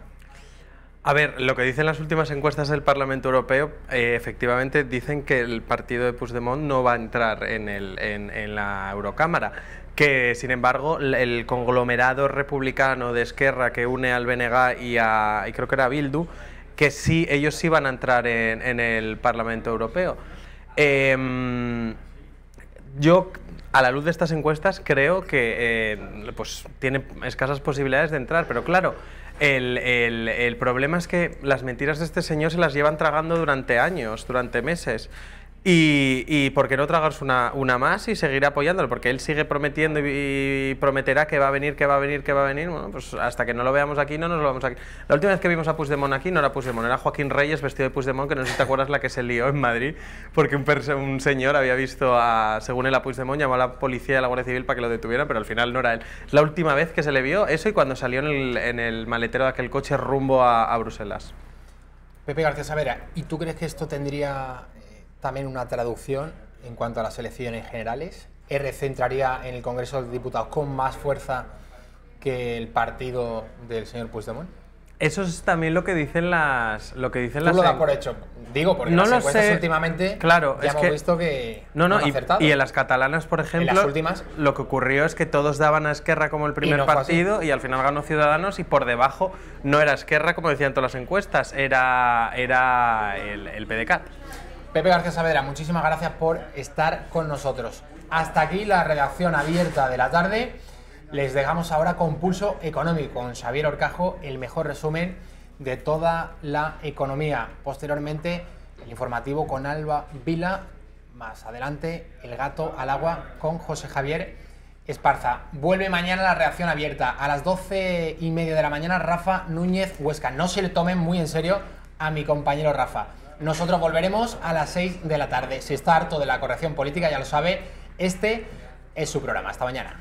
A ver, lo que dicen las últimas encuestas del Parlamento Europeo, efectivamente dicen que el partido de Puigdemont no va a entrar en la Eurocámara, que sin embargo el conglomerado republicano de Esquerra que une al BNG y creo que era Bildu, que sí, ellos sí van a entrar en el Parlamento Europeo. Yo, a la luz de estas encuestas, creo que pues tiene escasas posibilidades de entrar, pero claro, el problema es que las mentiras de este señor se las llevan tragando durante años, durante meses. Y ¿por qué no tragarse una más y seguir apoyándolo? Porque él sigue prometiendo y prometerá que va a venir, que va a venir, que va a venir. Bueno, pues hasta que no lo veamos aquí, no nos lo vamos aquí. La última vez que vimos a Puigdemont aquí no era Puigdemont, era Joaquín Reyes vestido de Puigdemont, que no sé si te acuerdas la que se lió en Madrid, porque un señor había visto, según él, a Puigdemont, llamó a la policía y a la Guardia Civil para que lo detuvieran, pero al final no era él. La última vez que se le vio eso y cuando salió en el maletero de aquel coche rumbo a Bruselas. Pepe García Saavedra, ¿y tú crees que esto tendría también una traducción en cuanto a las elecciones generales? ¿RC entraría en el Congreso de los Diputados con más fuerza que el partido del señor Puigdemont? Eso es también lo que dicen las... Tú lo das por hecho. Digo, porque no las lo encuestas sé. Últimamente claro, ya hemos visto que no han acertado. Y en las catalanas, por ejemplo, en las últimas, lo que ocurrió es que todos daban a Esquerra como el primer partido y al final ganó Ciudadanos y por debajo no era Esquerra, como decían todas las encuestas, era el PDeCAT. Pepe García Saavedra, muchísimas gracias por estar con nosotros. Hasta aquí la redacción abierta de la tarde. Les dejamos ahora con Pulso Económico, con Xavier Horcajo, el mejor resumen de toda la economía. Posteriormente, el informativo con Alba Vila. Más adelante, El gato al agua con José Javier Esparza. Vuelve mañana la redacción abierta. A las 12:30 de la mañana, Rafa Núñez Huesca. No se le tomen muy en serio a mi compañero Rafa. Nosotros volveremos a las 6 de la tarde. Si está harto de la corrección política, ya lo sabe, este es su programa. Hasta mañana.